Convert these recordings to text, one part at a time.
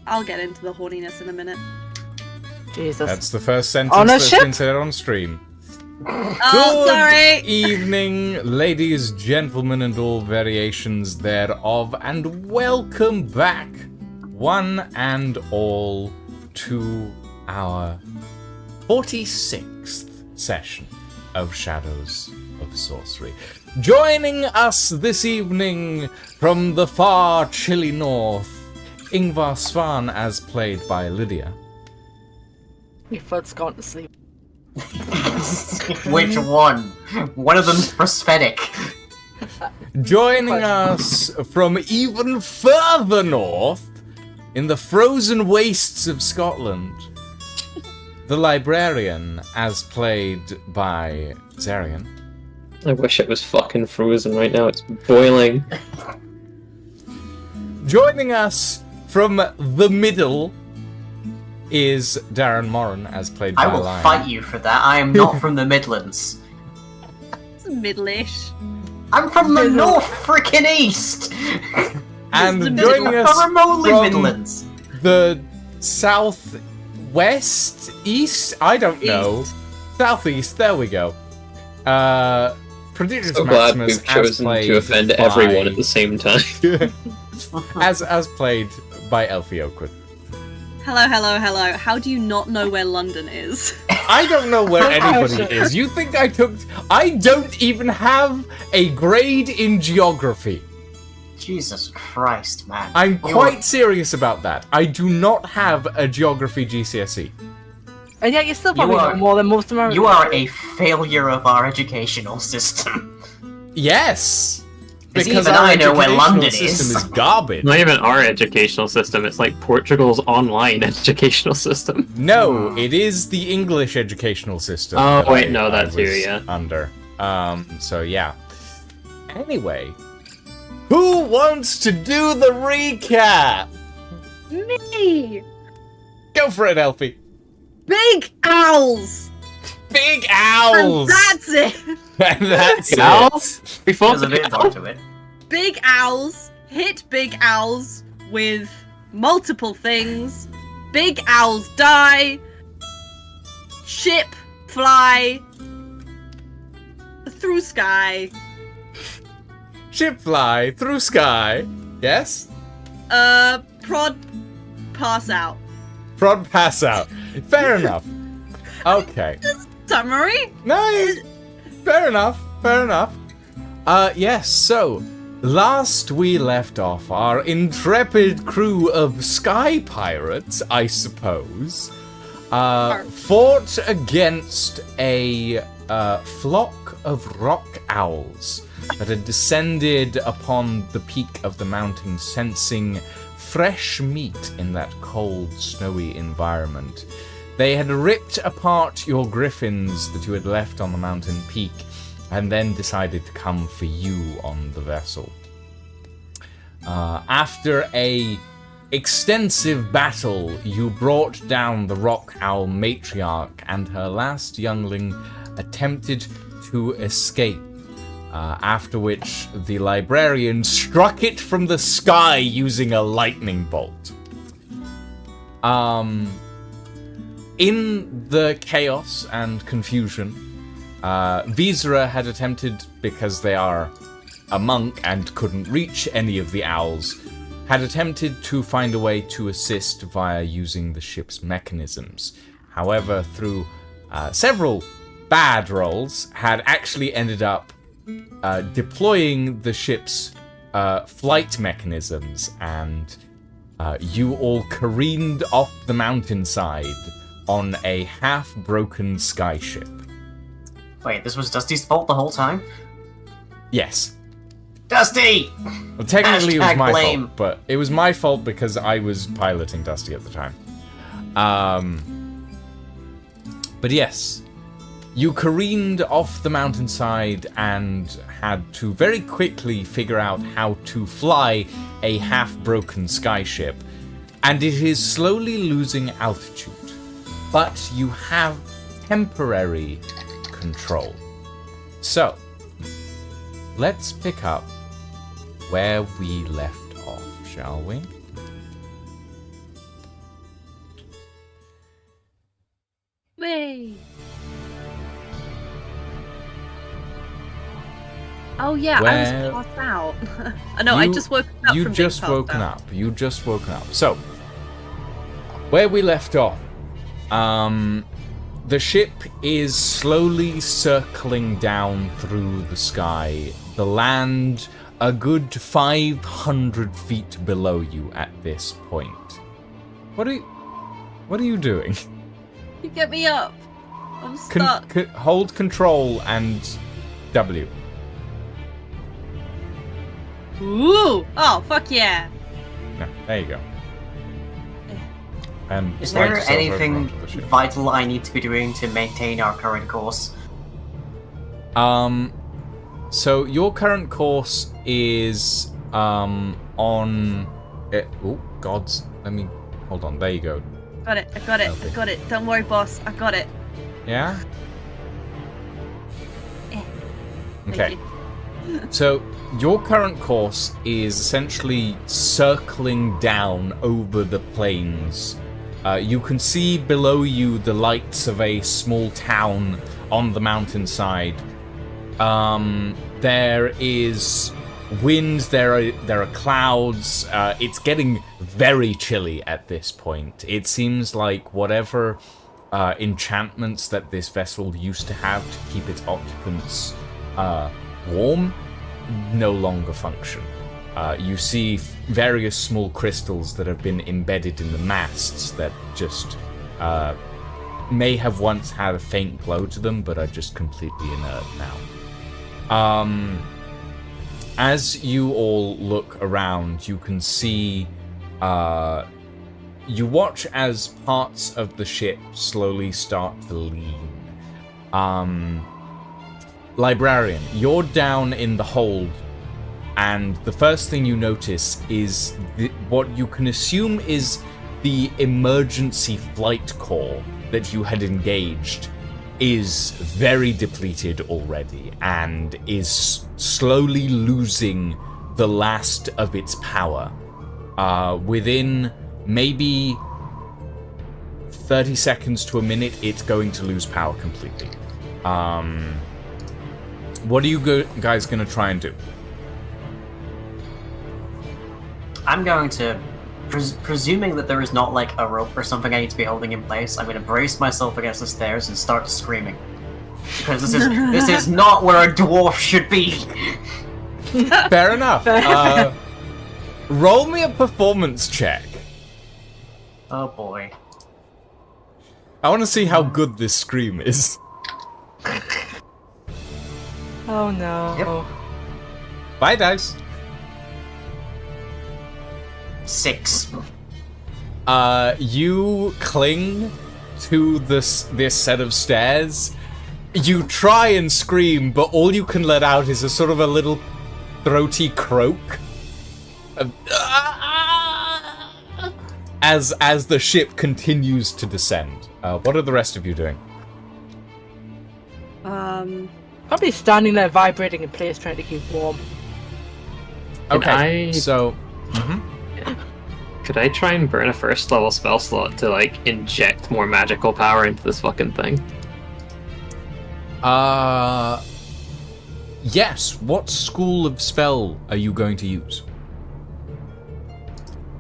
I'll get into the horniness in a minute. Jesus. That's the first sentence that's been said on stream. Oh, sorry! Good evening, ladies, gentlemen, and all variations thereof, and welcome back, one and all, to our 46th session of Shadows of Sorcery. Joining us this evening from the far chilly north, Ingvar Svan, as played by Lydia. Your foot's gone to sleep. Which one? One of them's prosthetic. Joining us from even further north, in the frozen wastes of Scotland, the librarian, as played by Zarian. I wish it was fucking frozen right now, it's boiling. Joining us from the middle is Darren Moran, as played by I will Lion. fight you for that. I am not from the Midlands. It's middle-ish. I'm from the north frickin' east! And joining us from remotely from Midlands. the southwest, east? I don't know. East. Southeast, there we go. Prodigious So glad Maximus, we've chosen to offend by... everyone at the same time. as played by Elfie Oakwood. Hello, hello, hello. How do you not know where London is? I don't know where anybody is. You think I took... I don't even have a grade in geography. Jesus Christ, man. I'm quite serious about that. I do not have a geography GCSE. And yet you still probably know more than most Americans. You are a failure of our educational system. Yes! Because even our I know where London system is is. garbage. Not even our educational system, it's like Portugal's online educational system. No, it is the English educational system. Oh, wait, I- no, I that too, was yeah. Under. So yeah. Anyway, who wants to do the recap? Me! Go for it, Elfie. Big owls! Big owls! And that's it! And that's Owls? Before There's a bit more to it. Big owls hit big owls with multiple things. Big owls die. Ship fly through sky. Ship fly through sky. Yes? Prod pass out. Prod pass out. Fair enough. Okay. Summary? Nice. Fair enough. Fair enough. Yes, so last we left off, our intrepid crew of sky pirates, I suppose, fought against a flock of rock owls that had descended upon the peak of the mountain, sensing fresh meat in that cold, snowy environment. They had ripped apart your griffins that you had left on the mountain peak, and then decided to come for you on the vessel. After a extensive battle, you brought down the rock owl matriarch, and her last youngling attempted to escape. After which the librarian struck it from the sky using a lightning bolt. In the chaos and confusion, Visera had attempted, because they are a monk and couldn't reach any of the owls, had attempted to find a way to assist via using the ship's mechanisms. However, through several bad rolls, had actually ended up deploying the ship's flight mechanisms, and you all careened off the mountainside on a half-broken skyship. Wait, this was Dusty's fault the whole time? Yes. Dusty! Well, technically it was my #blame. fault, but it was my fault because I was piloting Dusty at the time. But yes, you careened off the mountainside and had to very quickly figure out how to fly a half-broken skyship, and it is slowly losing altitude. But you have temporary control. So, let's pick up where we left off, shall we? Whee! Oh yeah, I was passed out. I know, I just woke up You from just being passed woken out. up. You just woken up. So, where we left off, the ship is slowly circling down through the sky. The land a good 500 feet below you at this point. What are you doing? You get me up. I'm stuck. Hold control and W. Ooh! Oh, fuck yeah! No, there you go. And Is slide there yourself over anything onto the ship. vital I need to be doing to maintain our current course? So your current course is on oh gods, let me hold on, there you go. Got it, I got it, I got it. Don't worry, boss, I got it. Yeah? Thank Okay. you. So your current course is essentially circling down over the plains. You can see below you the lights of a small town on the mountainside. There is wind, there are clouds. It's getting very chilly at this point. It seems like whatever enchantments that this vessel used to have to keep its occupants warm no longer function. You see various small crystals that have been embedded in the masts that just may have once had a faint glow to them, but are just completely inert now. As you all look around, you can see, you watch as parts of the ship slowly start to lean. Librarian, you're down in the hold, and the first thing you notice is what you can assume is the emergency flight core that you had engaged is very depleted already and is slowly losing the last of its power. Within maybe 30 seconds to a minute, it's going to lose power completely. What are you guys going to try and do? I'm going to, presuming that there is not like a rope or something I need to be holding in place, I'm going to brace myself against the stairs and start screaming. Because this is not where a dwarf should be. Fair enough. Roll me a performance check. Oh boy. I want to see how good this scream is. Oh no. Yep. Bye, dice. 6. You cling to this set of stairs. You try and scream, but all you can let out is a sort of a little throaty croak. As the ship continues to descend. What are the rest of you doing? Probably standing there vibrating in place trying to keep warm. Okay, so... Could I try and burn a first level spell slot to like inject more magical power into this fucking thing? Yes, what school of spell are you going to use?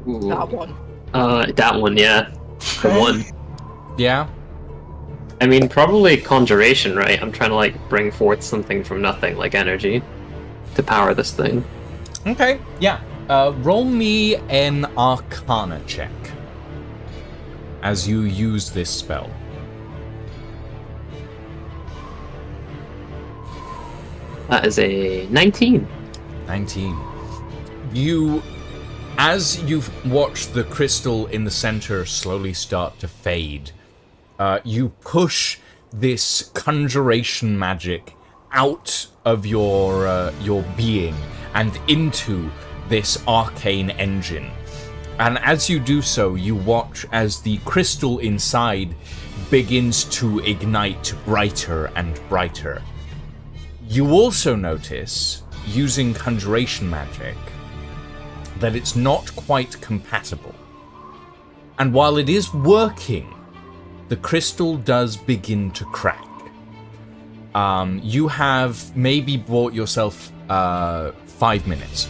Ooh. That one. That one, yeah. The one. Yeah? I mean, probably conjuration, right? I'm trying to, like, bring forth something from nothing, like energy, to power this thing. Okay, yeah. Roll me an Arcana check as you use this spell. That is a 19. 19. As you've watched the crystal in the center slowly start to fade, you push this conjuration magic out of your being and into this arcane engine. And as you do so, you watch as the crystal inside begins to ignite brighter and brighter. You also notice, using conjuration magic, that it's not quite compatible. And while it is working, the crystal does begin to crack. You have maybe bought yourself 5 minutes.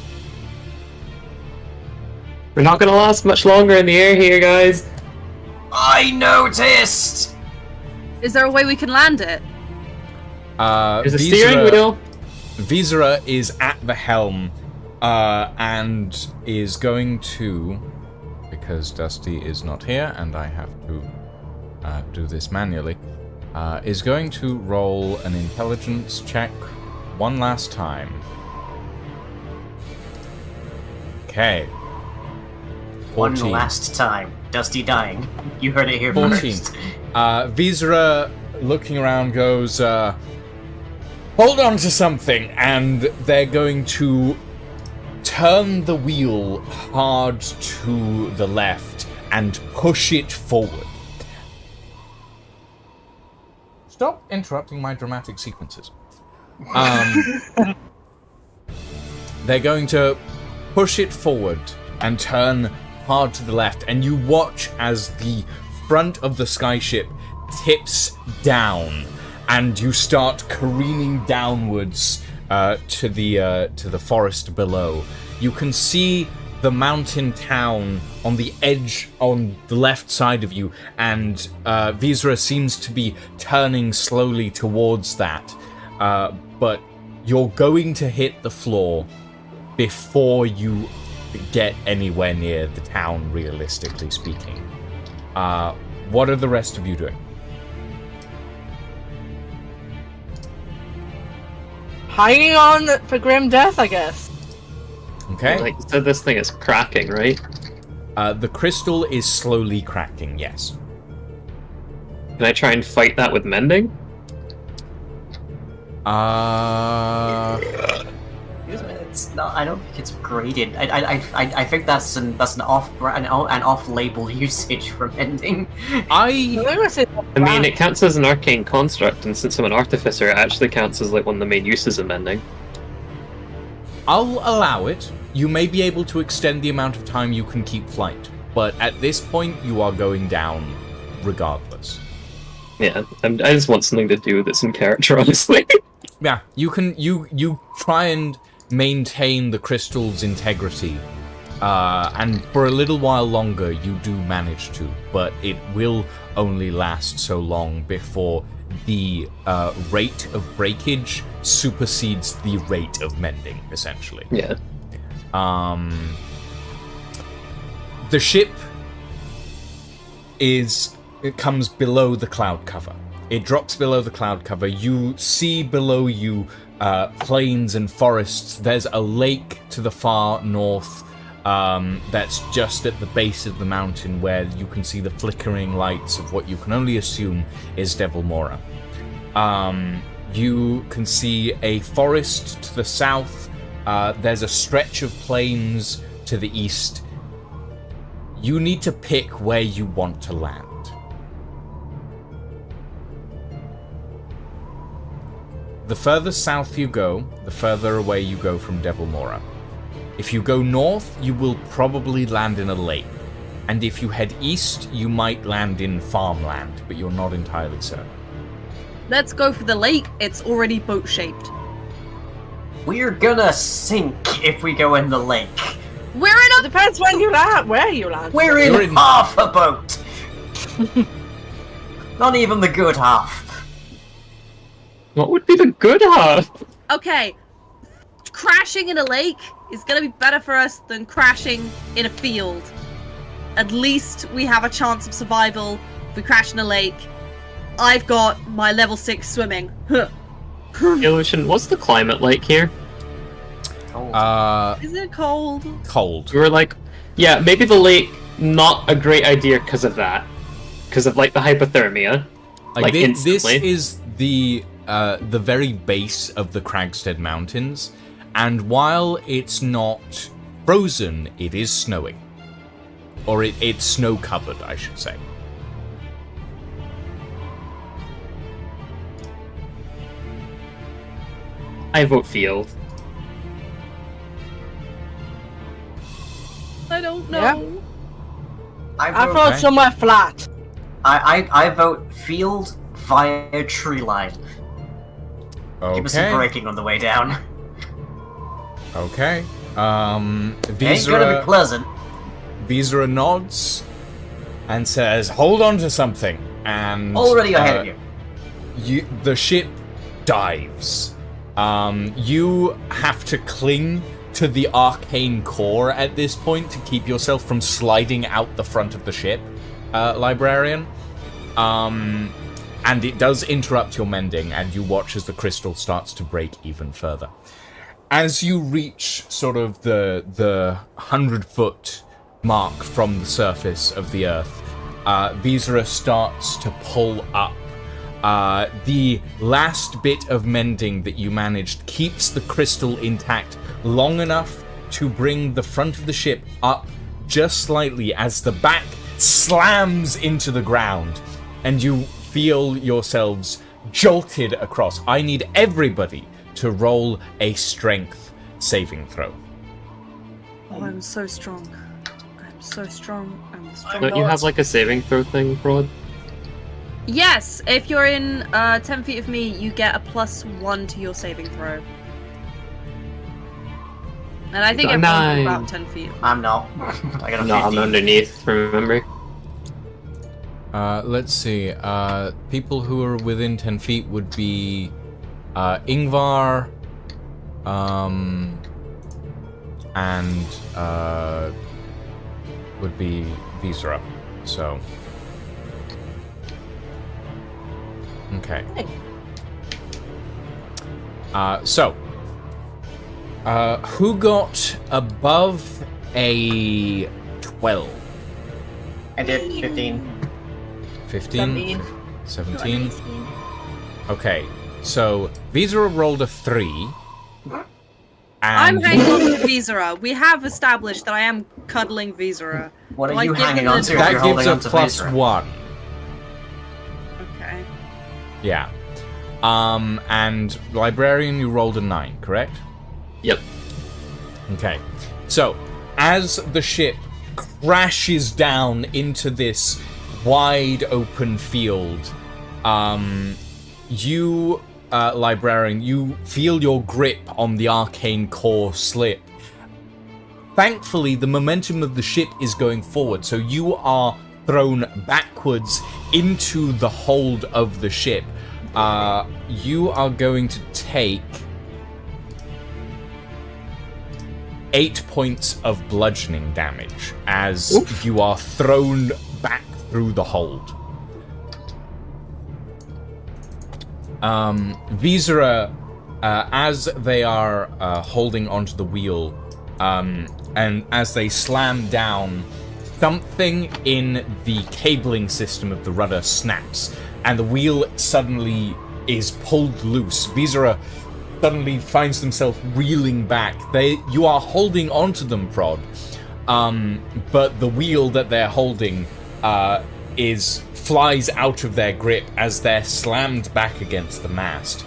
We're not gonna last much longer in the air here, guys. I noticed! Is there a way we can land it? There's a steering wheel. Visera is at the helm and is going to, because Dusty is not here and I have to do this manually, is going to roll an intelligence check one last time. Okay. 14. One last time. Dusty dying. You heard it here 14. first. Visera, looking around, goes, hold on to something, and they're going to turn the wheel hard to the left and push it forward. Stop interrupting my dramatic sequences. They're going to push it forward and turn hard to the left, and you watch as the front of the skyship tips down, and you start careening downwards to the forest below. You can see the mountain town on the edge on the left side of you, and Visera seems to be turning slowly towards that. But you're going to hit the floor before you get anywhere near the town, realistically speaking. What are the rest of you doing? Hanging on for grim death, I guess. Okay. Like you said, this thing is cracking, right? The crystal is slowly cracking, yes. Can I try and fight that with mending? It's not. I don't think it's graded. I think that's an off-label usage for mending. I mean, it counts as an arcane construct, and since I'm an artificer, it actually counts as like one of the main uses of mending. I'll allow it. You may be able to extend the amount of time you can keep flight, but at this point, you are going down regardless. Yeah, I just want something to do that's in character, honestly. Yeah, you can. You try and maintain the crystal's integrity, and for a little while longer, you do manage to, but it will only last so long before the rate of breakage supersedes the rate of mending, essentially. Yeah. The ship it comes below the cloud cover. It drops below the cloud cover. You see below you plains and forests. There's a lake to the far north that's just at the base of the mountain where you can see the flickering lights of what you can only assume is Devil Mora. You can see a forest to the south. There's a stretch of plains to the east. You need to pick where you want to land. The further south you go, the further away you go from Devil Mora. If you go north, you will probably land in a lake. And if you head east, you might land in farmland, but you're not entirely certain. Let's go for the lake. It's already boat-shaped. We're gonna sink if we go in the lake. We're in a. Depends when you land, where you land. We're You're in in- half a boat. Not even the good half. What would be the good half? Okay. Crashing in a lake is gonna be better for us than crashing in a field. At least we have a chance of survival if we crash in a lake. I've got my level 6 swimming. Illusion, what's the climate like here? Is it cold? Cold. We were like, yeah, maybe the lake, not a great idea because of that. Because of, like, the hypothermia. Like, this instantly. is the very base of the Cragstead Mountains, and while it's not frozen, it is snowing. Or it's snow-covered, I should say. I vote field. I don't know. Yeah. I vote, thought somewhere flat. I vote field via tree line. Give us some Okay. braking on the way down. Okay. Ain't gonna be Visera, pleasant. Visera nods and says, "Hold on to something." And Already ahead of you. the ship dives. You have to cling to the arcane core at this point to keep yourself from sliding out the front of the ship, librarian. And it does interrupt your mending, and you watch as the crystal starts to break even further. As you reach sort of the 100-foot mark from the surface of the earth, Visera starts to pull up. The last bit of mending that you managed keeps the crystal intact long enough to bring the front of the ship up just slightly as the back slams into the ground, and you feel yourselves jolted across. I need everybody to roll a strength saving throw. Oh, I'm so strong. I'm so strong. I'm the strong. Don't you have, like, a saving throw thing, Rod? Yes, if you're in 10 feet of me, you get a +1 to your saving throw. And I think Got a everyone's 9. about 10 feet. I'm not. I got a 15. No, I'm underneath, remember? Let's see. People who are within 10 feet would be Ingvar, and would be Visera. So, okay. Who got above a 12? I did 15. 15? 17? Okay, so Visera rolled a 3. I'm And hanging on to Visera. We have established that I am cuddling Visera. What Do are I you give hanging him on the- to if that you're gives holding a on to plus Visera? 1. Okay. Yeah. And Librarian, you rolled a 9, correct? Yep. Okay. So, as the ship crashes down into this wide open field, you, Librarian, you feel your grip on the arcane core slip. Thankfully, the momentum of the ship is going forward, so you are thrown backwards into the hold of the ship. You are going to take 8 points of bludgeoning damage as you are thrown back through the hold. Visera, as they are holding onto the wheel, and as they slam down, something in the cabling system of the rudder snaps, and the wheel suddenly is pulled loose. Visera suddenly finds themselves reeling back. You are holding onto them, Prod, but the wheel that they're holding flies out of their grip as they're slammed back against the mast.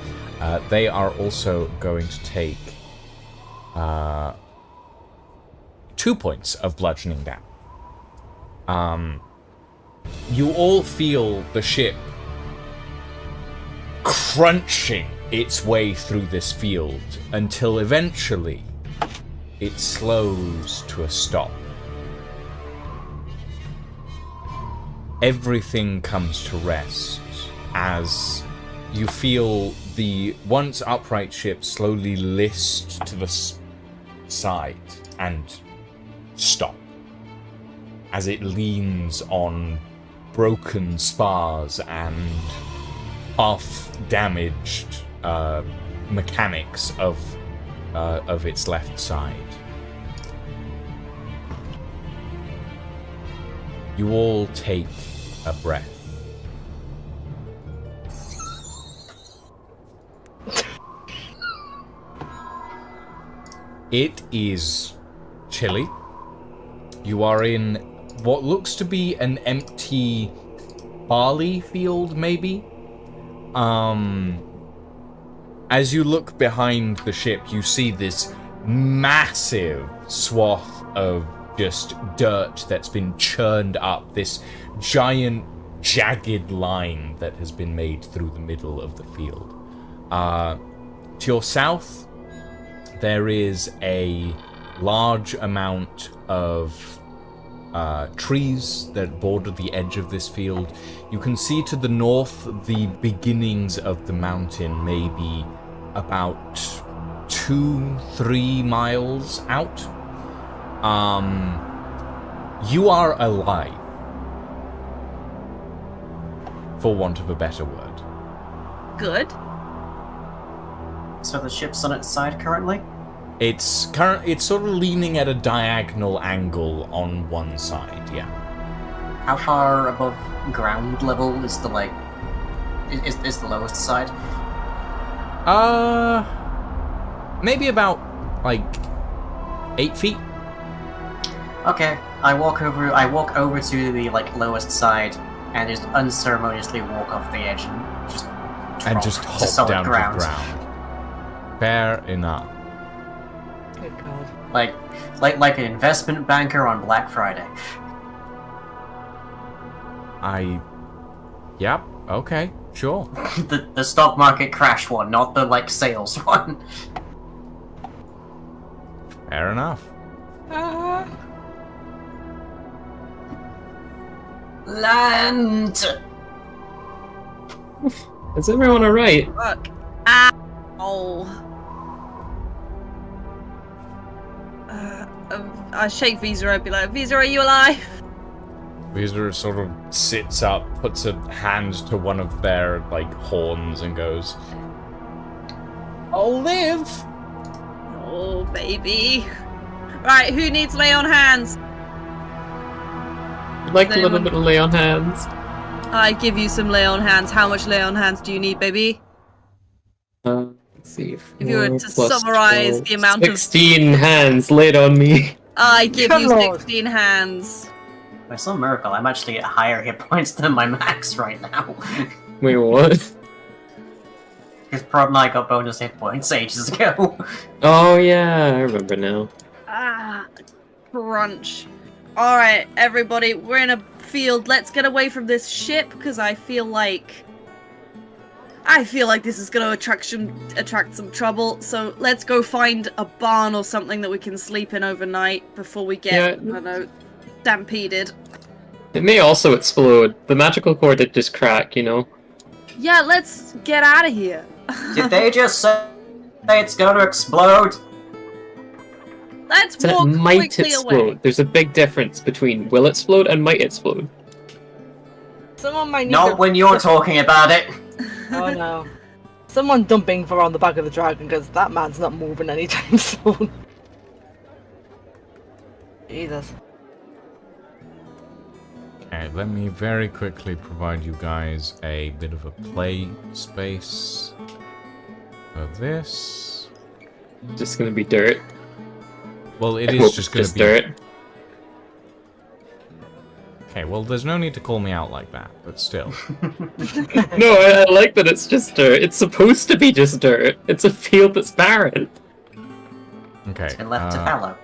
They are also going to take 2 points of bludgeoning down. You all feel the ship crunching its way through this field until eventually it slows to a stop. Everything comes to rest as you feel the once upright ship slowly list to the side and stop as it leans on broken spars and half-damaged mechanics of its left side. You all take a breath. It is chilly. You are in what looks to be an empty barley field, maybe. As you look behind the ship, you see this massive swath of just dirt that's been churned up, this giant jagged line that has been made through the middle of the field. To your south, there is a large amount of trees that border the edge of this field. You can see to the north the beginnings of the mountain, maybe about 2-3 miles out. You are alive, for want of a better word. Good. So the ship's on its side currently? It's sort of leaning at a diagonal angle on one side, yeah. How far above ground level is the is the lowest side? Maybe about 8 feet. Okay, I walk over to the lowest side and just unceremoniously walk off the edge and just drop to hop solid down ground. to the ground. Fair enough. Good God. Like an investment banker on Black Friday. Yep, okay, sure. the stock market crash one, not the sales one. Fair enough. Land! Is everyone alright? Look. Ow. I shake Visa, I'd be like, Visa, are you alive? Visa sort of sits up, puts a hand to one of their horns and goes, "I'll live." Oh, baby. Right, who needs lay on hands? I'd like a little bit of lay on hands. I give you some lay on hands. How much lay on hands do you need, baby? Let's see. If you were 4 to plus summarize 12, the amount 16 hands laid on me. I give you Come on. 16 hands. By some miracle, I'm actually at higher hit points than my max right now. Wait, what? Because Prob and I got bonus hit points ages ago. Oh yeah, I remember now. Crunch. Alright, everybody, we're in a field. Let's get away from this ship, because I feel like this is going to attract some trouble. So let's go find a barn or something that we can sleep in overnight before we get, I don't know, stampeded. It may also explode. The magical core did just crack, you know? Yeah, let's get out of here. Did they just say it's going to explode? Let's So walk it might quickly explode. away. There's a big difference between will explode and might explode. Someone might need Not to... when you're talking about it. Oh no. Someone dumping for on the back of the dragon, because that man's not moving anytime soon. Jesus. Okay, let me very quickly provide you guys a bit of a play space for this. Just gonna be dirt. Well, it I is hope just it's going to be dirt. Okay, well, there's no need to call me out like that, but still. No, I like that it's just dirt. It's supposed to be just dirt. It's a field that's barren. Okay. It's been left to fallow.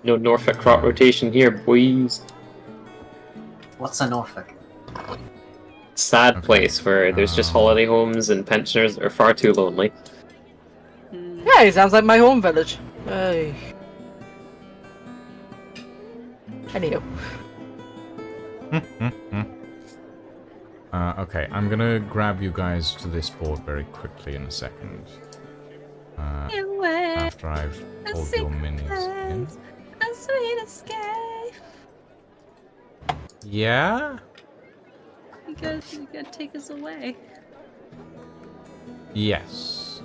No Norfolk crop rotation here, boys. What's a Norfolk? sad Okay. place where there's just holiday homes and pensioners are far too lonely. Yeah, it sounds like my home village. Hey. Anywho. Okay, I'm gonna grab you guys to this board very quickly in a second. After I've pulled your minis in. A sweet escape. Yeah? You gotta take us away. Yes.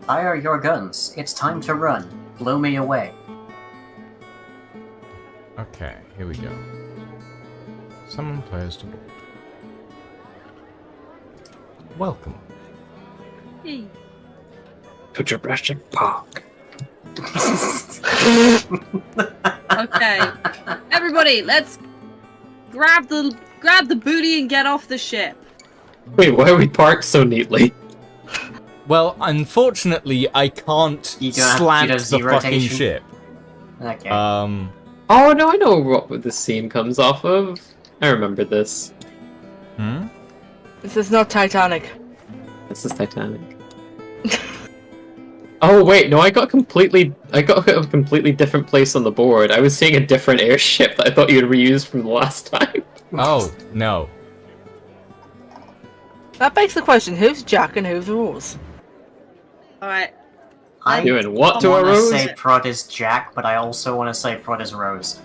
Fire your guns. It's time to run. Blow me away. Okay, here we go. Summon players to board. Welcome. Hey. To Jurassic Park. Okay. Everybody, let's grab the booty and get off the ship. Wait, why are we parked so neatly? Well, unfortunately, I can't You don't have- slant you the don't see fucking rotation? ship. Okay. Oh no, I know what this scene comes off of. I remember this. Hmm? This is not Titanic. This is Titanic. Oh wait, no, I got a completely different place on the board. I was seeing a different airship that I thought you had reused from the last time. Oh, no. That begs the question, who's Jack and who's Rose? Alright. I Doing what to a want to Rose? say Prod is Jack, but I also want to say Prod is Rose.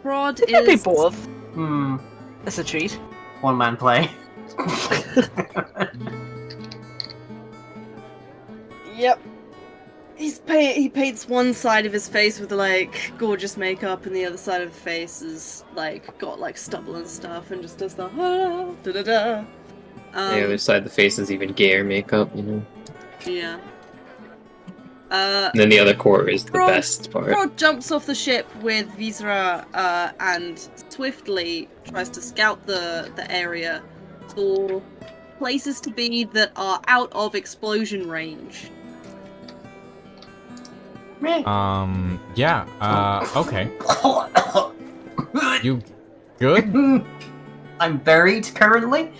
Prod It could be is both. Hmm. That's a treat. One man play. Yep. He paints one side of his face with like gorgeous makeup, and the other side of the face is like got like stubble and stuff, and just does the da da da. The other side of the face is even gayer makeup, you know. Yeah. And then the other core is the Prod- best part. Prod jumps off the ship with Visera and swiftly tries to scout the area for places to be that are out of explosion range. Yeah, okay. You good? I'm buried currently.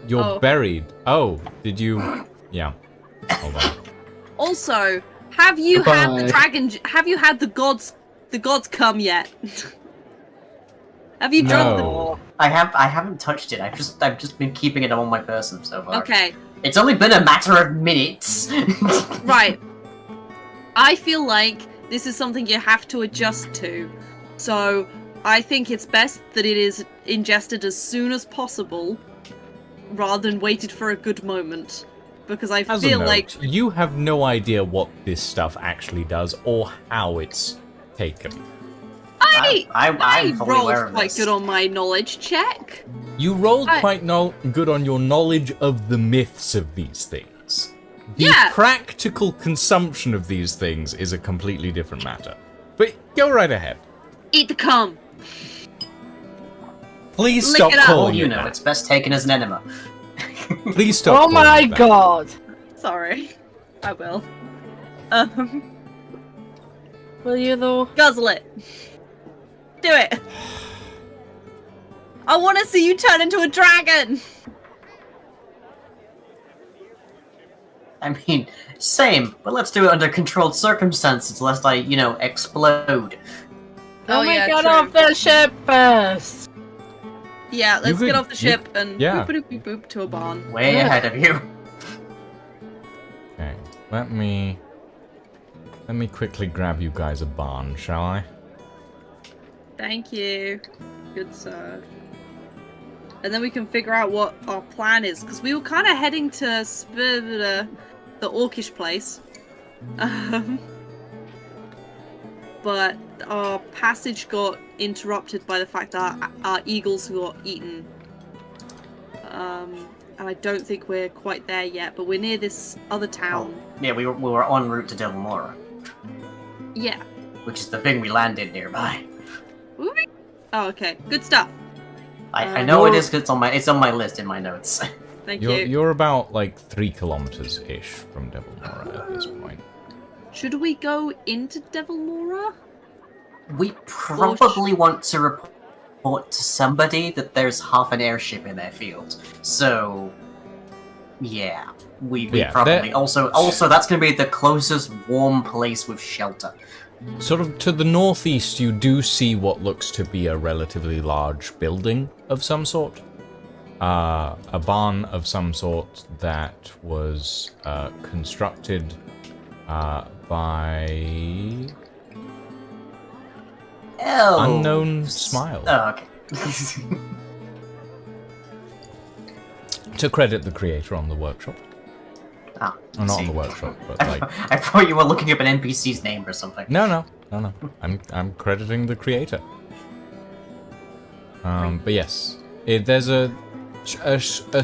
You're Oh. buried. Oh, did you? Yeah. Hold on. Also, have you had the Goodbye. dragon? Have you had the gods come yet? Have you drunk them? No. I haven't touched it. I've just been keeping it on my person so far. Okay, It's only been a matter of minutes. right. I feel like this is something you have to adjust to. So I think it's best that it is ingested as soon as possible, rather than waited for a good moment. Because I As a feel note, like you have no idea what this stuff actually does or how it's taken. I I'm fully aware rolled of quite this. good on my knowledge check. You rolled I- quite good on your knowledge of the myths of these things. The Yeah. practical consumption of these things is a completely different matter. But go right ahead. Eat the cum. Please Lick stop it up. Well, calling you it know, that. it's best taken as an enema. Please stop Oh calling my it that. god! Sorry, I will. Will you though? Guzzle it. Do it. I want to see you turn into a dragon. I mean, same, but let's do it under controlled circumstances, lest I, explode. Oh, Let me yeah, get true. off the ship first! Yeah, let's could- get off the ship and yeah. boop, boop, boop, boop to a barn. Way Yeah. ahead of you. Okay, let me quickly grab you guys a barn, shall I? Thank you. Good sir. And then we can figure out what our plan is, because we were kind of heading to the orcish place. But our passage got interrupted by the fact that our eagles got eaten. And I don't think we're quite there yet, but we're near this other town. Yeah, we were en route to Delmora, Yeah. which is the thing we landed nearby. Were we? Oh, okay. Good stuff. I know it You're- is 'cause it's on my list in my notes. Thank You're you. you're about like 3 kilometers ish from Devilmora at this point. Should we go into Devilmora? We probably want to report to somebody that there's half an airship in their field. So, yeah, we Yeah, probably also that's going to be the closest warm place with shelter. Sort of to the northeast, you do see what looks to be a relatively large building of some sort. A barn of some sort that was constructed by Unknown Smile. Oh, okay. To credit the creator on the workshop. Ah, Well, not on see. the workshop, but like... I thought you were looking up an NPC's name or something. No. I'm crediting the creator. But yes, there's a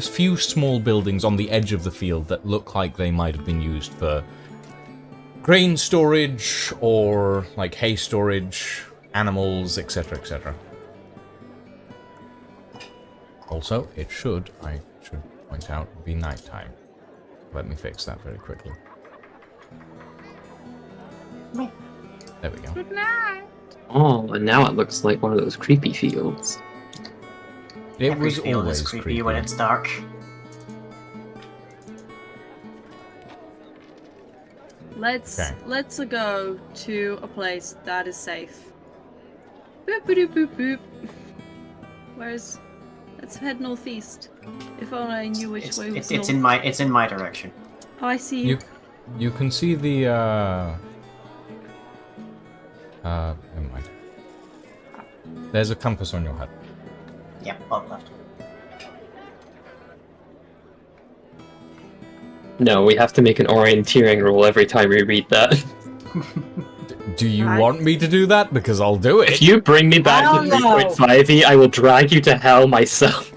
few small buildings on the edge of the field that look like they might have been used for grain storage or like hay storage, animals, etc., etc. Also, I should point out, be nighttime. Let me fix that very quickly. There we go. Good night. Oh, and now it looks like one of those creepy fields. It Every was field always is creepy when it's dark. Let's go to a place that is safe. Boop boop boop boop. Let's head northeast. If only I knew which way was north. It's in my direction. Oh, I see you. You can see the never mind. There's a compass on your head. Yeah, up left. No, we have to make an orienteering roll every time we read that. Do you Right. want me to do that? Because I'll do it. If you bring me back to Hell no. 3.5e, I will drag you to hell myself.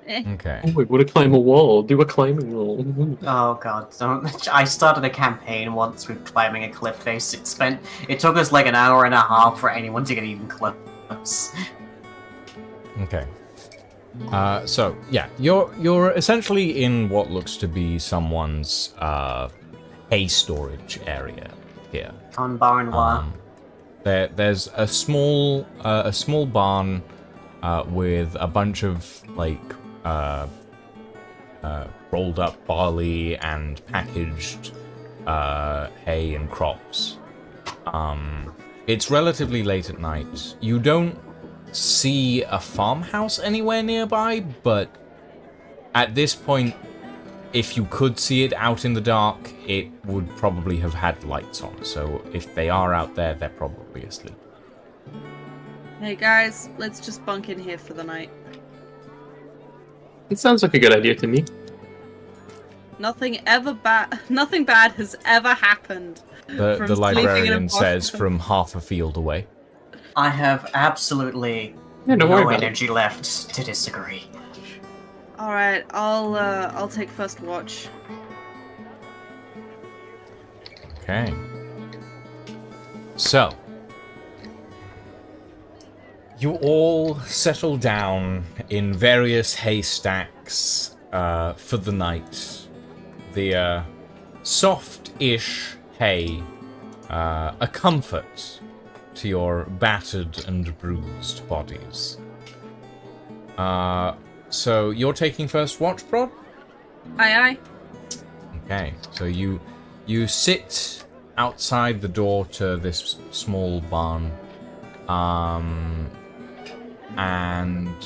Okay. Oh, we want to climb a wall. Do a climbing roll. Oh god, don't. I started a campaign once with climbing a cliff face. It took us like an hour and a half for anyone to get even close. Okay. So yeah, you're essentially in what looks to be someone's hay storage area here. On Barnois. There's a small barn with a bunch of like rolled up barley and packaged hay and crops. It's relatively late at night. You don't see a farmhouse anywhere nearby, but at this point, if you could see it out in the dark, it would probably have had lights on. So if they are out there, they're probably asleep. Hey guys, let's just bunk in here for the night. It sounds like a good idea to me. Nothing bad has ever happened. The From sleeping in a librarian box. says from half a field away. I have absolutely Yeah, don't worry no about it. energy left to disagree. All right, I'll take first watch. Okay. So, you all settle down in various haystacks for the night. The soft-ish hay, a comfort to your battered and bruised bodies. So you're taking first watch, Prod? Aye. Okay, so you sit outside the door to this small barn, and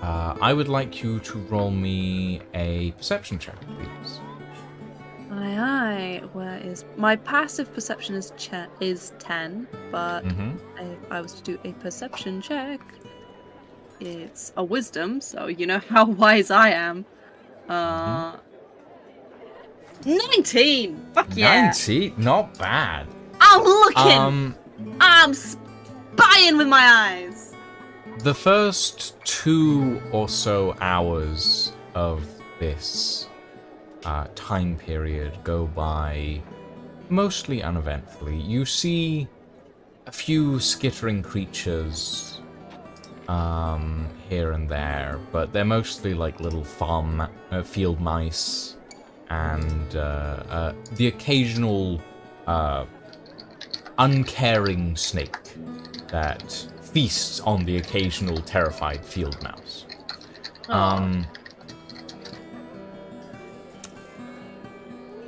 I would like you to roll me a perception check, please. Aye. Where is my passive perception is 10, but if I was to do a perception check, it's a wisdom, so you know how wise I am. 19. Fuck yeah. 90, not bad. I'm looking. I'm spying with my eyes. The first 2 or so hours of this time period go by mostly uneventfully. You see a few skittering creatures here and there, but they're mostly like little field mice and the occasional uncaring snake that feasts on the occasional terrified field mouse.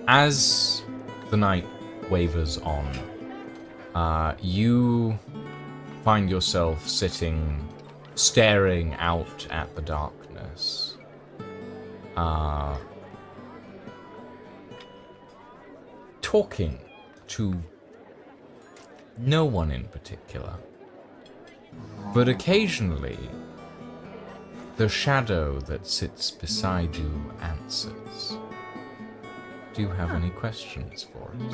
As the night wavers on, you find yourself sitting, staring out at the darkness. Talking to no one in particular. But occasionally, the shadow that sits beside you answers. Do you have any questions for it?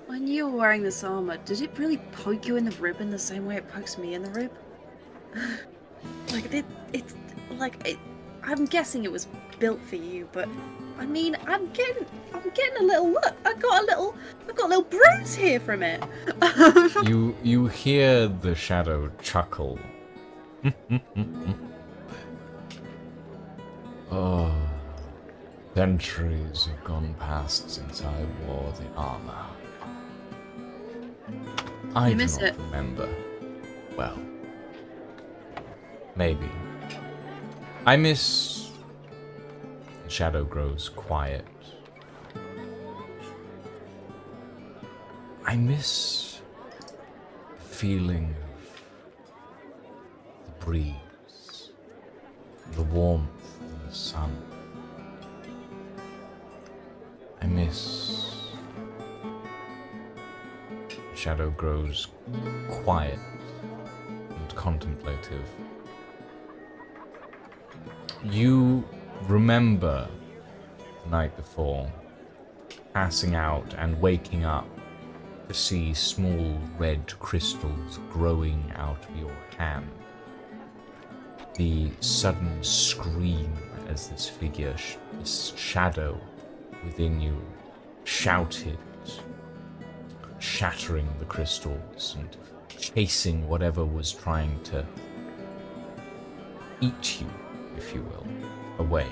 When you were wearing this armor, did it really poke you in the rib in the same way it pokes me in the rib? I'm guessing it was built for you, but I mean, I'm getting a little look. I've got a little bruise here from it. You hear the shadow chuckle. Oh, centuries have gone past since I wore the armor. I You do miss not it. remember. Well, maybe. I miss... The shadow grows quiet. I miss the feeling of the breeze, the warmth of the sun. I miss... The shadow grows quiet and contemplative. You remember the night before, passing out and waking up to see small red crystals growing out of your hand. The sudden scream as this figure, this shadow within you, shouted, shattering the crystals and chasing whatever was trying to eat you, if you will, away.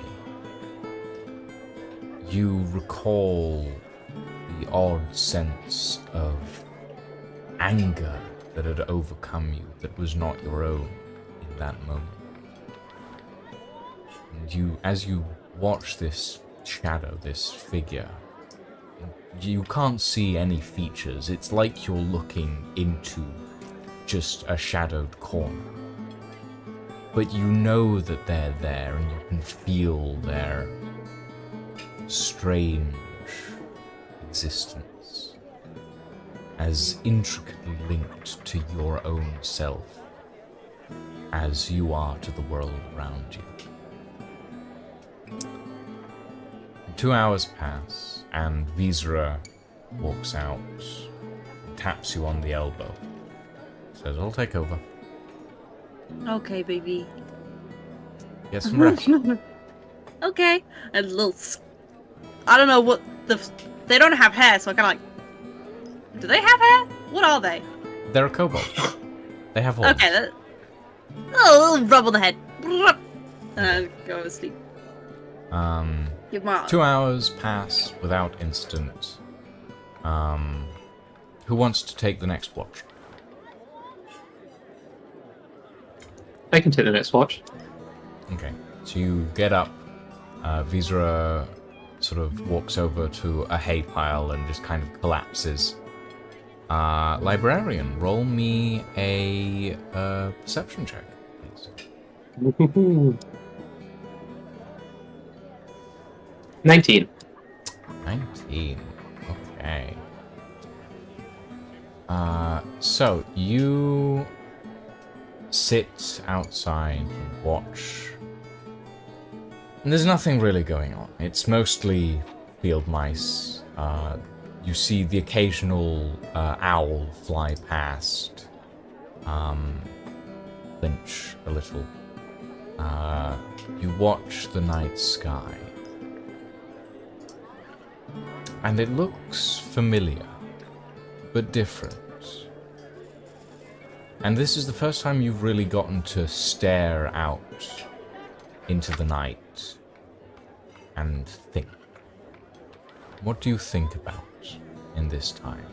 You recall the odd sense of anger that had overcome you, that was not your own in that moment. And you, as you watch this shadow, this figure, you can't see any features. It's like you're looking into just a shadowed corner. But you know that they're there, and you can feel their strange existence as intricately linked to your own self as you are to the world around you. 2 hours pass, and Visera walks out and taps you on the elbow. Says, I'll take over. Okay, baby. Get some rest. Okay. And I don't know what they don't have hair, so I kind of like. Do they have hair? What are they? They're a kobold. They have horns. Okay. Oh, a little rub on the head. And go to sleep. Give my 2 hours pass without incident. Who wants to take the next watch? I can take the next watch. Okay. So you get up. Visera sort of walks over to a hay pile and just kind of collapses. Librarian, roll me a perception check, please. 19. 19. Okay. So you sit outside and watch. And there's nothing really going on. It's mostly field mice. You see the occasional owl fly past. Flinch a little. You watch the night sky. And it looks familiar, but different. And this is the first time you've really gotten to stare out into the night and think. What do you think about in this time?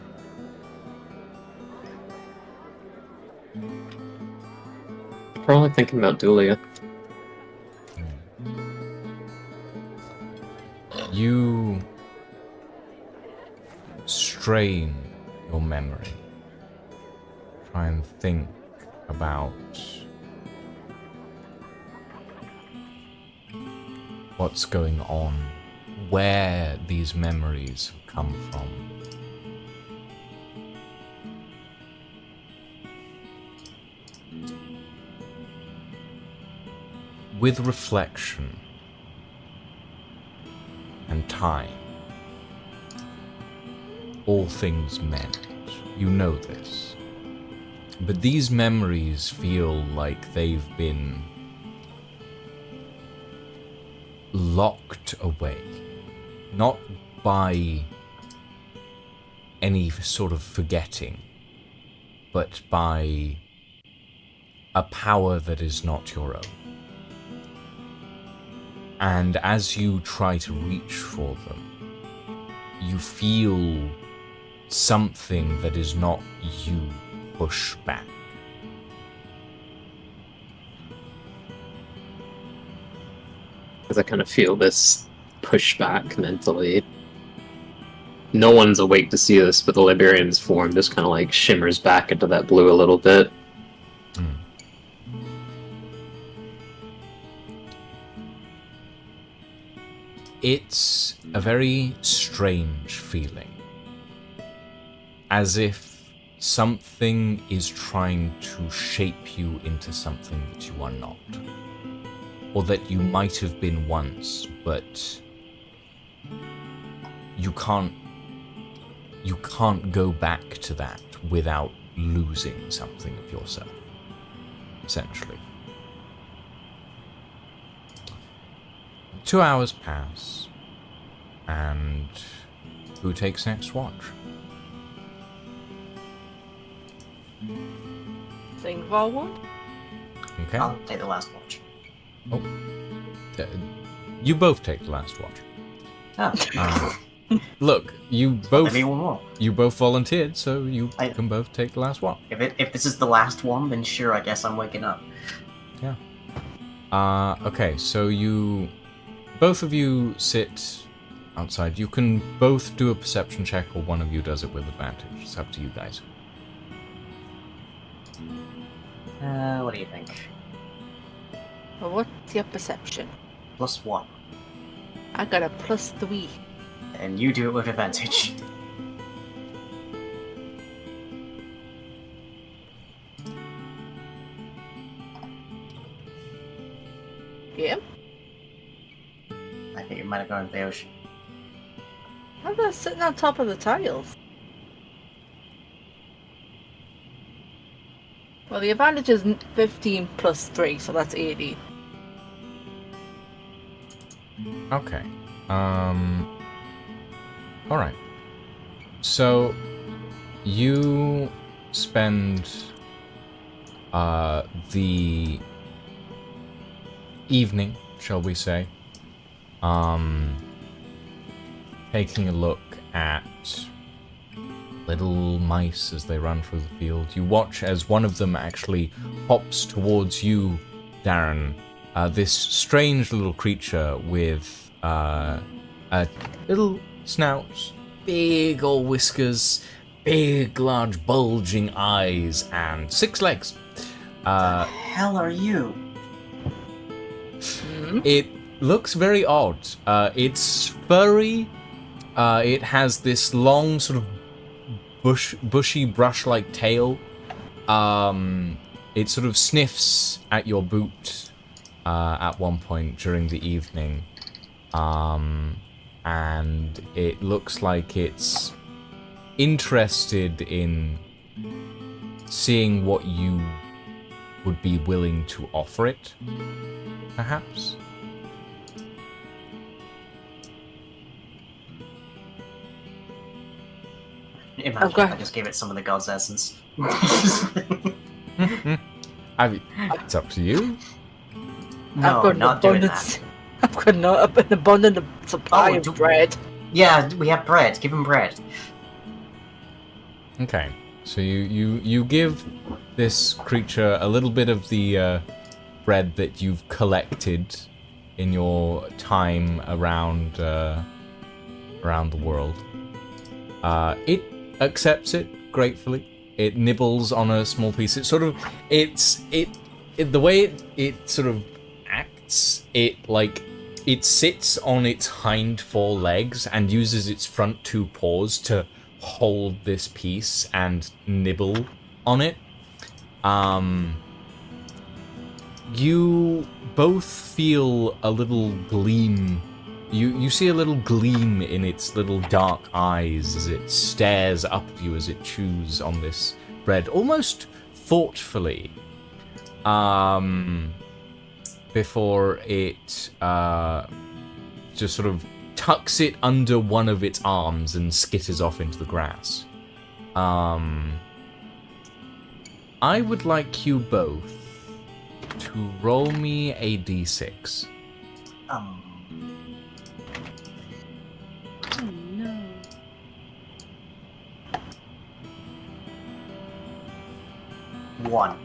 Probably thinking about Dulia. You strain your memory. Try and think about what's going on, where these memories have come from. With reflection and time, all things mend. You know this. But these memories feel like they've been locked away. Not by any sort of forgetting, but by a power that is not your own. And as you try to reach for them, you feel something that is not you push back. Because I kind of feel this pushback mentally. No one's awake to see this, but the Liberian's form just kind of like shimmers back into that blue a little bit. It's a very strange feeling. As if something is trying to shape you into something that you are not. Or that you might have been once, but you can't go back to that without losing something of yourself, essentially. 2 hours pass, and who takes next watch? Thing forward. Okay. I'll take the last watch. Oh. You both take the last watch. Oh. Look, you Maybe one both more. volunteered, so you I- can both take the last watch. If this is the last one, then sure, I guess I'm waking up. Yeah. Okay, so both of you sit outside. You can both do a perception check, or one of you does it with advantage. It's up to you guys. What do you think? Well, what's your perception? +1. I got a +3. And you do it with advantage. Yeah? I think you might have gone to the ocean. I'm just sitting on top of the tiles. Well, the advantage is 15 plus 3, so that's 80. Okay. Alright. So, you spend the evening, shall we say, taking a look at little mice as they run through the field. You watch as one of them actually hops towards you, Darren. This strange little creature with a little snout, big old whiskers, big, large, bulging eyes, and 6 legs. The hell are you? It looks very odd. It's furry. It has this long, sort of bushy, brush-like tail. It sort of sniffs at your boot at one point during the evening. And it looks like it's interested in seeing what you would be willing to offer it, perhaps? Imagine Okay. if I just gave it some of the god's essence. It's up to you. No, got an not doing abundance. that. I've got an abundant supply Oh, of bread. Yeah, we have bread. Give him bread. Okay, so you give this creature a little bit of the bread that you've collected in your time around around the world. It accepts it gratefully. It nibbles on a small piece. It sort of the way it sort of acts. It sits on its hind four legs and uses its front two paws to hold this piece and nibble on it. You both feel a little gleam. You see a little gleam in its little dark eyes as it stares up at you as it chews on this bread, almost thoughtfully. Before it just sort of tucks it under one of its arms and skitters off into the grass. I would like you both to roll me a d6. Oh no. One.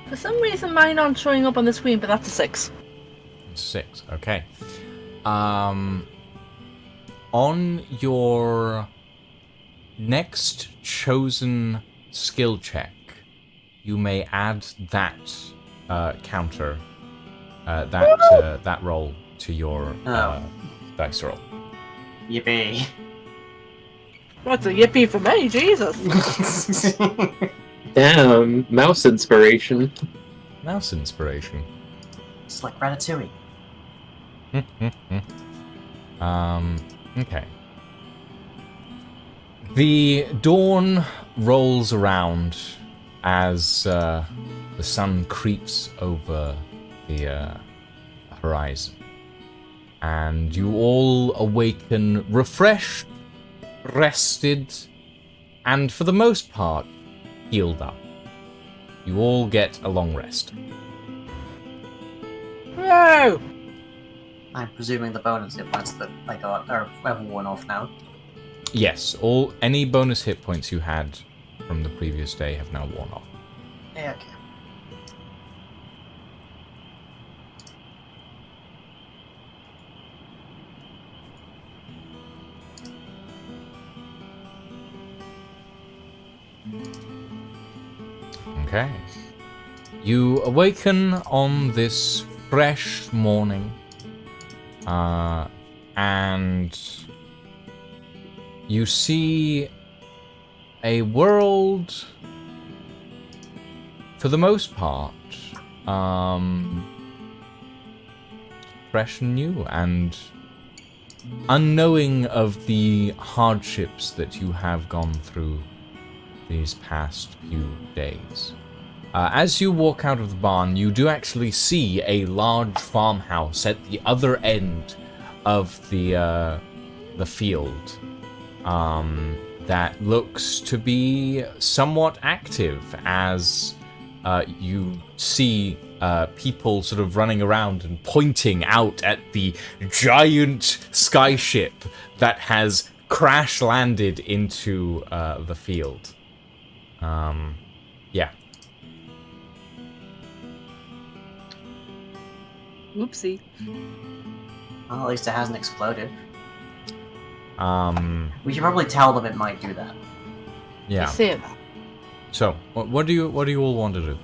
For some reason, mine aren't showing up on the screen, but that's a 6. 6, okay. On your next chosen skill check, you may add that counter, that roll to your dice roll. Yippee. What's a yippee for me? Jesus. Damn, mouse inspiration. Mouse inspiration. It's like Ratatouille. Okay. The dawn rolls around as the sun creeps over the horizon. And you all awaken refreshed, rested, and for the most part, healed up. You all get a long rest. No! I'm presuming the bonus hit points that I got are have worn off now. Yes, any bonus hit points you had from the previous day have now worn off. Yeah, okay. Okay. You awaken on this fresh morning, and you see a world, for the most part, fresh and new, and unknowing of the hardships that you have gone through these past few days. As you walk out of the barn, you do actually see a large farmhouse at the other end of the field that looks to be somewhat active, as you see people sort of running around and pointing out at the giant skyship that has crash landed into the field. Yeah. Whoopsie. Well, at least it hasn't exploded. Um, We should probably tell them it might do that. yeah. I see that. So, what do you all want to do?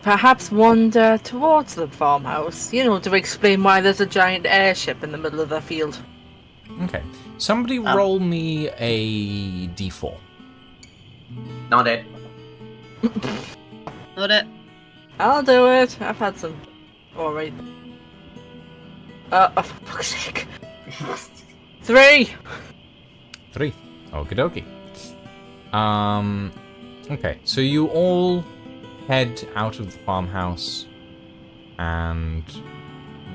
Perhaps wander towards the farmhouse, to explain why there's a giant airship in the middle of the field. Okay. Somebody roll me a d4. Not it. Not it. I'll do it. I've had some. Alright. Oh, for fuck's sake. 3! 3. Okie dokie. Okay, so you all head out of the farmhouse and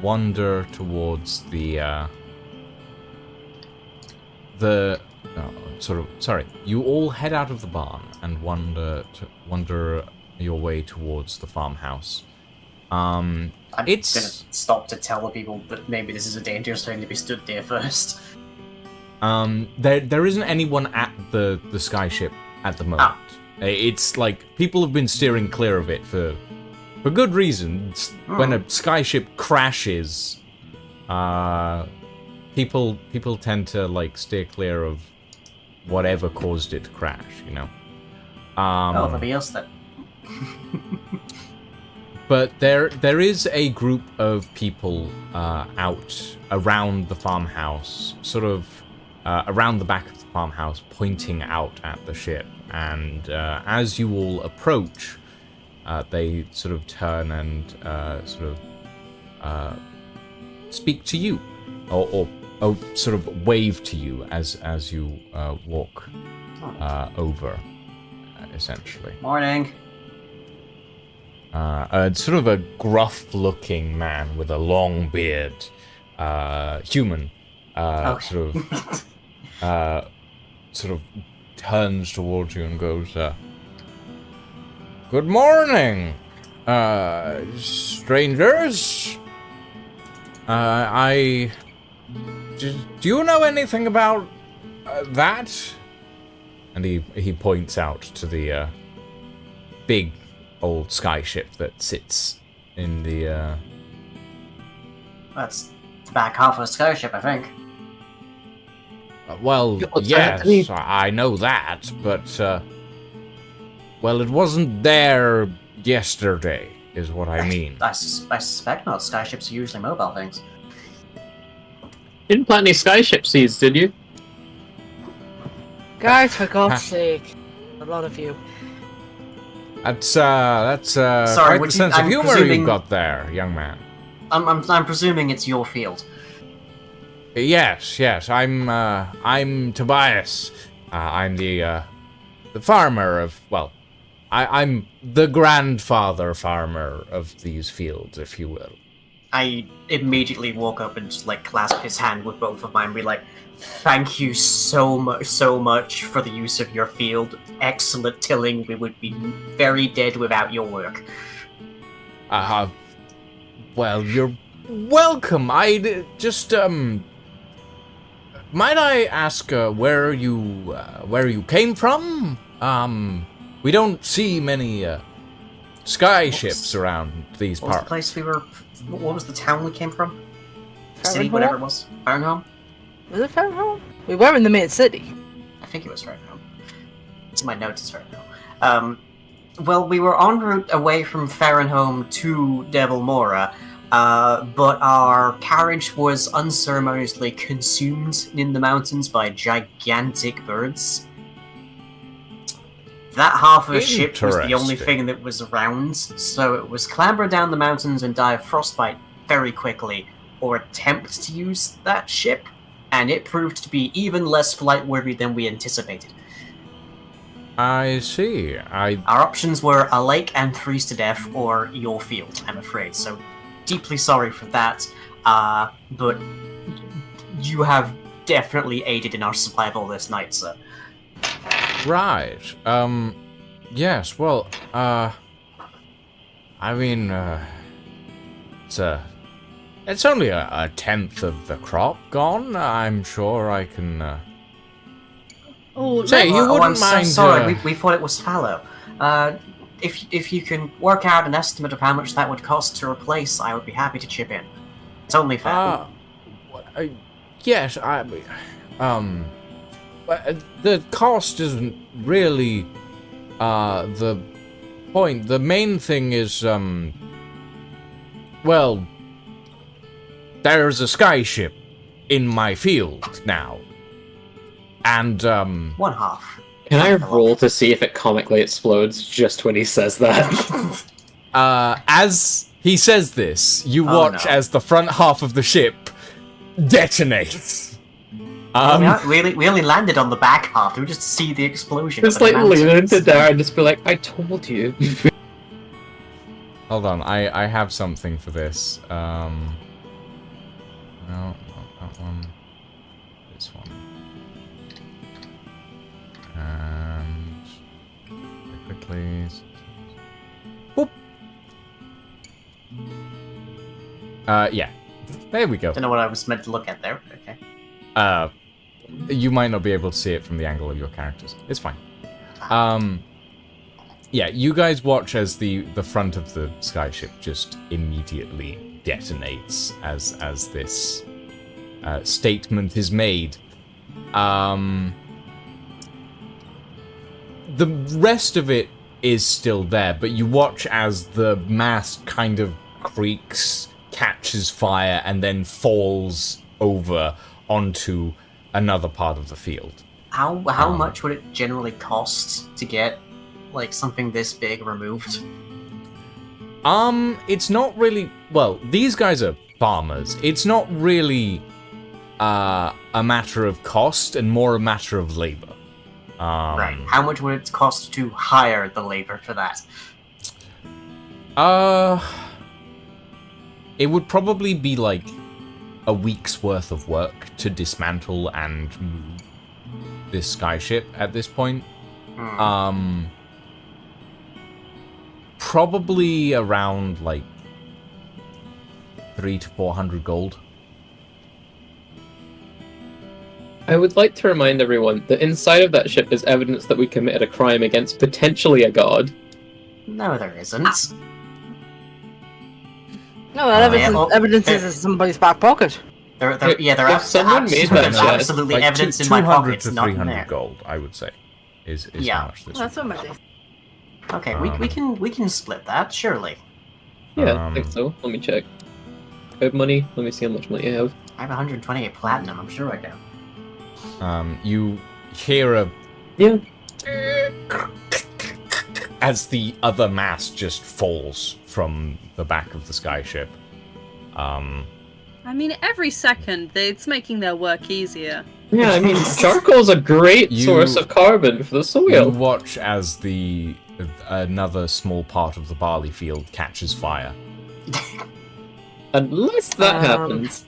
wander towards the You all head out of the barn and wander your way towards the farmhouse. I'm It's gonna stop to tell the people that maybe this is a dangerous thing to be stood there first. there isn't anyone at the skyship at the moment. It's like people have been steering clear of it for good reasons. When a skyship crashes, people tend to like steer clear of whatever caused it to crash, you know. That'll be us then. But there is a group of people out around the farmhouse, sort of around the back of the farmhouse, pointing out at the ship. And as you all approach, they sort of turn and speak to you, or sort of wave to you as you walk over, essentially. Morning. Sort of a gruff-looking man with a long beard, human, sort of turns towards you and goes, "Good morning, strangers. Do you know anything about that?" And he points out to the big old skyship that sits in the That's the back half of a skyship, I think. well, Yeah, yes, I know that, but well, it wasn't there yesterday, is what I mean. I suspect not. Skyships are usually mobile things. You didn't plant any skyship seeds, did you? Guys, for God's sake. A lot of you. That's Sorry, quite the would you- sense of I'm humor presuming- you've got there, young man. I'm presuming it's your field. Yes, I'm Tobias. I'm the farmer of, well, I'm the grandfather farmer of these fields, if you will. I immediately walk up and just like clasp his hand with both of mine and be like, "Thank you so much for the use of your field. Excellent tilling. We would be very dead without your work." Well, you're welcome. I just might I ask where you came from? We don't see many sky ships around these What was the parts. place we were? What was the town we came from? City, Farrenham? whatever it was. Farrenham? Was it Farrenham? We were in the main city. I think it was Farrenham. It's in my notes. It's Farrenham. Well, we were en route away from Farrenham to Devil Mora, but our carriage was unceremoniously consumed in the mountains by gigantic birds. That half of the ship was the only Interesting. thing that was around, so it was clamber down the mountains and die of frostbite very quickly, or attempt to use that ship, and it proved to be even less flight-worthy than we anticipated. I see. Our options were a lake and freeze to death, or your field, I'm afraid, so deeply sorry for that, but you have definitely aided in our survival this night, sir. Right. Yes, well, I mean, it's only a tenth of the crop gone. I'm sure I can, Oh, Say, you I'm wouldn't so mind, sorry, we thought it was fallow. If you can work out an estimate of how much that would cost to replace, I would be happy to chip in. It's only fair. yes, the cost isn't really, the point. The main thing is, well, there's a skyship in my field now. And, One half. Can I roll to see if it comically explodes just when he says that? as he says this, you Oh, watch no. as the front half of the ship detonates. We only landed on the back half. We just see the explosion. Just of the like lean mountains. into there and just be like, I told you. Hold on, I have something for this. No, not that one. This one. please. Boop. Yeah. There we go. Don't know what I was meant to look at there. Okay. You might not be able to see it from the angle of your characters. It's fine. Yeah, you guys watch as the front of the skyship just immediately detonates as this statement is made. The rest of it is still there, but you watch as the mast kind of creaks, catches fire, and then falls over onto another part of the field. How much would it generally cost to get like something this big removed? It's not really. Well, these guys are farmers. It's not really a matter of cost, and more a matter of labor. Right. How much would it cost to hire the labor for that? It would probably be like a week's worth of work to dismantle and move this skyship at this point. Probably around like 300 to 400 gold. I would like to remind everyone that inside of that ship is evidence that we committed a crime against potentially a god. No, there isn't. No, that yeah, evidence is in somebody's back pocket. If someone made that there's shit, absolutely Like evidence in 200 my pockets, to not in 300 there. gold, I would say, is Yeah. how much this That's would what cost. my Okay, we can split that, surely. Yeah, I think so. Let me check. I have money. Let me see how much money I have. I have 128 platinum, I'm sure I can. You hear a Yeah. as the other mast just falls from the back of the skyship. I mean, every second, it's making their work easier. Yeah, I mean, charcoal's a great You- source of carbon for the You soil. watch as another small part of the barley field catches fire. Unless that happens.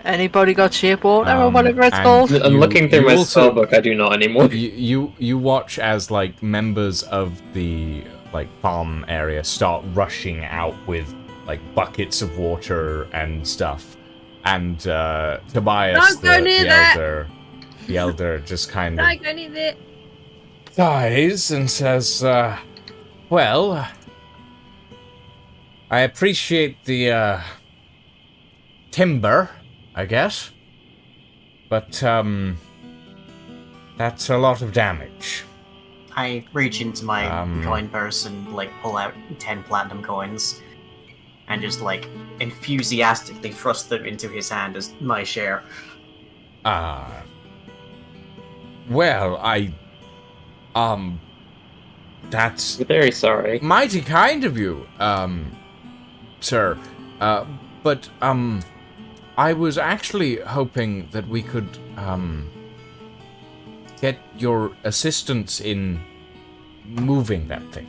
Anybody got shape water or whatever it's and- called? I'm looking through you my also- spellbook, I do not anymore. You watch as like members of the like farm area start rushing out with like buckets of water and stuff, and Tobias, Don't go near that. the elder, just kind of I need it. sighs and says, "Well, I appreciate the timber, I guess, but that's a lot of damage." I reach into my Um, coin purse and like pull out 10 platinum coins and just like enthusiastically thrust them into his hand as my share. Well, that's I'm very sorry. mighty kind of you, sir. But, I was actually hoping that we could, get your assistance in moving that thing.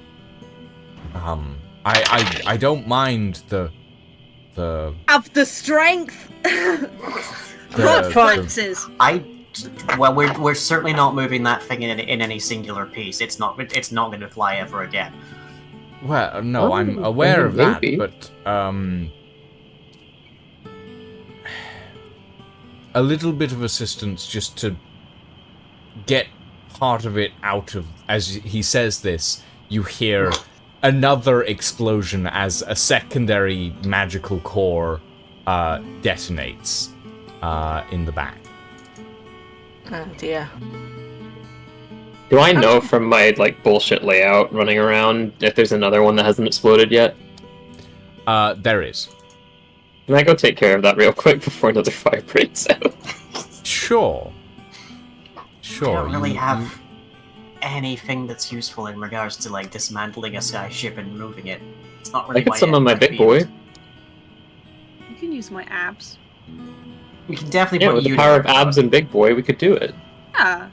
I don't mind the Have the strength. the- Flexes. Well, we're certainly not moving that thing in any singular piece. It's not going to fly ever again. well, no, Oh, I'm aware of that, maybe. but, a little bit of assistance just to get part of it out of, as he says this, you hear another explosion as a secondary magical core detonates in the back. Oh dear. Do I know from my like bullshit layout running around if there's another one that hasn't exploded yet? There is. Can I go take care of that real quick before another fire breaks out? Sure. I Sure. don't really you- have anything that's useful in regards to like dismantling a skyship and moving it. It's not really. I could summon my big boy. field. You can use my abs. We can definitely Yeah, put with the you power down, of abs and big boy, we could do it. Yeah.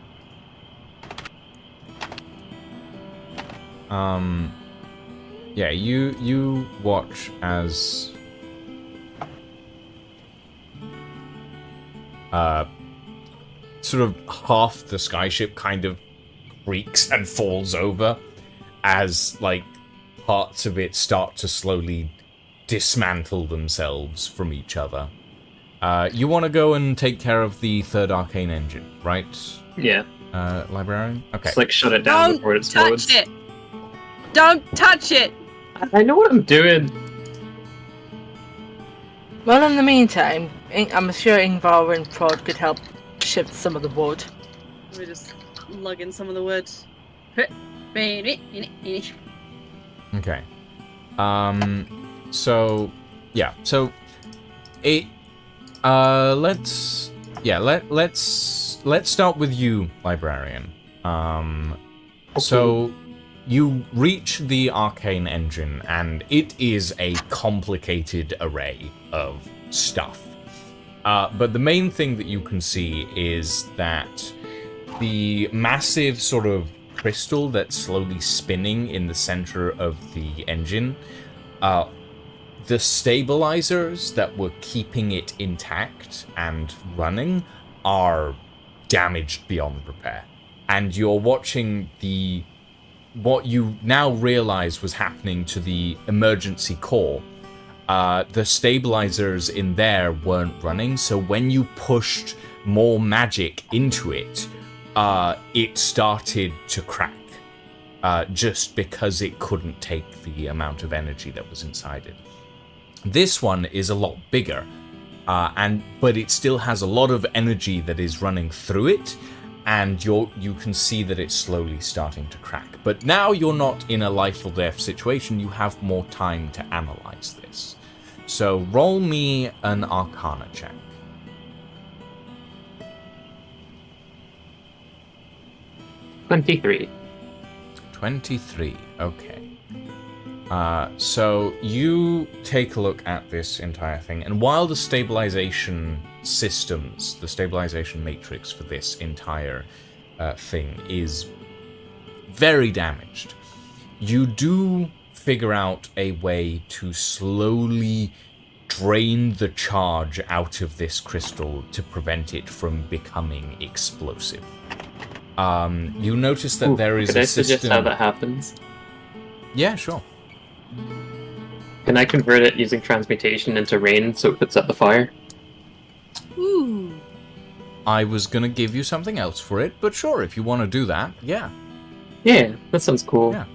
Yeah, you watch as sort of half the skyship kind of creaks and falls over as, like, parts of it start to slowly dismantle themselves from each other. You want to go and take care of the third arcane engine, right? Yeah. Librarian? Okay. Just like shut it down before it explodes. Touch it! Don't touch it! I know what I'm doing. Well, in the meantime, I'm sure Ingvar and Prod could help shift some of the wood. Let me just lug in some of the wood. Okay. So yeah. So it. Let's start with you, librarian. So you reach the arcane engine, and it is a complicated array of stuff. But the main thing that you can see is that the massive sort of crystal that's slowly spinning in the center of the engine, the stabilizers that were keeping it intact and running are damaged beyond repair. And you're watching what you now realize was happening to the emergency core. The stabilizers in there weren't running, so when you pushed more magic into it, it started to crack. Just because it couldn't take the amount of energy that was inside it. This one is a lot bigger, but it still has a lot of energy that is running through it, and you can see that it's slowly starting to crack. But now you're not in a life or death situation, you have more time to analyze this. So roll me an Arcana check. 23. 23, okay. So you take a look at this entire thing, and while the stabilization systems, the stabilization matrix for this entire thing is very damaged, you do figure out a way to slowly drain the charge out of this crystal to prevent it from becoming explosive. You notice that there is could a I system... suggest how that happens? Yeah, sure. Can I convert it using transmutation into rain so it puts out the fire? Ooh. I was gonna give you something else for it, but sure, if you want to do that, yeah. Yeah, that sounds cool. Yeah.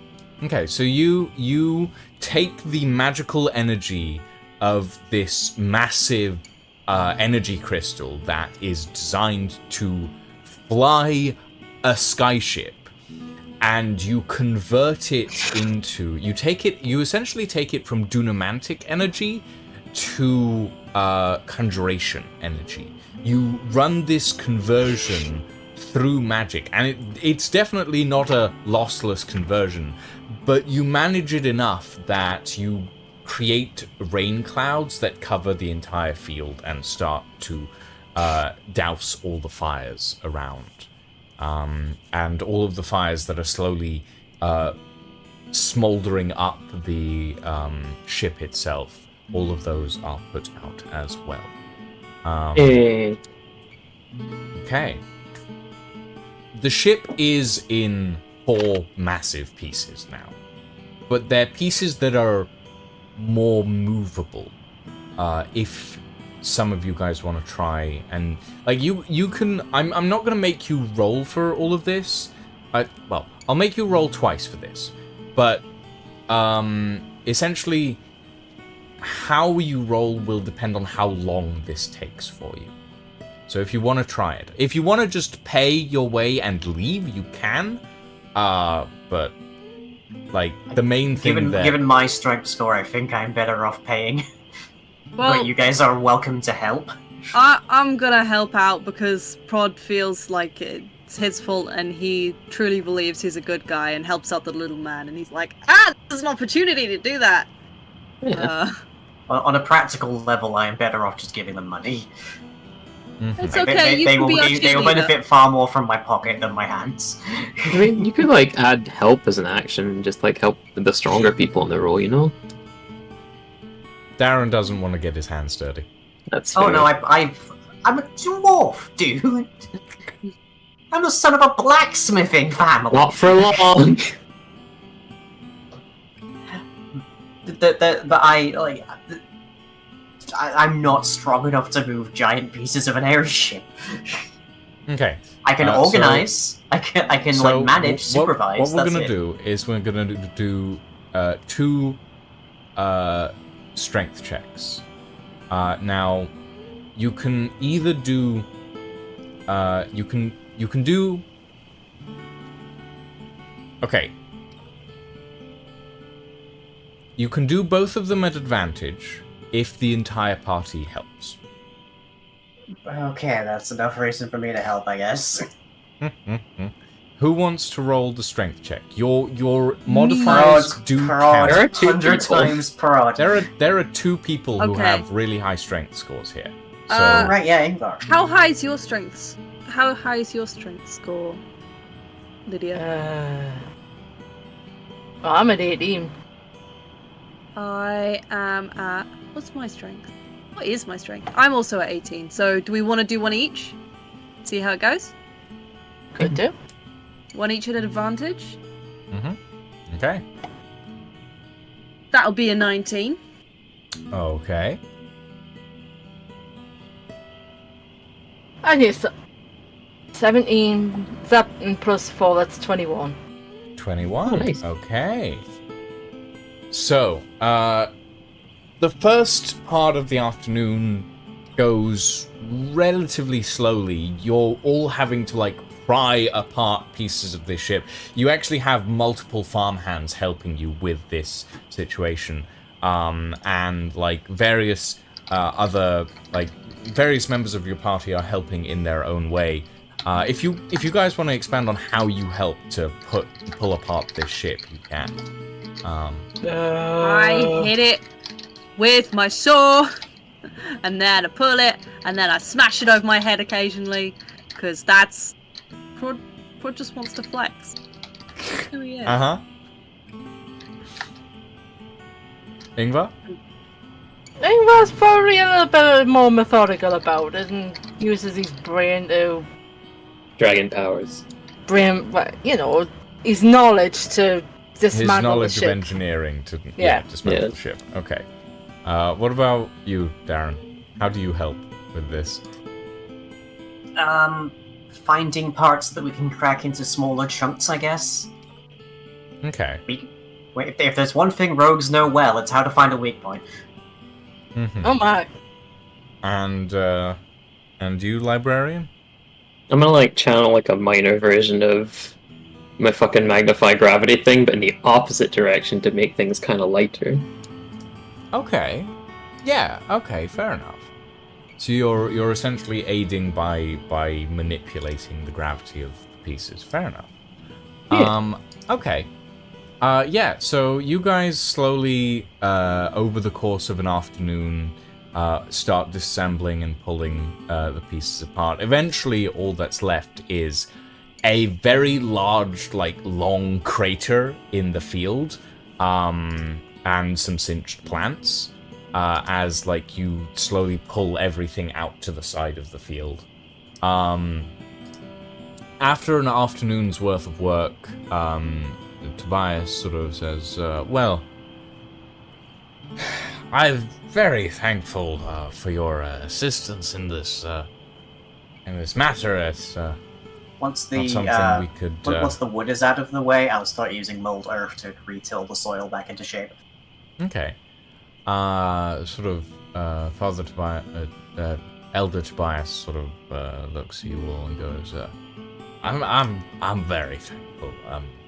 Okay, so you take the magical energy of this massive energy crystal that is designed to fly a skyship, and you convert it into... You essentially take it from dunamantic energy to conjuration energy. You run this conversion through magic, and it's definitely not a lossless conversion, but you manage it enough that you create rain clouds that cover the entire field and start to douse all the fires around. And all of the fires that are slowly smoldering up the ship itself, all of those are put out as well. Okay. The ship is in 4 massive pieces now, but they're pieces that are more movable. If some of you guys want to try and you can. I'm not gonna make you roll for all of this. I'll make you roll twice for this, but essentially, how you roll will depend on how long this takes for you. So if you want to try it, if you want to just pay your way and leave, you can. But the main thing given my strength score, I think I'm better off paying. Well, but you guys are welcome to help. I'm gonna help out because Prod feels like it's his fault, and he truly believes he's a good guy and helps out the little man. And he's like, there's an opportunity to do that. Yeah. On a practical level, I am better off just giving them money. It's okay. They will benefit far more from my pocket than my hands. I mean, you could add help as an action, just help the stronger people in the role, you know? Darren doesn't want to get his hands dirty. That's fair. Oh no, I'm a dwarf, dude. I'm the son of a blacksmithing family. Not for long. I'm not strong enough to move giant pieces of an airship. Okay. I can organize. I can like manage, supervise. What we're that's gonna it. do is we're gonna do 2 strength checks. Now, you can either do you can do. Okay. You can do both of them at advantage if the entire party helps. Okay, that's enough reason for me to help, I guess. Who wants to roll the strength check? Your modifiers do count. There are 2 100 people. times per odd. There are 2 people who Okay. have really high strength scores here. So Right, yeah, Ingvar. How high is your strength? How high is your strength score, Lydia? Well, I'm at 18. I am at... What's my strength? What is my strength? I'm also at 18. So do we want to do one each? See how it goes? Could do. One each at an advantage? Okay. That'll be a 19. Okay. And yes, 17, that and plus 4, that's 21. 21. Nice. Okay. So, the first part of the afternoon goes relatively slowly. You're all having to, like, pry apart pieces of this ship. You actually have multiple farmhands helping you with this situation. And, like, various other, like, various members of your party are helping in their own way. If you guys want to expand on how you help to pull apart this ship, you can. I hit it with my saw, and then I pull it, and then I smash it over my head occasionally, because that's... Prod just wants to flex. Oh yeah. Uh-huh. Ingvar? Ingvar's probably a little bit more methodical about it and uses his brain to Dragon powers. bring, his knowledge to His dismantle knowledge the of ship. engineering to Yeah. dismantle Yeah. the ship. Okay. What about you, Darren? How do you help with this? Finding parts that we can crack into smaller chunks, I guess. Okay. If there's one thing rogues know well, it's how to find a weak point. Mm-hmm. Oh my. And you, librarian? I'm gonna like channel like a minor version of my fucking magnify gravity thing, but in the opposite direction to make things kind of lighter. Okay. Yeah. Okay. Fair enough. So you're essentially aiding by manipulating the gravity of the pieces. Fair enough. Yeah. Okay. Yeah. So you guys slowly, over the course of an afternoon, start disassembling and pulling the pieces apart. Eventually, all that's left is a very large, like, long crater in the field, and some cinched plants, as, like, you slowly pull everything out to the side of the field. After an afternoon's worth of work, Tobias sort of says, well, I'm very thankful for your assistance in this matter. It's Once not the something we could. once the wood is out of the way, I'll start using mold earth to retill the soil back into shape. Okay. Sort of, Father Tobias, Elder Tobias sort of looks at you all and goes, I'm very thankful.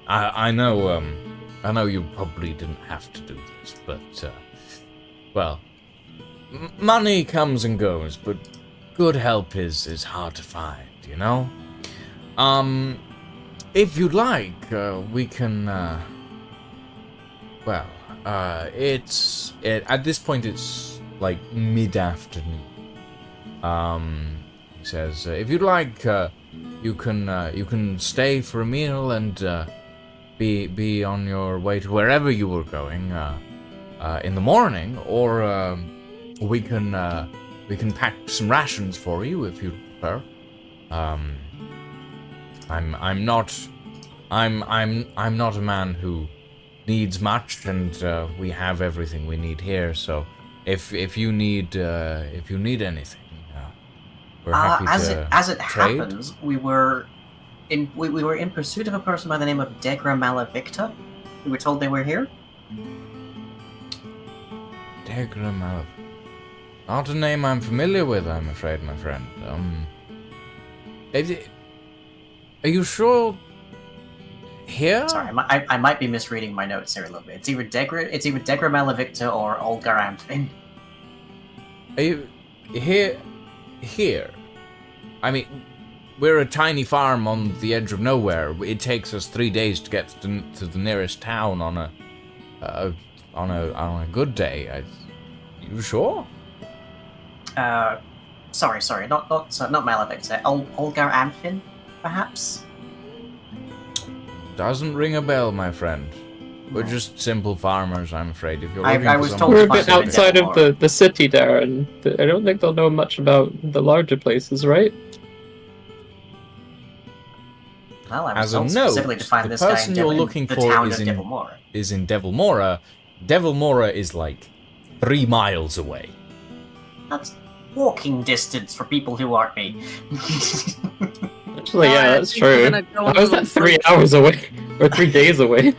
I know you probably didn't have to do this, but well, money comes and goes, but good help is hard to find, you know? If you'd like, we can, at this point it's like mid-afternoon. He says, if you'd like, you can stay for a meal and be on your way to wherever you were going in the morning, or we can pack some rations for you if you prefer. I'm not a man who needs much, and we have everything we need here. So if you need anything, we're happy to as it trade. happens, we were in pursuit of a person by the name of Degra Malavicta. We were told they were here. Degra Malav. Not a name I'm familiar with, I'm afraid, my friend. Are you sure? Here? Sorry, I might be misreading my notes here a little bit. It's either Degra Malavicta or Olgar Amfin. Are you here? Here? I mean, we're a tiny farm on the edge of nowhere. It takes us 3 days to get to the nearest town on a good day. You sure? Sorry, not Malavicta. Olgar Amfin, perhaps. Doesn't ring a bell, my friend. We're just simple farmers, I'm afraid. If you're I looking was for told We're a something bit Possibly outside of Devil the city there, and I don't think they'll know much about the larger places, right? Well, I was As a told note, specifically to find the this guy person in you're Devil, looking the for town is of in Devilmora. Devilmora. Devilmora is like 3 miles away. That's walking distance for people who aren't me. Actually, yeah, that's I think we're true. gonna go on How is a little that 3 break. hours away? Or 3 days away?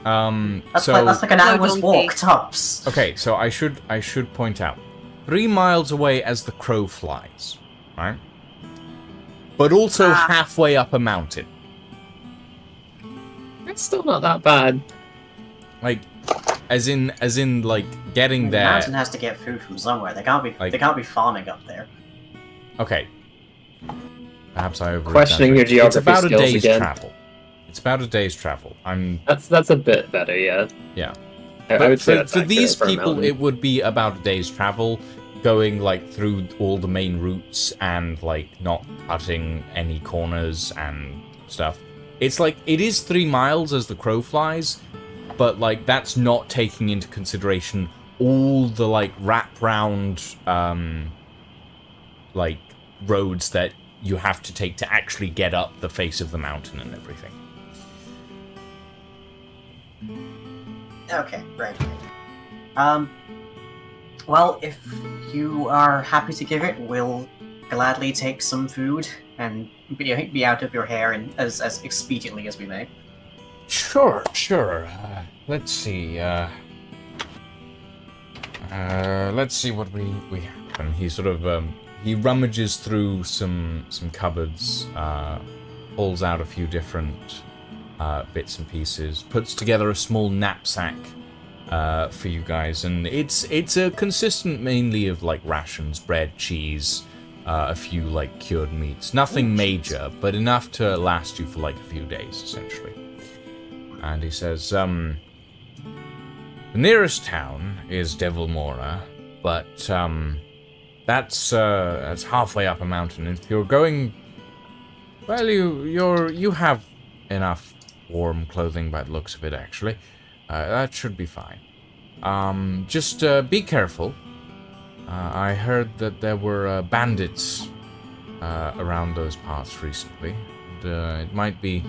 That's So like an hour's donkey. walk tops. okay, so I should point out 3 miles away as the crow flies, right? But also halfway up a mountain. It's still not that bad. Like, as in like getting The there. mountain has to get food from somewhere. They can't be farming up there. Okay. Perhaps I over. Questioning your geography It's about a skills day's again. travel. It's about a day's travel. That's a bit better, yeah. Yeah. I But would say that's for accurate these for a people, mountain. it would be about a day's travel, going like through all the main routes and like not cutting any corners and stuff. It's like it is 3 miles as the crow flies, but like that's not taking into consideration all the like wrap round like roads that you have to take to actually get up the face of the mountain and everything. Okay, right. Well, if you are happy to give it, we'll gladly take some food and be out of your hair and as expediently as we may. Sure. Let's see. Let's see what we have. And he sort of he rummages through some cupboards, pulls out a few different bits and pieces, puts together a small knapsack for you guys, and it's a consistent mainly of like rations, bread, cheese, a few like cured meats. Nothing major, but enough to last you for like a few days essentially. And he says, the nearest town is Devilmora, but that's halfway up a mountain. If you're going, well, you have enough warm clothing by the looks of it, actually. That should be fine. Just be careful. I heard that there were bandits around those parts recently. And, it might be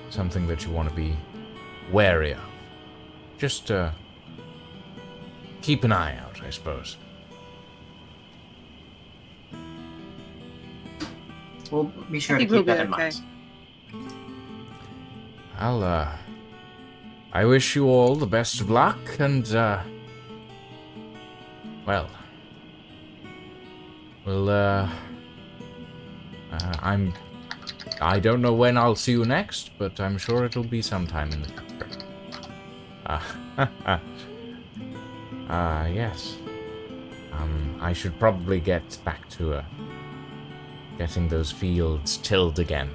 something that you want to be wary of. Just keep an eye out, I suppose. We'll be sure to think we'll keep that be in mind. I wish you all the best of luck, and, well, I don't know when I'll see you next, but I'm sure it'll be sometime in the future. Yes. I should probably get back to, getting those fields tilled again.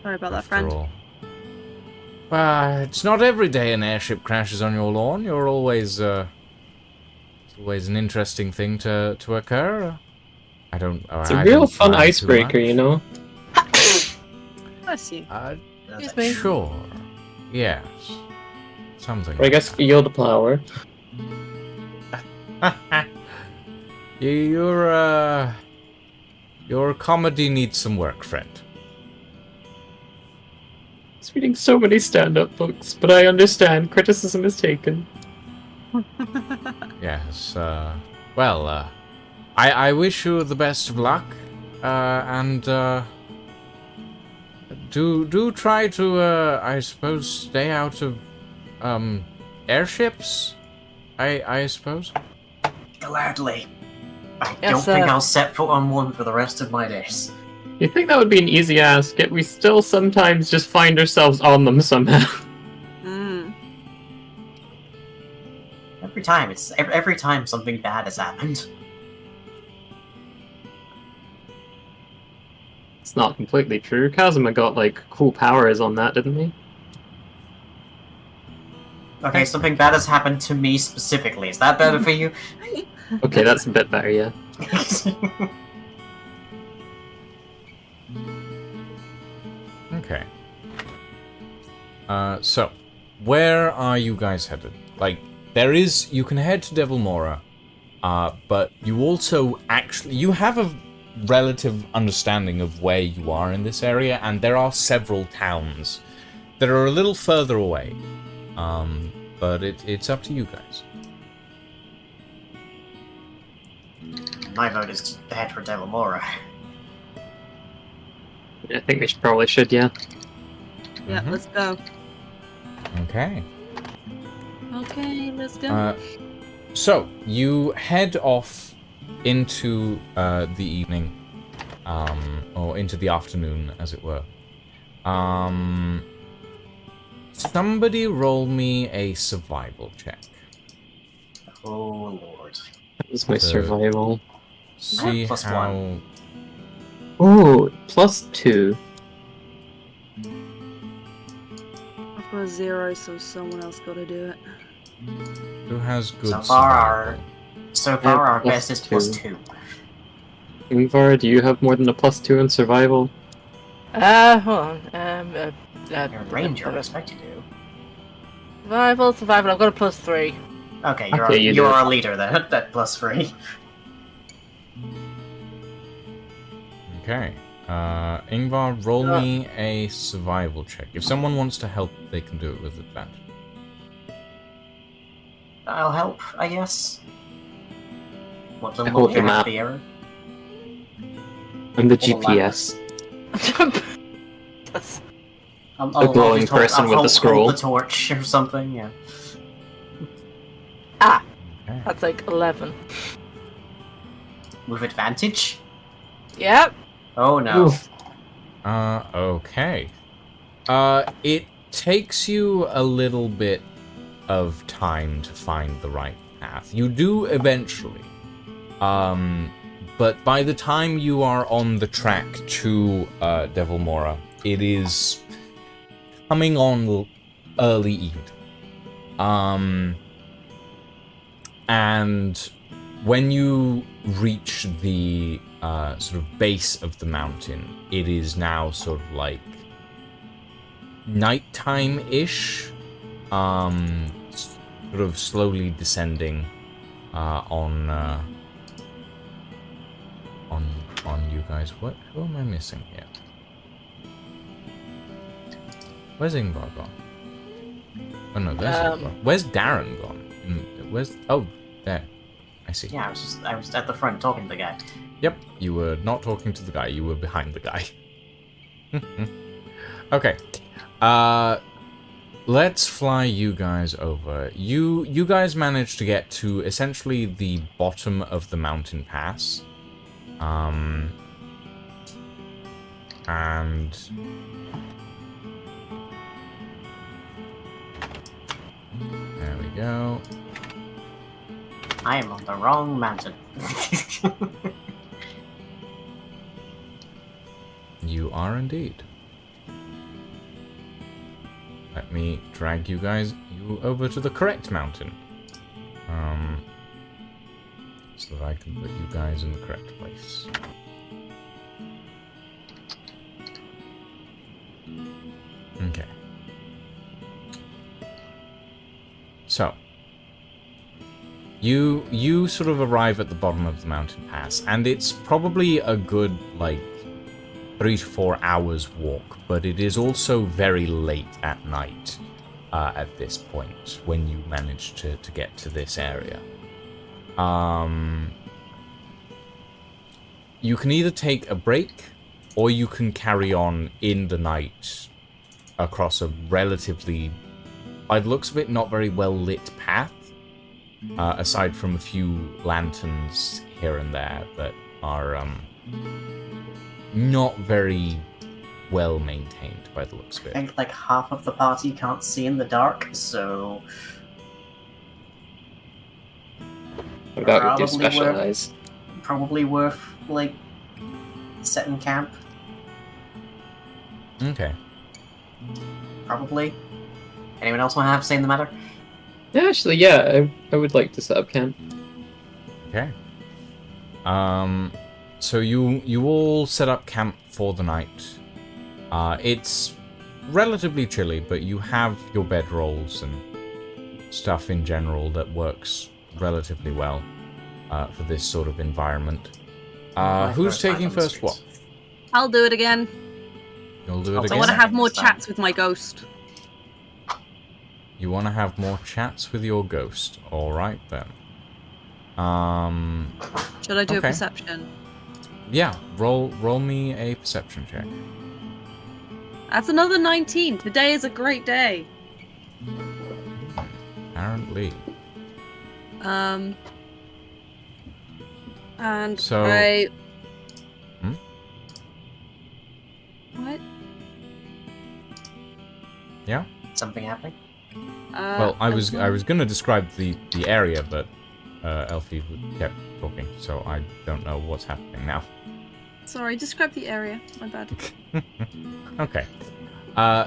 Sorry about that, After friend. all. It's not every day an airship crashes on your lawn. You're always, it's always an interesting thing to occur. I don't. It's a real fun icebreaker, you know? Bless you. Excuse me. Sure. Yes. Something. Or I guess field flower. You're Your comedy needs some work, friend. I was reading so many stand-up books, but I understand criticism is taken. Yes, well, I wish you the best of luck, and, do try to, I suppose, stay out of, airships? I suppose? Gladly. I Yes, don't think sir. I'll set foot on one for the rest of my days. You think that would be an easy ask, yet we still sometimes just find ourselves on them somehow. Mm. Every time something bad has happened. It's not completely true. Kazuma got, like, cool powers on that, didn't he? Okay, something bad has happened to me specifically. Is that better for you? Okay, that's a bit better, yeah. Okay. So, where are you guys headed? Like, you can head to Devil Mora, but you also you have a relative understanding of where you are in this area, and there are several towns that are a little further away. But it's up to you guys. My vote is to head for Devil Mora. I think we probably should, yeah. Yeah, Mhm. let's go. Okay. Okay, let's go. So you head off into the evening, or into the afternoon, as it were. Somebody roll me a survival check. Oh lord. That was my So- survival. See Plus how. Ooh, +2. I've got a 0, so someone else got to do it. Who has good So far, survival? So far, our plus best is two. +2. Ingvar, do you have more than a +2 in survival? Hold on. You're a ranger, I expect you do. Survival. I've got a +3. Okay, Okay, you you're do. our leader then. That +3. Okay. Ingvar, roll me a survival check. If someone wants to help, they can do it with advantage. I'll help, I guess. What I little hold more the have map. the error? I'm the Hold on, GPS. I'll glowing just hold- person I'll with the hold scroll. the torch or something. Yeah. Okay. That's like 11. With advantage? Yep. Oh no. Oof. Okay. It takes you a little bit of time to find the right path. You do eventually. But by the time you are on the track to Devil Mora, it is coming on early evening. And when you reach the sort of base of the mountain, it is now sort of like nighttime-ish, sort of slowly descending on you guys. Who am I missing here? Where's Ingvar gone? Oh no, there's Ingvar. Where's Darren gone? Oh, there. I see. Yeah, I was at the front talking to the guy. Yep, you were not talking to the guy, you were behind the guy. Okay. Let's fly you guys over. You guys managed to get to essentially the bottom of the mountain pass. And there we go. I am on the wrong mountain. You are indeed. Let me drag you over to the correct mountain. So that I can put you guys in the correct place. Okay. So, You sort of arrive at the bottom of the mountain pass, and it's probably a good, like, 3 to 4 hours walk, but it is also very late at night at this point when you manage to get to this area. You can either take a break, or you can carry on in the night across a relatively, by the looks of it, not very well lit path. Aside from a few lanterns here and there that are not very well maintained by the looks of I it. think like half of the party can't see in the dark, so What about we do Probably worth- specialize? probably worth like setting camp. Okay. Probably. Anyone else want to have a say in the matter? Actually, yeah, I would like to set up camp. Okay. So you all set up camp for the night. It's relatively chilly, but you have your bedrolls and stuff in general that works relatively well for this sort of environment. Who's taking first watch? I'll do it again. You'll do it I'll I again? want to have more Next time. chats with my ghost. You want to have more chats with your ghost. Alright then. Should I do a Okay. perception? Yeah, roll me a perception check. That's another 19. Today is a great day. Apparently. And So- I... Hmm? What? Yeah? Something happening? Well, I was gonna describe the area, but Elfie kept talking, so I don't know what's happening now. Sorry, describe the area. My bad. Okay.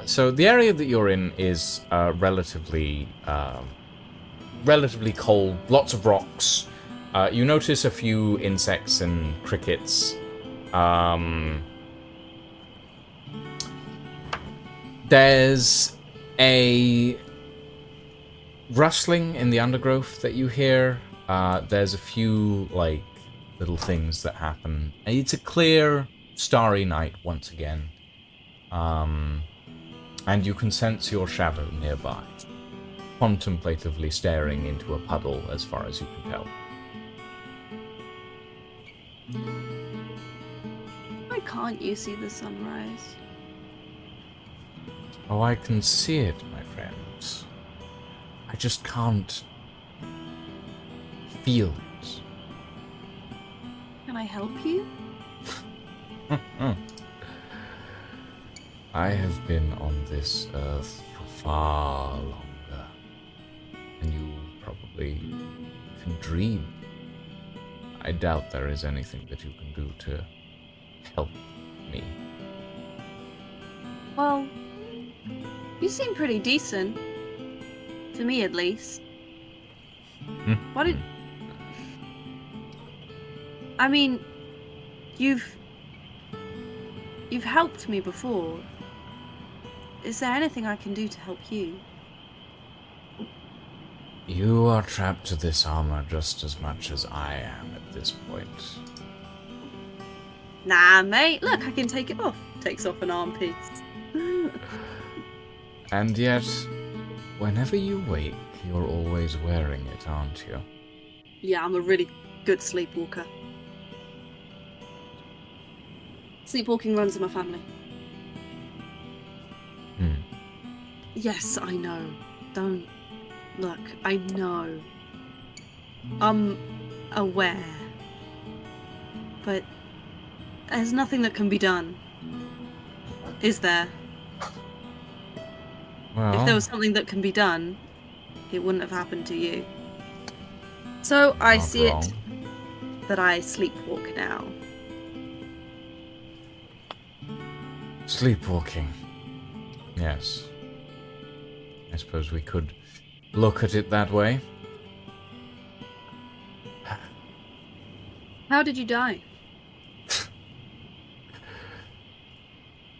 So the area that you're in is relatively cold, lots of rocks. You notice a few insects and crickets. There's a rustling in the undergrowth that you hear. There's a few, like, little things that happen. It's a clear, starry night once again. And you can sense your shadow nearby, contemplatively staring into a puddle as far as you can tell. Why can't you see the sunrise? Oh, I can see it, my friends. I just can't feel it. Can I help you? I have been on this earth for far longer than you probably can dream. I doubt there is anything that you can do to help me. Well, you seem pretty decent. To me, at least. Why did... I mean, you've helped me before. Is there anything I can do to help you? You are trapped to this armor just as much as I am at this point. Nah, mate. Look, I can take it off. Takes off an arm piece. And yet, whenever you wake, you're always wearing it, aren't you? Yeah, I'm a really good sleepwalker. Sleepwalking runs in my family. Yes, I know. Don't... Look, I know. I'm aware. But there's nothing that can be done. Is there? Well, If there was something that can be done, it wouldn't have happened to you. So I not see wrong. it that I sleepwalk now. Sleepwalking. Yes. I suppose we could look at it that way. How did you die?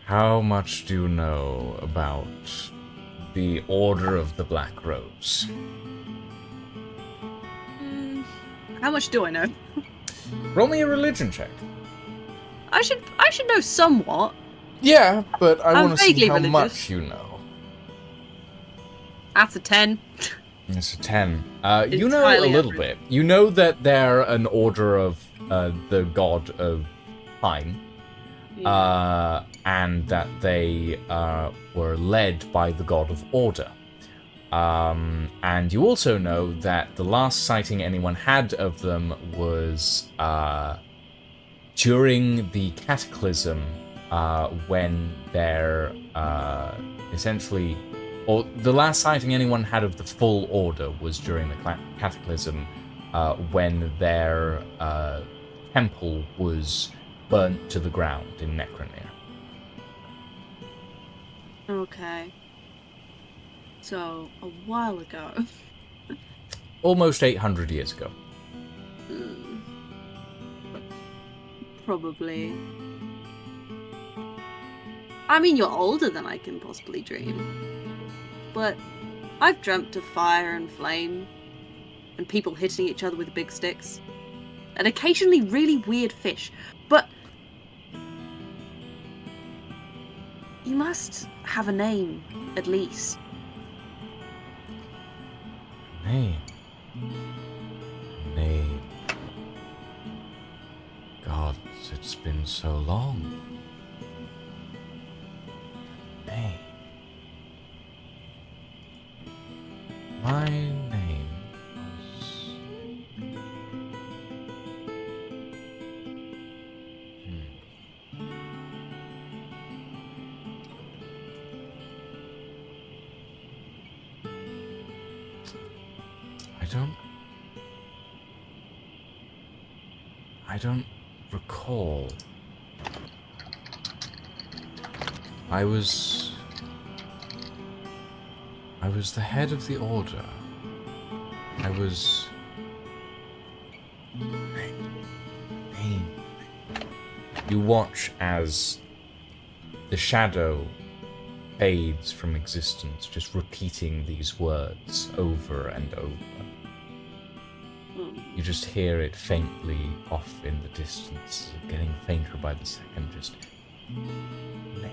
How much do you know about the Order of the Black Rose? How much do I know? Roll me a religion check. I should know somewhat. Yeah, but I I'm want to see vaguely how religious. much you know. That's a 10. It's a 10. You know a Entirely little average. bit. You know that they're an order of the god of time, and that they were led by the god of order. And you also know that the last sighting anyone had of them was during the cataclysm, when they're essentially, or the last sighting anyone had of the full order was during the cataclysm, when their temple was burnt to the ground in Necronir. Okay. So, a while ago. Almost 800 years ago. Probably. I mean, you're older than I can possibly dream. But I've dreamt of fire and flame, and people hitting each other with big sticks, and occasionally really weird fish. But you must have a name, at least. Name. Name. God, it's been so long. Name. My name was... I don't recall. I was the head of the order. I was... Name. You watch as the shadow fades from existence, just repeating these words over and over. You just hear it faintly off in the distance, getting fainter by the second, just... Name.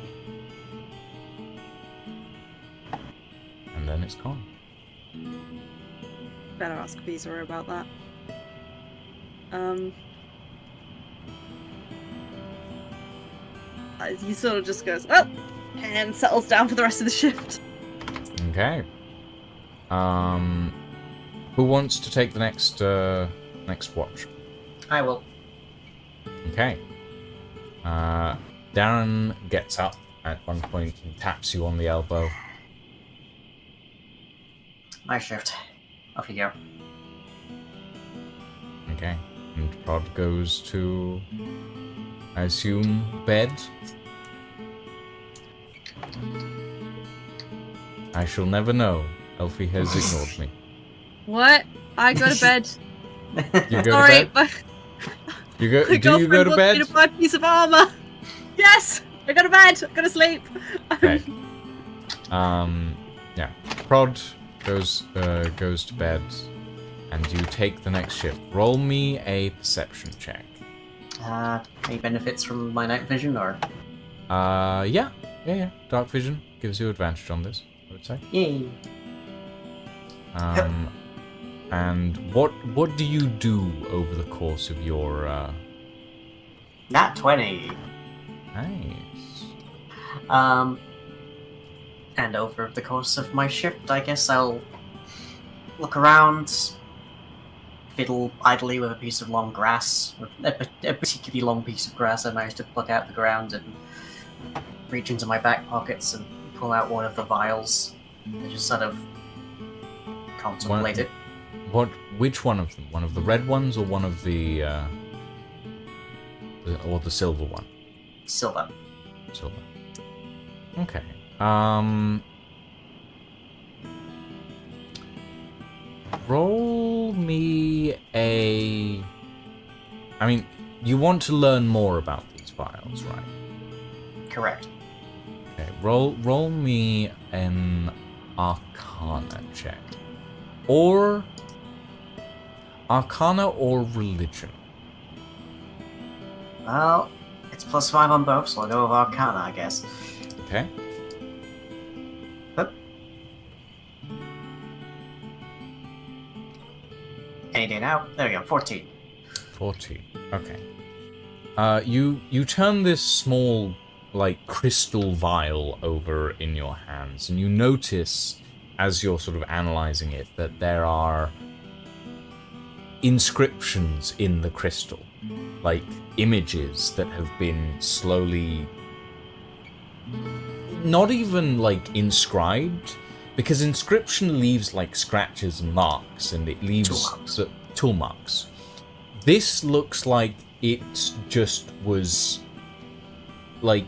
And then it's gone. Better ask Visa about that. He sort of just goes, well, and settles down for the rest of the shift. Okay. Who wants to take the next watch? I will. Okay. Darren gets up at one point and taps you on the elbow. My shift. Off you go. Okay. And Prod goes to, I assume, bed. I shall never know. Elfie has ignored me. What? I go to bed. You go Sorry, to bed? You go. my Do you go to girlfriend bed? wants me to buy a piece of armor. Yes, I go to bed. I go to sleep. Okay. Yeah. Prod goes to bed, and you take the next shift. Roll me a perception check. Any benefits from my night vision, or? Yeah. Dark vision gives you advantage on this, I would say. Yay. And what do you do over the course of your Nat 20. Nice. And over the course of my shift, I guess I'll look around, fiddle idly with a piece of long grass, a particularly long piece of grass I managed to pluck out the ground, and reach into my back pockets and pull out one of the vials and just sort of contemplate it. Which one of them? One of the red ones, or one of the silver one? Silver. Silver. Okay. Roll me a... I mean, you want to learn more about these vials, right? Correct. Okay, roll me an Arcana check. Or Arcana or religion? Well, it's +5 on both, so I'll go with Arcana, I guess. Okay. Yep. Any day now. There we go, 14. 14. Okay. You turn this small, like, crystal vial over in your hands, and you notice, as you're sort of analyzing it, that there are inscriptions in the crystal, like images that have been slowly, not even like inscribed, because inscription leaves like scratches and marks, and it leaves tool marks. This looks like it just was like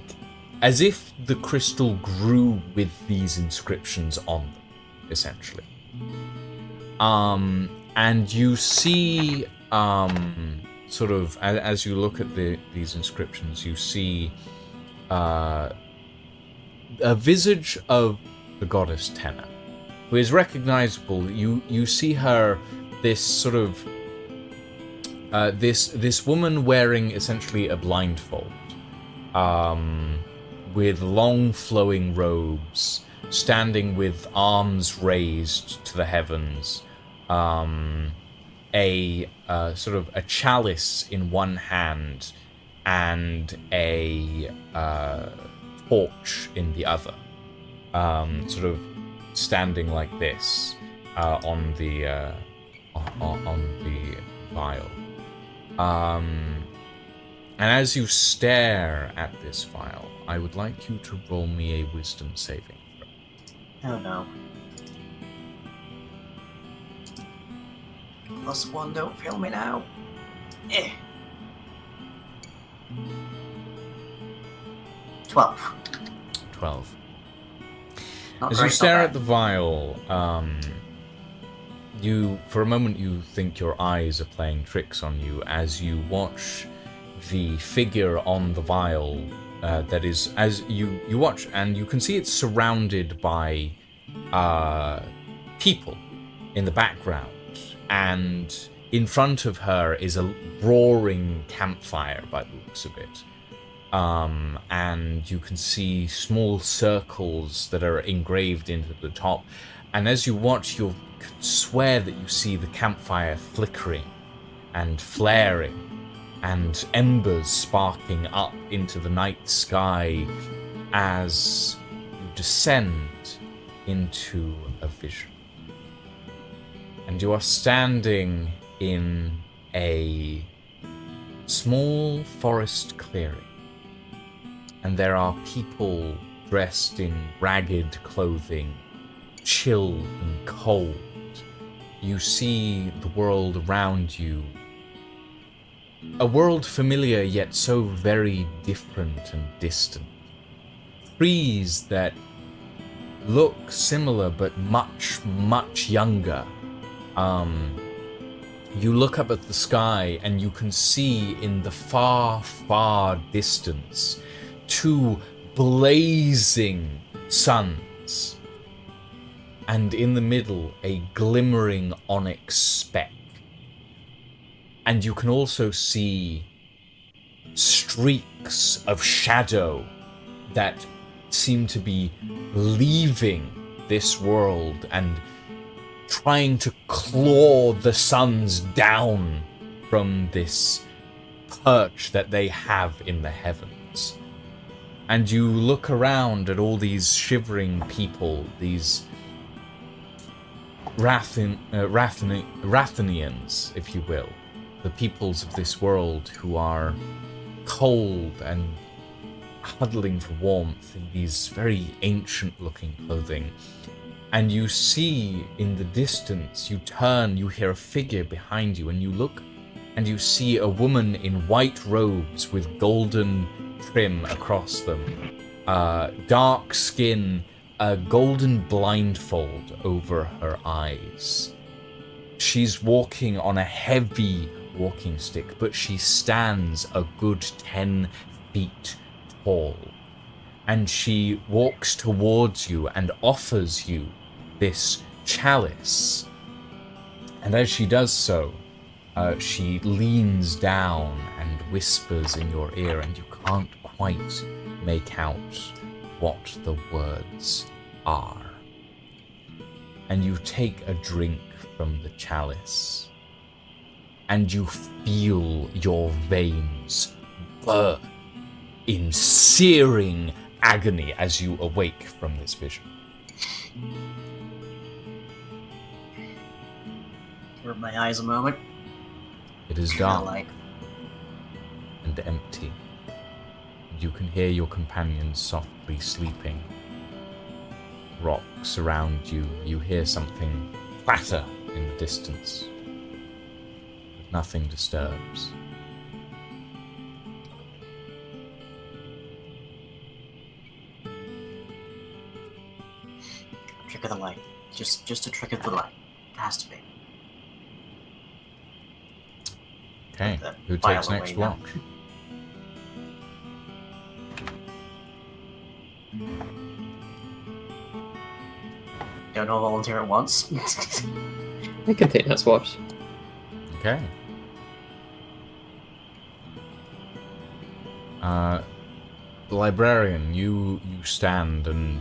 as if the crystal grew with these inscriptions on them, essentially. And you see, sort of, as you look at these inscriptions, you see a visage of the goddess Tenna, who is recognizable. You see her, this sort of, this woman wearing essentially a blindfold, with long flowing robes, standing with arms raised to the heavens, a sort of a chalice in one hand and a torch in the other, sort of standing like this on the vial. And as you stare at this vial, I would like you to roll me a wisdom saving throw. Oh no. +1, don't fail me now. 12. 12. Not As great, you stare not at the vial, you, for a moment, you think your eyes are playing tricks on you as you watch the figure on the vial. That is, as you watch, and you can see it's surrounded by people in the background, and in front of her is a roaring campfire by the looks of it. And you can see small circles that are engraved into the top, and as you watch, you can swear that you see the campfire flickering and flaring, and embers sparking up into the night sky as you descend into a vision. And you are standing in a small forest clearing, and there are people dressed in ragged clothing, chilled and cold. You see the world around you, a world familiar yet so very different and distant. Trees that look similar but much, much younger. You look up at the sky and you can see in the far, far distance 2 blazing suns, and in the middle a glimmering onyx speck. And you can also see streaks of shadow that seem to be leaving this world and trying to claw the suns down from this perch that they have in the heavens. And you look around at all these shivering people, these Rathanians, if you will, the peoples of this world who are cold and huddling for warmth in these very ancient-looking clothing. And you see in the distance, you turn, you hear a figure behind you, and you look and you see a woman in white robes with golden trim across them, dark skin, a golden blindfold over her eyes. She's walking on a heavy walking stick, but she stands a good 10 feet tall. And she walks towards you and offers you this chalice. And as she does so, she leans down and whispers in your ear, and you can't quite make out what the words are. And you take a drink from the chalice, and you feel your veins burn in searing agony as you awake from this vision. Rub my eyes a moment. It is Kinda dark like, and empty. You can hear your companions softly sleeping. Rocks around you. You hear something clatter in the distance. But nothing disturbs. trick of the light. Just a trick of the light. It has to be. Okay, The who file takes next away now. watch? Don't all volunteer at once. I can take that watch. Okay. Librarian, you stand, and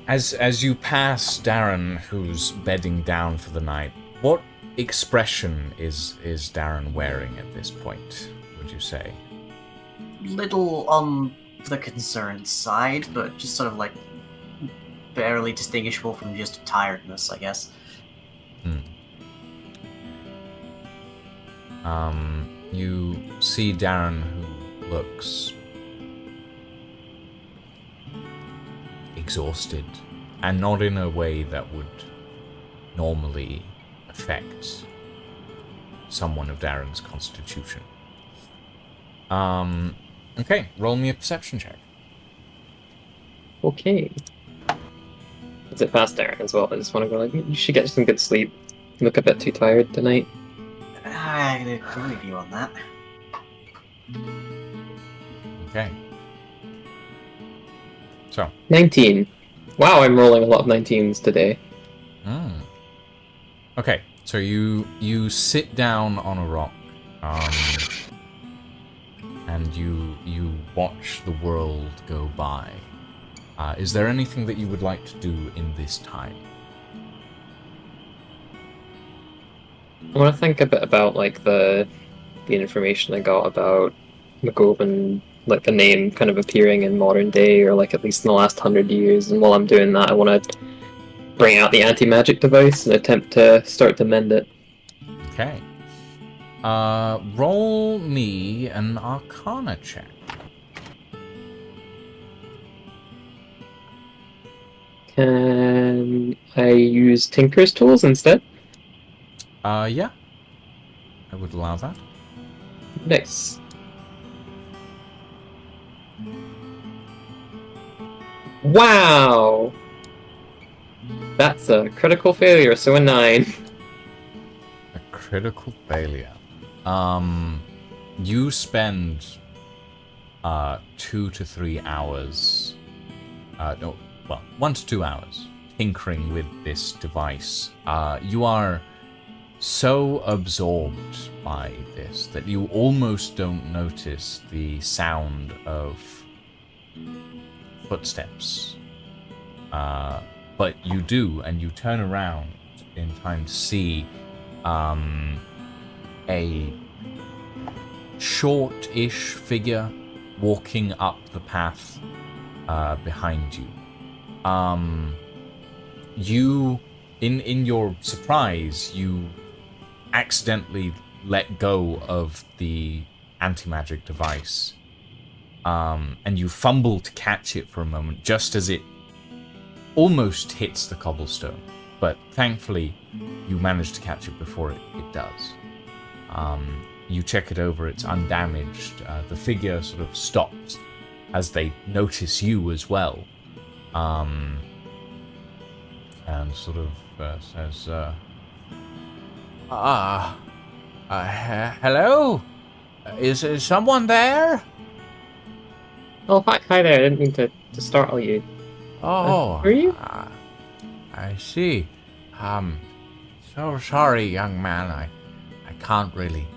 as you pass Darren, who's bedding down for the night, what expression is Darren wearing at this point, would you say? Little on the concerned side, but just sort of like barely distinguishable from just tiredness, I guess. You see Darren, who looks exhausted, and not in a way that would normally affect someone of Darren's constitution. Okay, roll me a perception check. Okay. Is it past Darren as well? I just want to go like, you should get some good sleep. You look a bit too tired tonight. I agree with you on that. Okay. So. 19. Wow, I'm rolling a lot of 19s today. Okay, so you sit down on a rock, and you watch the world go by. Is there anything that you would like to do in this time? I want to think a bit about like the information I got about McGowan, like the name kind of appearing in modern day, or like at least in the last 100 years. And while I'm doing that, I want to bring out the anti-magic device and attempt to start to mend it. Okay. Roll me an Arcana check. Can I use Tinker's tools instead? Yeah. I would allow that. Nice. Wow! That's a critical failure, so a 9. A critical failure. You spend 2 to 3 hours, 1 to 2 hours tinkering with this device. You are so absorbed by this that you almost don't notice the sound of footsteps. But you do, and you turn around in time to see a short-ish figure walking up the path behind you. You, in your surprise, you accidentally let go of the anti-magic device, and you fumble to catch it for a moment, just as it almost hits the cobblestone. But thankfully, you manage to catch it before it does. You check it over, it's undamaged. The figure sort of stops as they notice you as well. And sort of says, hello? Is someone there? Oh, hi there. I didn't mean to startle you. Oh, who are you? I see. So sorry, young man. I can't really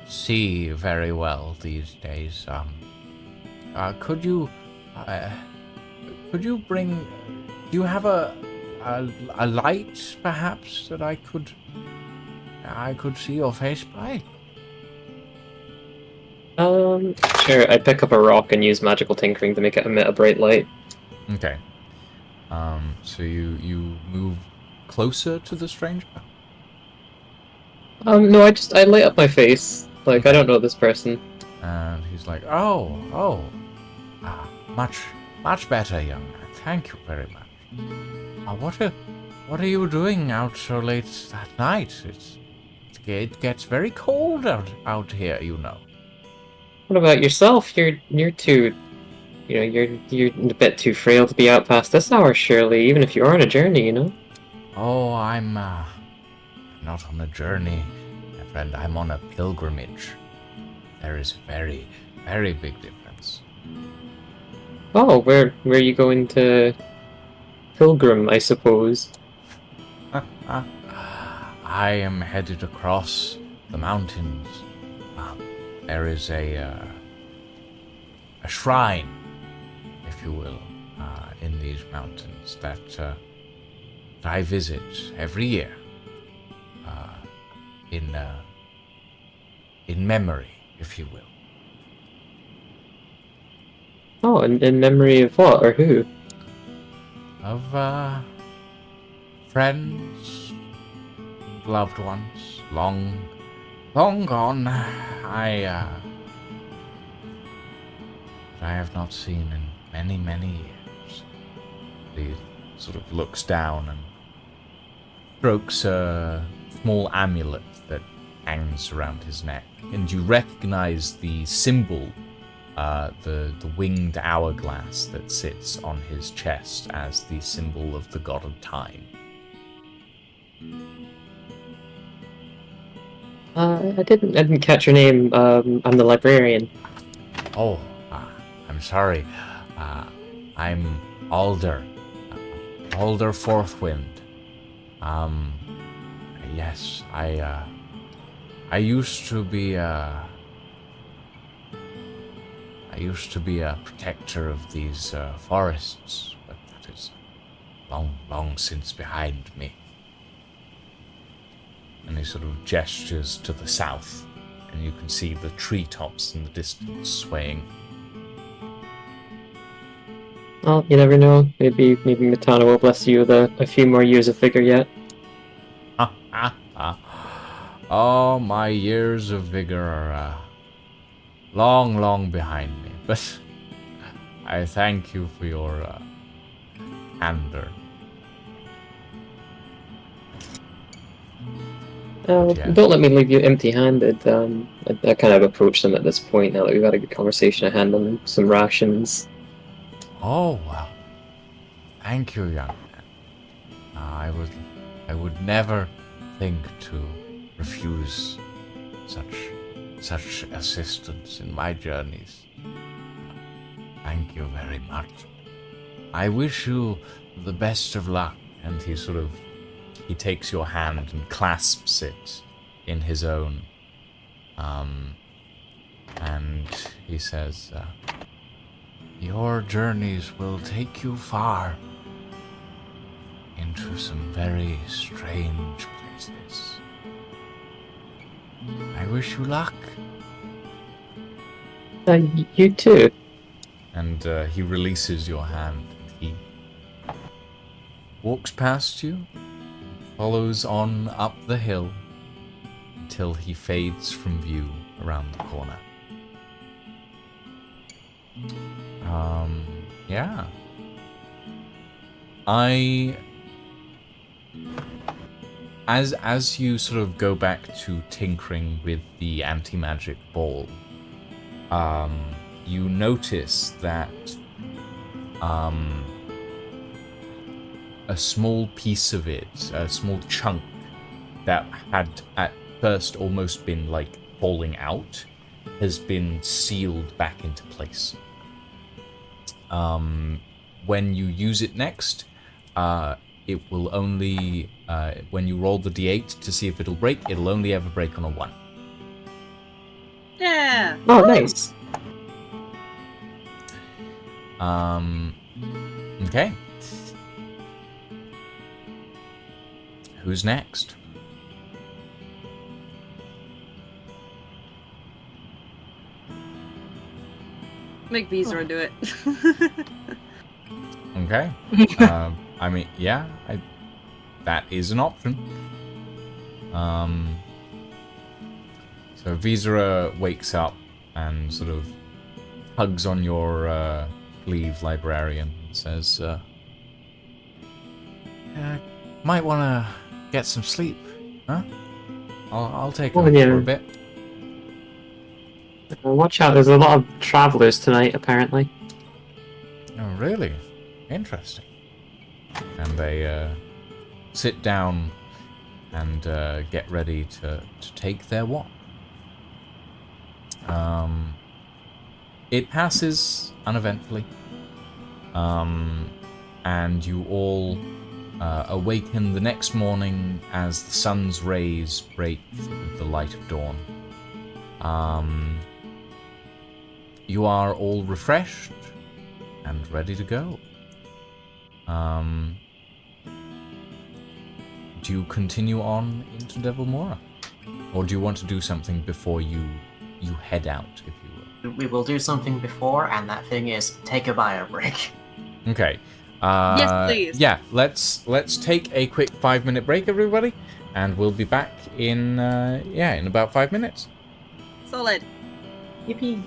see very well these days. Could you bring? Do you have a light, perhaps, that I could see your face by? Sure. I pick up a rock and use magical tinkering to make it emit a bright light. Okay. So you move closer to the stranger? No, I light up my face. Like, I don't know this person. And he's like, much better, young man. Thank you very much. What are you doing out so late at night? It gets very cold out here, you know. What about yourself? You're too, you're a bit too frail to be out past this hour, surely. Even if you are on a journey, you know. Oh, I'm not on a journey, my friend. I'm on a pilgrimage. There is a very, very big difference. Oh, where are you going to pilgrim, I suppose? I am headed across the mountains. There is a shrine, if you will, in these mountains that I visit every year. In memory, if you will. Oh, in memory of what or who? Of friends, loved ones, long gone. I have not seen in many, many years. He sort of looks down and strokes a small amulet that hangs around his neck, and you recognize the symbol, the winged hourglass that sits on his chest as the symbol of the god of time. I didn't catch your name. I'm the librarian. Oh, I'm sorry. I'm Alder. Alder Fourthwind. Yes, I used to be a protector of these forests, but that is long since behind me. And he sort of gestures to the south, and you can see the treetops in the distance swaying. Well, you never know. Maybe Matana will bless you with a few more years of vigor yet. Oh, my years of vigor are long behind me, but I thank you for your candor. Yeah. Don't let me leave you empty-handed. I kind of approached them at this point now that we've had a good conversation at hand on some rations. Oh, well, thank you, young man. I would never think to refuse such assistance in my journeys. Thank you very much. I wish you the best of luck. And he takes your hand and clasps it in his own. And he says, your journeys will take you far into some very strange places. I wish you luck. You too. And he releases your hand. He walks past you, follows on up the hill until he fades from view around the corner. Yeah. As you sort of go back to tinkering with the anti-magic ball, you notice that a small piece of it, a small chunk that had at first almost been like falling out, has been sealed back into place. When you use it next, it will only when you roll the d8 to see if it'll break, it'll only ever break on a 1. Yeah. Oh, nice. Okay. Who's next? Make Visa do it. Okay. I mean, yeah, that is an option. So Visera wakes up and sort of hugs on your sleeve, librarian, and says, might want to get some sleep, huh? I'll take Oh, over yeah. for a bit. Watch out, there's a lot of travelers tonight, apparently. Oh, really? Interesting. And they sit down and get ready to take their walk. It passes uneventfully. And you all awaken the next morning as the sun's rays break through the light of dawn. You are all refreshed and ready to go. Do you continue on into Devilmora? Or do you want to do something before you head out, if you will? We will do something before, and that thing is take a bio break. Okay. Yes, please. Yeah, let's take a quick 5-minute break, everybody, and we'll be back in about 5 minutes. Solid. Yippee.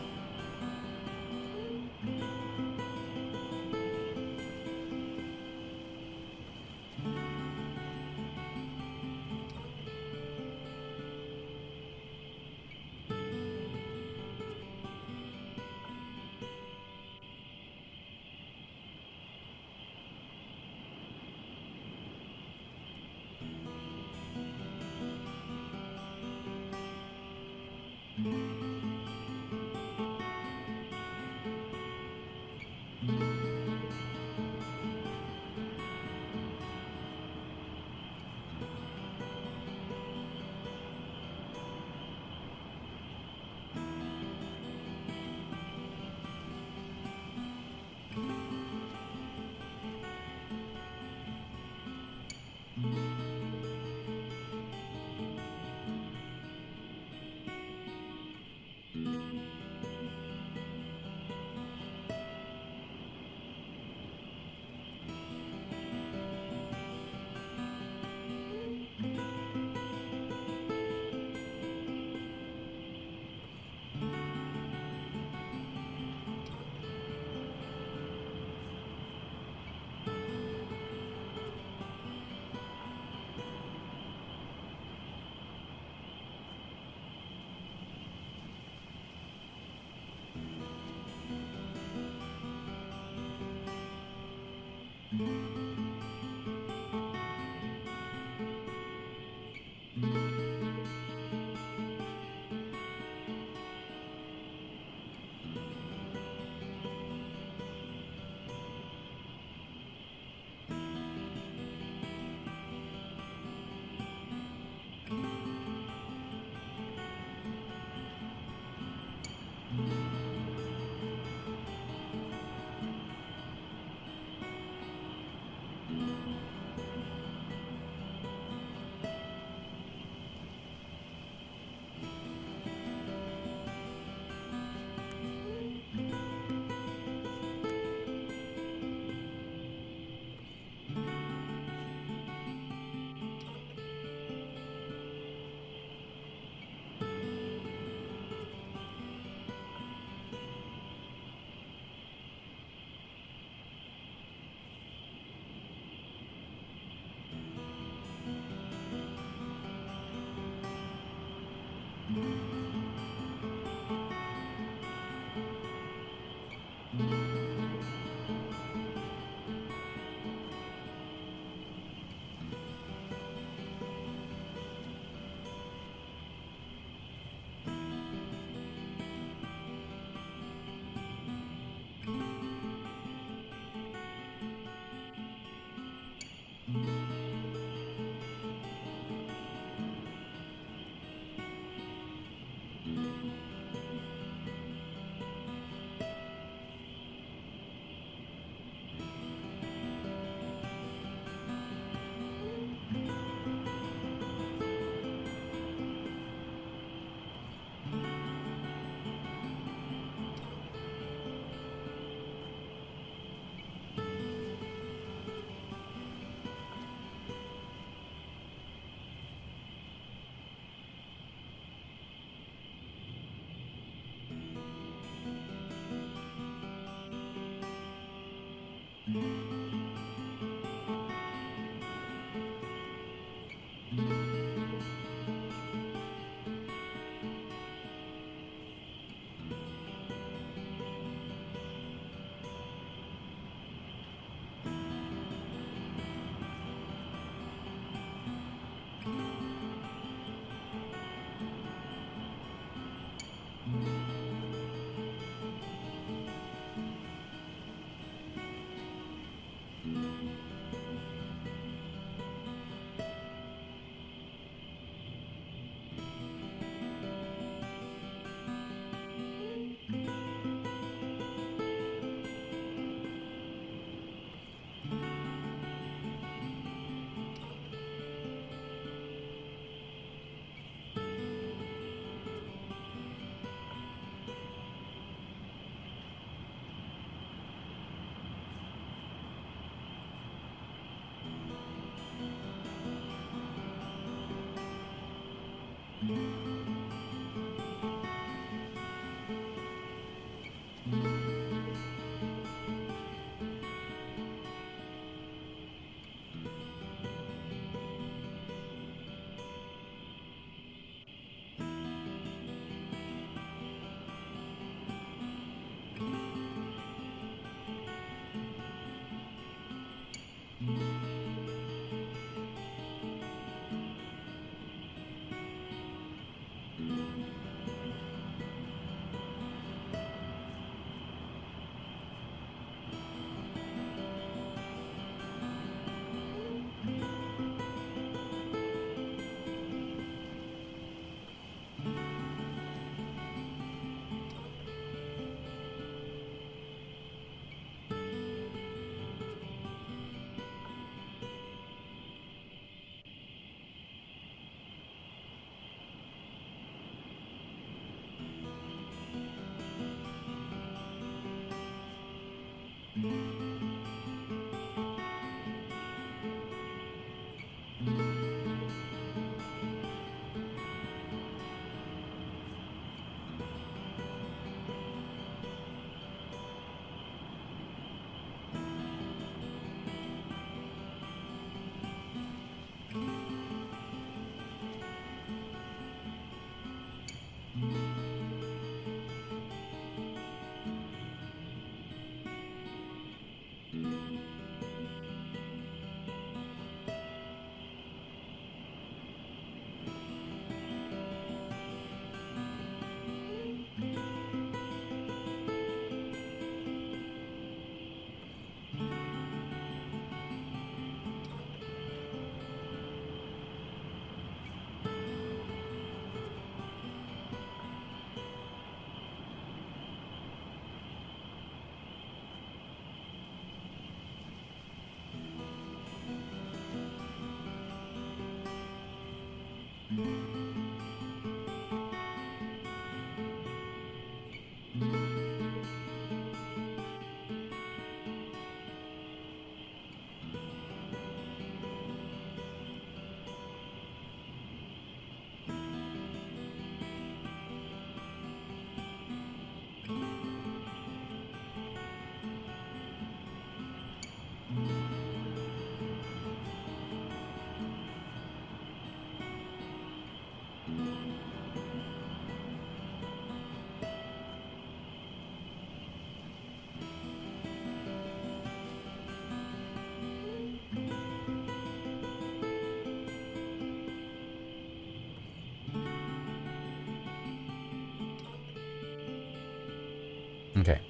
Okay.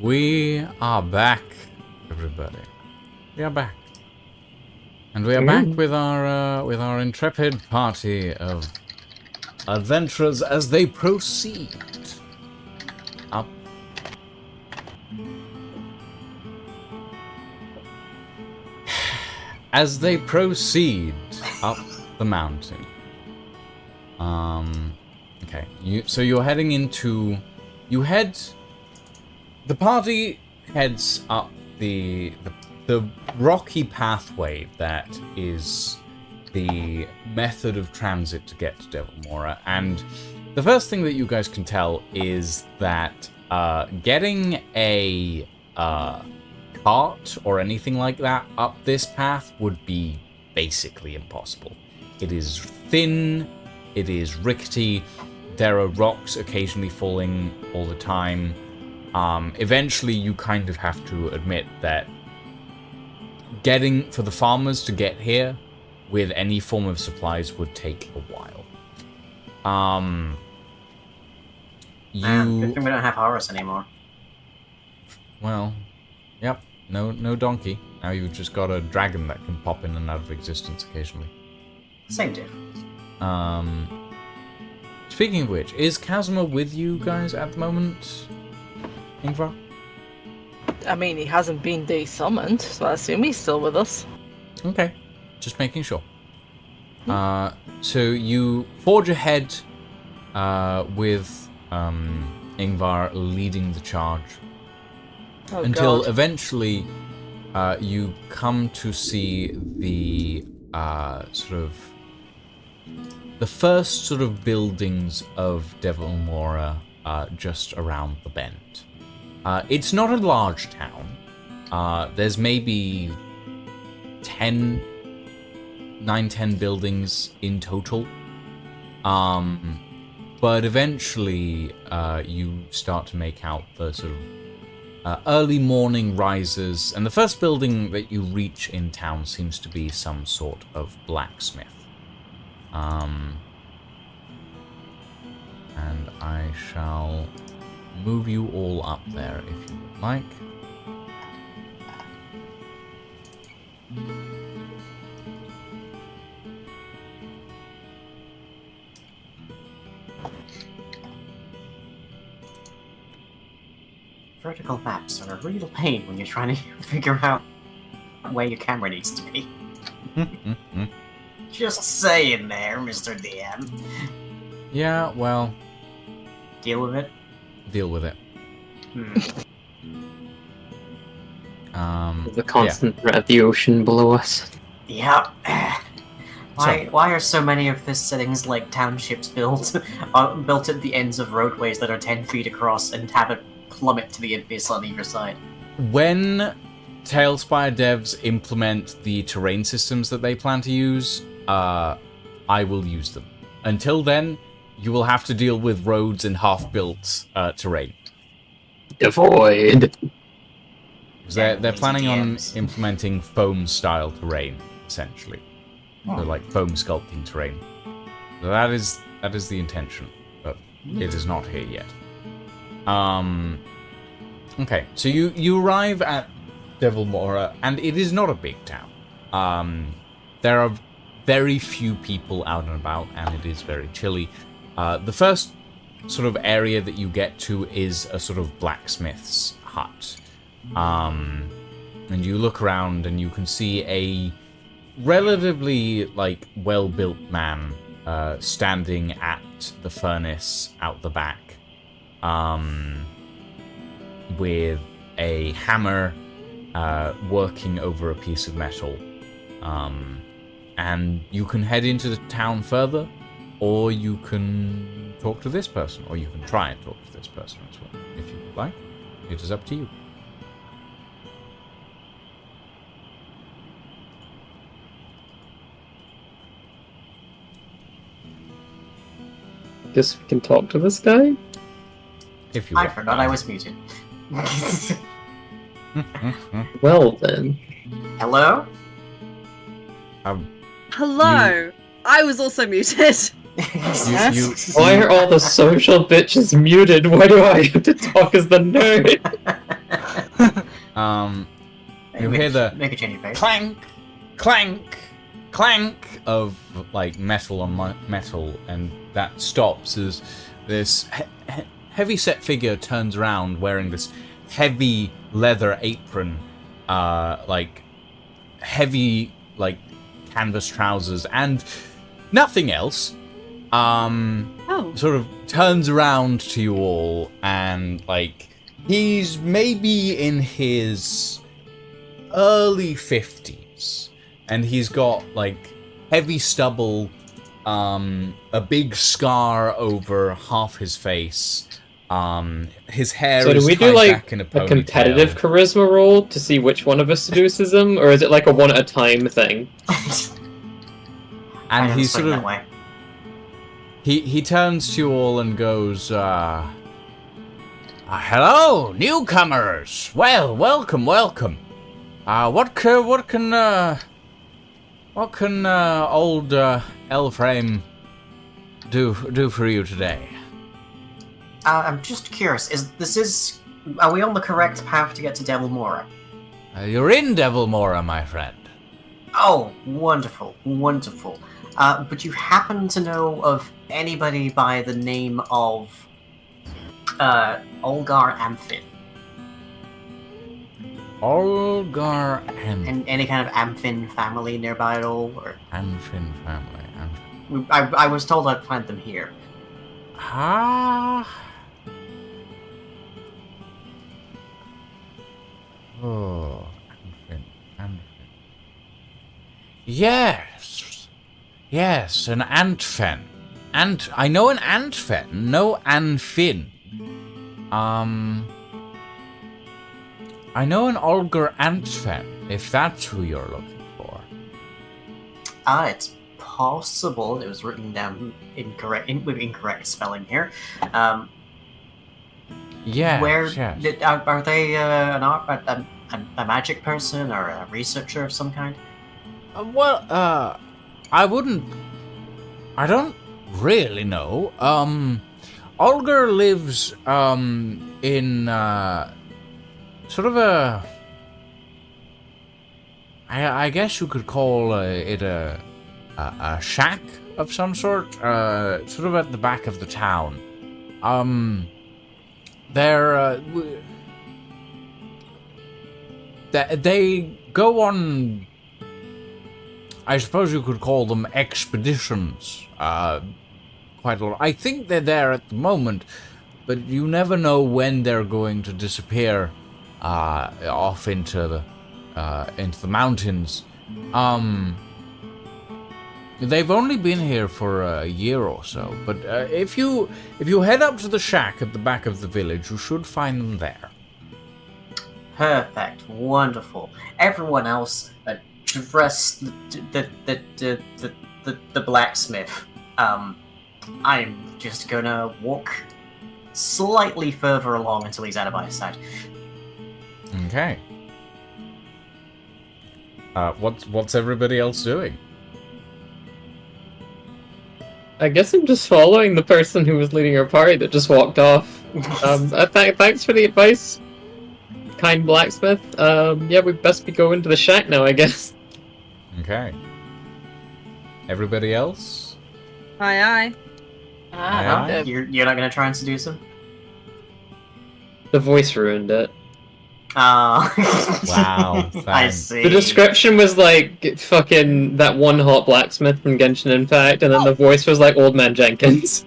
We are back, everybody. We are back. And we are back with our intrepid party of adventurers as they proceed up. As they proceed up the mountain. Okay. So you're heading into... The party heads up the rocky pathway that is the method of transit to get to Devilmora, and the first thing that you guys can tell is that getting a cart or anything like that up this path would be basically impossible. It is thin, it is rickety, there are rocks occasionally falling all the time. Eventually you kind of have to admit that for the farmers to get here with any form of supplies would take a while. Good thing we don't have Horus anymore. Well, yep, no donkey. Now you've just got a dragon that can pop in and out of existence occasionally. Same difference. Speaking of which, is Kazuma with you guys at the moment? Ingvar? I mean, he hasn't been desummoned, so I assume he's still with us. Okay, just making sure. So you forge ahead with Ingvar leading the charge until God. eventually you come to see the the first sort of buildings of Devilmora just around the bend. It's not a large town. There's maybe 10 buildings in total. But eventually you start to make out the sort of early morning rises, and the first building that you reach in town seems to be some sort of blacksmith. And I shall move you all up there if you would like. Vertical maps are a real pain when you're trying to figure out where your camera needs to be. Just saying there, Mr. DM. Yeah, well, Deal with it. deal with it. The constant threat of the ocean below us. Yep. Why are so many of this settings like townships built at the ends of roadways that are 10 feet across and have a plummet to the abyss on either side? When Tailspire devs implement the terrain systems that they plan to use, I will use them. Until then, you will have to deal with roads and half-built terrain. Devoid. They're planning on implementing foam-style terrain, essentially. So like foam sculpting terrain. So that is the intention, but it is not here yet. Okay, so you arrive at Devilmora, and it is not a big town. There are very few people out and about, and it is very chilly. The first sort of area that you get to is a sort of blacksmith's hut. And you look around and you can see a relatively like well-built man standing at the furnace out the back, with a hammer working over a piece of metal. And you can head into the town further, or you can talk to this person, or you can try and talk to this person as well, if you would like. It is up to you. Guess we can talk to this guy? If you I want. forgot I was muted. Well then. Hello? Hello. I was also muted. you Why are all the social bitches muted? Why do I have to talk as the nerd? you hear the Make a change of pace. clank, clank, clank of like metal on metal, and that stops as this heavy-set figure turns around wearing this heavy leather apron, like heavy like canvas trousers and nothing else. Sort of turns around to you all, and like he's maybe in his early 50s, and he's got like heavy stubble, a big scar over half his face, His hair So do is we tied do like back in a a ponytail. competitive charisma roll to see which one of us seduces him, or is it like a one at a time thing? And I he never sort swing of that way. he turns to you all and goes, hello, newcomers. Well, welcome. What can old Elframe do for you today? I'm just curious. Are we on the correct path to get to Devil Mora? You're in Devil Mora, my friend. Oh, wonderful, wonderful. But you happen to know of anybody by the name of Olgar Amphib? Olgar And any kind of Amphin family nearby at all? Or Anfin family. I was told I'd find them here. Ah. Oh, Anfin. Yes, an Antfen. I know an Antfen, no Anfin. I know an Olgar Antfen, if that's who you're looking for. It's possible. It was written down with incorrect spelling here. Yes, Yes. Are they a magic person or a researcher of some kind? I don't really know. Olgar lives, in, sort of a... I guess you could call it a shack of some sort, sort of at the back of the town. They go on, I suppose you could call them expeditions, quite a lot. I think they're there at the moment, but you never know when they're going to disappear off into the mountains. They've only been here for a year or so, but if you head up to the shack at the back of the village, you should find them there. Perfect, wonderful. Everyone else address the blacksmith. I'm just gonna walk slightly further along until he's out of eyesight. Okay. What's everybody else doing? I guess I'm just following the person who was leading our party that just walked off. Thanks for the advice, kind blacksmith. Yeah, we best be going to the shack now, I guess. Okay. Everybody else? Aye. Aye. You're not gonna try and seduce him? The voice ruined it. Wow. I Thanks. see. The description was like fucking that one hot blacksmith from Genshin Impact, and then the voice was like Old Man Jenkins.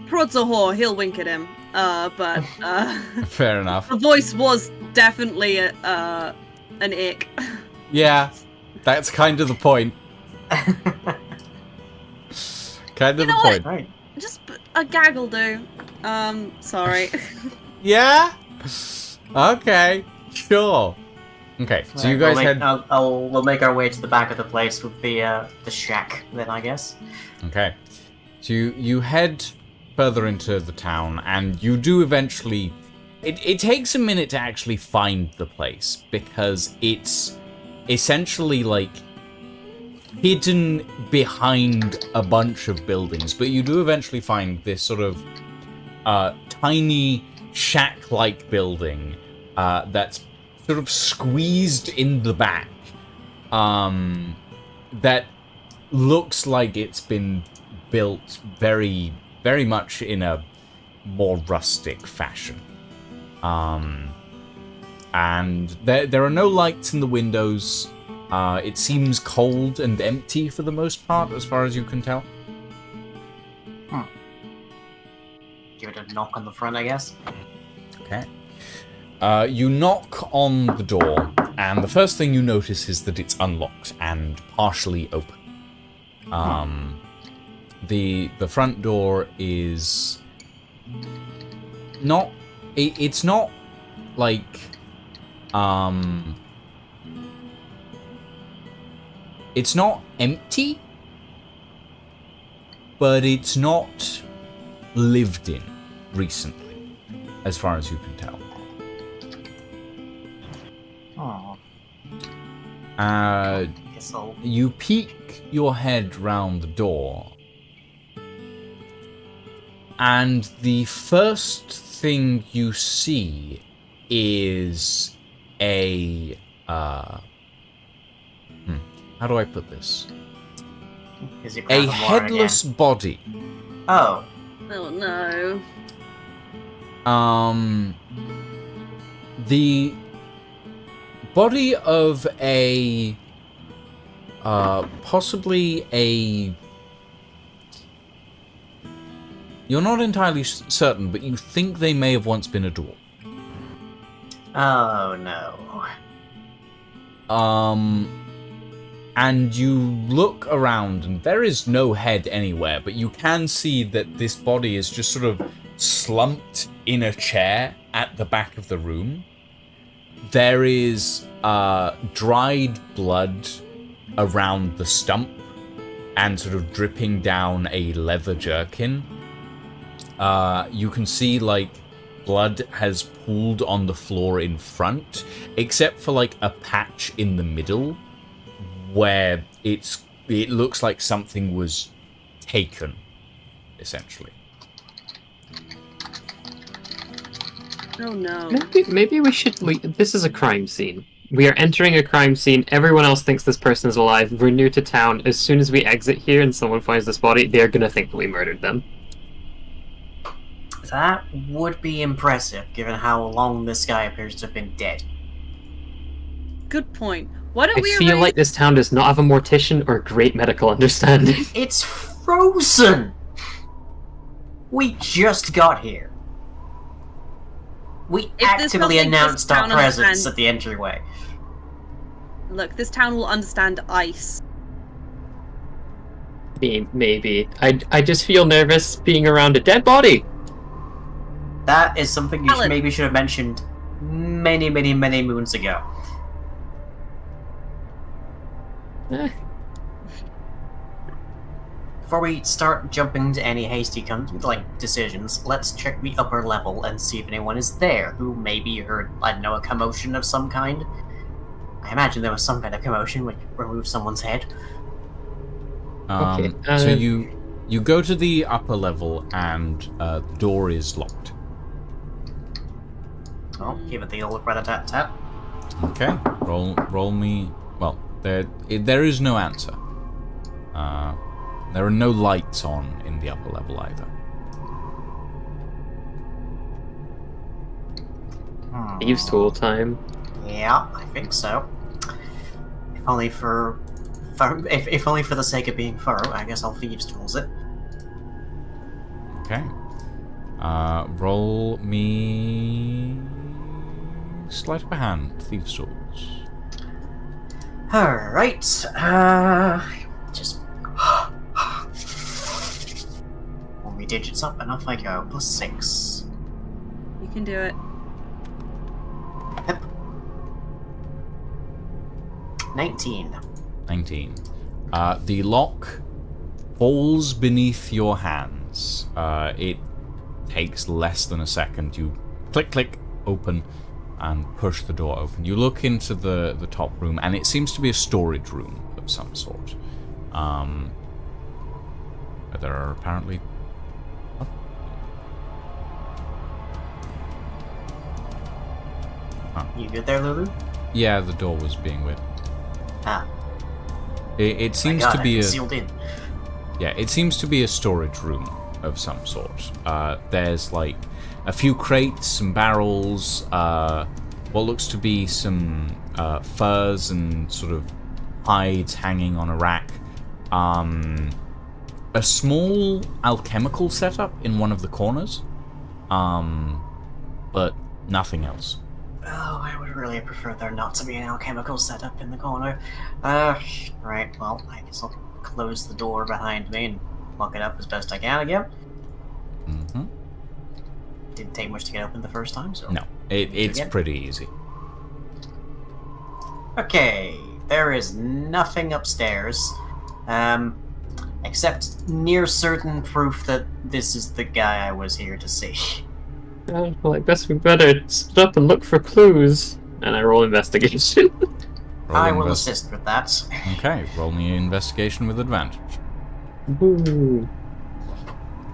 Prod's a whore, he'll wink at him. But Fair enough. the voice was definitely an ick. Yeah, that's kind of the point. Kind of the know point. Right. Just a gag will do. Sorry. Yeah? Okay, sure. Okay, so you guys head... We'll make our way to the back of the place with the shack, then, I guess. Okay. So you head further into the town, and you do eventually... It takes a minute to actually find the place, because it's essentially, like, hidden behind a bunch of buildings. But you do eventually find this sort of tiny shack-like building that's sort of squeezed in the back, that looks like it's been built very, very much in a more rustic fashion. And there are no lights in the windows. It seems cold and empty for the most part, as far as you can tell. Give it a knock on the front, I guess. Okay. You knock on the door, and the first thing you notice is that it's unlocked and partially open. The front door is not. It's not like it's not empty, but it's not lived in recently, as far as you can tell. Oh. Guess I'll... You peek your head round the door, and the first thing you see is a how do I put this? Is it A crap and water headless again? body. Oh. Oh no. The body of a possibly a. You're not entirely certain, but you think they may have once been a dwarf. Oh no. And you look around, and there is no head anywhere, but you can see that this body is just sort of slumped in a chair at the back of the room. There is dried blood around the stump and sort of dripping down a leather jerkin. You can see, like, blood has pooled on the floor in front, except for, like, a patch in the middle where it looks like something was taken, essentially. Oh no. Maybe we should. This is a crime scene. We are entering a crime scene. Everyone else thinks this person is alive. We're new to town. As soon as we exit here and someone finds this body, they're gonna think that we murdered them. That would be impressive, given how long this guy appears to have been dead. Good point. Why don't I we feel arrange... like this town does not have a mortician or great medical understanding. It's frozen! We just got here. We If this actively building announced does our town presence understand- at the entryway. Look, this town will understand ice. Maybe. I just feel nervous being around a dead body. That is something you Alan. maybe should have mentioned many, many, many moons ago. Before we start jumping to any hasty decisions, let's check the upper level and see if anyone is there who maybe heard, I don't know, a commotion of some kind. I imagine there was some kind of commotion which removed someone's head. Okay, So you go to the upper level, and the door is locked. Oh, give it the old rat-a-tat-tat. Okay, roll me. Well, there is no answer. There are no lights on in the upper level either. Thieves' tool time. Yeah, I think so. If only for the sake of being thorough, I guess I'll thieves' tools it. Okay. Roll me sleight of hand, thieves' tools. Alright, just... All my digits up and off I go, +6. You can do it. Yep. 19. 19. The lock falls beneath your hands. It takes less than a second. You click, click, open, and push the door open. You look into the top room, and it seems to be a storage room of some sort. There are apparently... You good there, Lulu? Yeah, the door was being weird. Ah. It seems my God, to be I've a... been sealed in. Yeah, it seems to be a storage room of some sort. There's like a few crates, some barrels, what looks to be some furs and sort of hides hanging on a rack. A small alchemical setup in one of the corners, but nothing else. Oh, I would really prefer there not to be an alchemical setup in the corner. Right, well, I guess I'll close the door behind me and lock it up as best I can again. Mm-hmm. didn't take much to get open the first time, so... No, it's Again? pretty easy. Okay, there is nothing upstairs, except near certain proof that this is the guy I was here to see. Well, I guess we better split up and look for clues. And I roll investigation. I will assist with that. Okay, roll me an investigation with advantage. Ooh.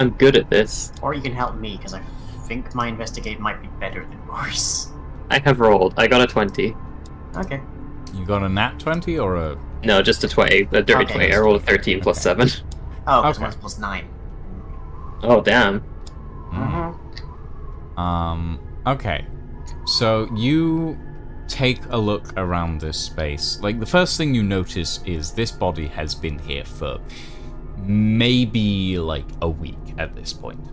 I'm good at this. Or you can help me, because I think my investigate might be better than yours. I have rolled. I got a 20. Okay. You got a nat 20 or a... No, just a 20. A dirty Okay. 20. I rolled a 13 plus 7. Oh, because Okay. mine's plus 9. Oh, damn. Okay. So you take a look around this space. Like, the first thing you notice is this body has been here for maybe, like, a week at this point.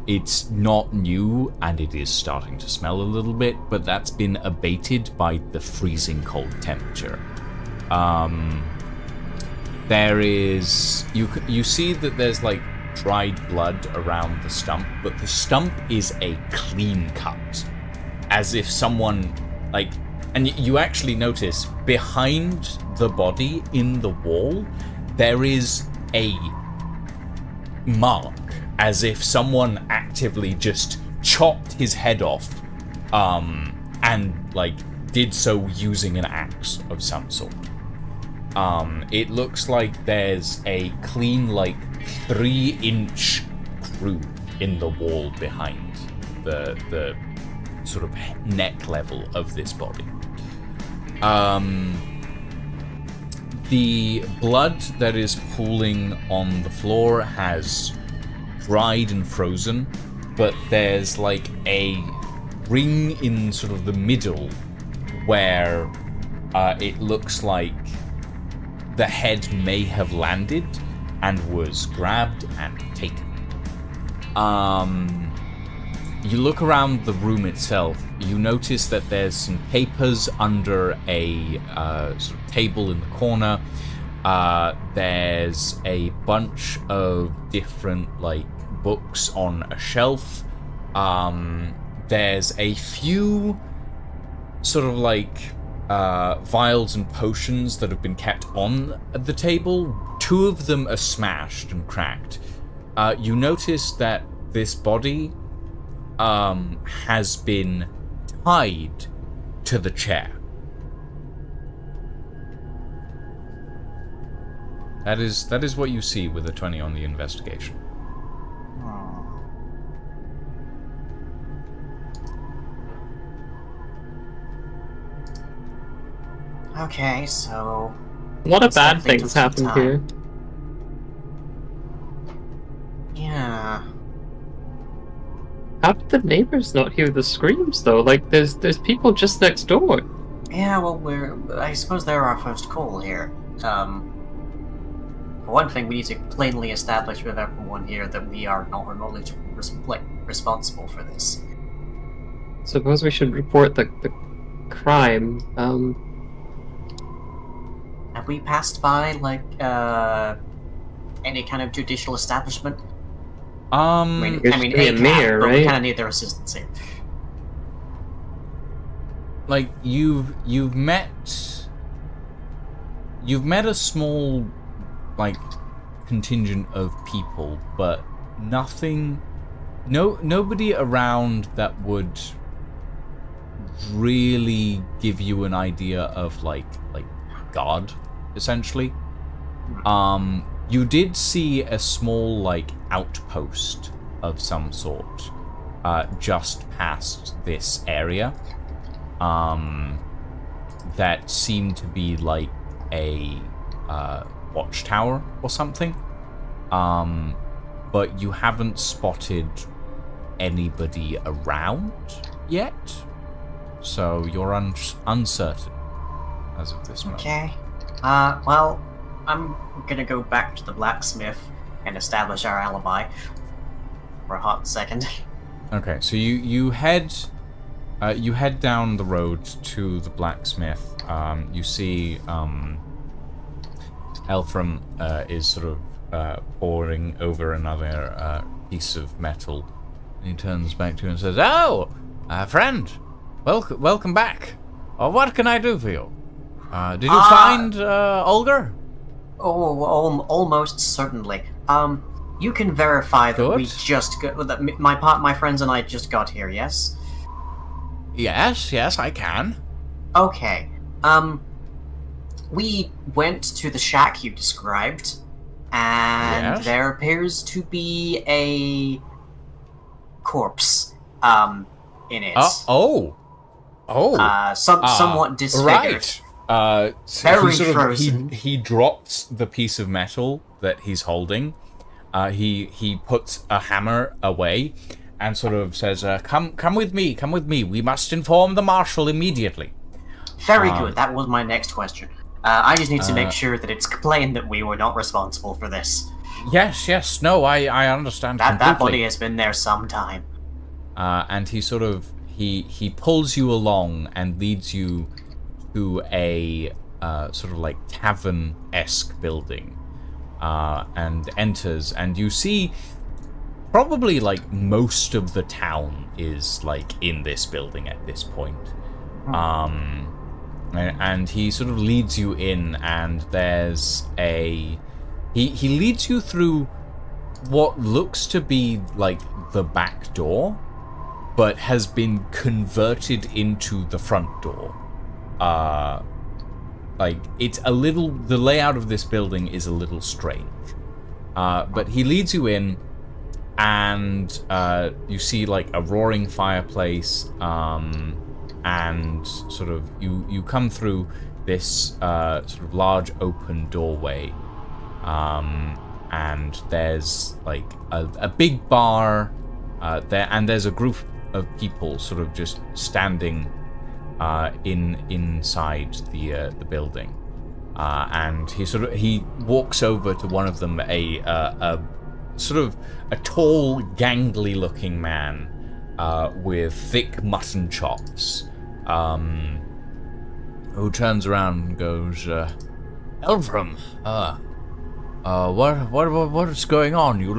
It's not new, and it is starting to smell a little bit, but that's been abated by the freezing cold temperature. There is... You see that there's, like, dried blood around the stump, but the stump is a clean cut. As if someone, like... And you actually notice, behind the body, in the wall, there is a mark, as if someone actively just chopped his head off, and, like, did so using an axe of some sort. It looks like there's a clean, like, 3-inch groove in the wall behind the sort of neck level of this body. The blood that is pooling on the floor has dried and frozen, but there's like a ring in sort of the middle where it looks like the head may have landed and was grabbed and taken. You look around the room itself, you notice that there's some papers under a sort of table in the corner. There's a bunch of different, like, books on a shelf. There's a few sort of, like, vials and potions that have been kept on the table. 2 of them are smashed and cracked. You notice that this body has been tied to the chair. That is what you see with a 20 on the investigation. Okay, so... A lot of It's bad something things to happen time. here. Yeah... How did the neighbors not hear the screams though? Like there's people just next door. Yeah, well, I suppose they're our first call here. For one thing, we need to plainly establish with everyone here that we are not remotely responsible for this. Suppose we should report the crime. Have we passed by, like, any kind of judicial establishment? There's to be a mayor, but we right? kind of need their assistance here. Like, you've met a small, like, contingent of people, but nobody around that would really give you an idea of like God, essentially. You did see a small, like, outpost of some sort just past this area that seemed to be like a watchtower or something, but you haven't spotted anybody around yet, so you're uncertain as of this moment. Okay. Well, I'm gonna go back to the blacksmith and establish our alibi for a hot second. Okay, so you head down the road to the blacksmith. You see Elthram is sort of poring over another piece of metal. He turns back to you and says, "Oh, friend, welcome back. What can I do for you? Did you find Olga?" Oh, almost certainly. You can verify that Good. we just got, that my friends and I just got here. Yes. Yes, I can. Okay. We went to the shack you described, and Yes. there appears to be a corpse, in it. Somewhat disfigured. Right. So Very he frozen. he drops the piece of metal that he's holding. He puts a hammer away and sort of says, come with me. We must inform the marshal immediately." Very good. That was my next question. I just need to make sure that it's plain that we were not responsible for this. Yes. No, I understand That completely. body has been there some time. And he sort of he pulls you along and leads you to a sort of like tavern-esque building, and enters, and you see probably like most of the town is like in this building at this point. And he sort of leads you in, and there's he leads you through what looks to be like the back door, but has been converted into the front door. Like, it's a little... The layout of this building is a little strange. But he leads you in, and you see, like, a roaring fireplace, and sort of... You come through this sort of large open doorway, and there's, like, a big bar there, and there's a group of people sort of just standing inside the building, and he walks over to one of them, a sort of a tall, gangly looking man with thick mutton chops, who turns around and goes, "Elfram, what's going on? You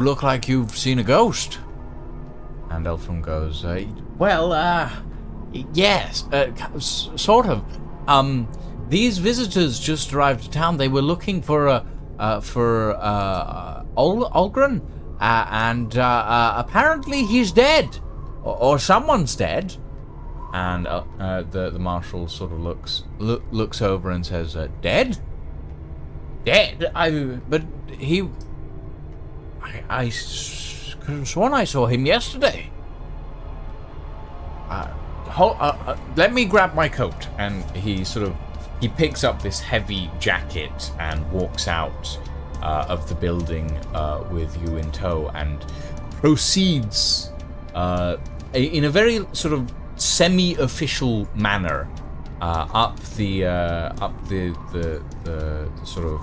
look like you've seen a ghost." And Elfram goes, yes, sort of. These visitors just arrived to town. They were looking for Olgren, and apparently he's dead, or someone's dead. And the marshal sort of looks over and says, "Dead? Dead? But he... I could have sworn I saw him yesterday." Let me grab my coat. And he picks up this heavy jacket and walks out of the building with you in tow, and proceeds in a very sort of semi-official manner up the sort of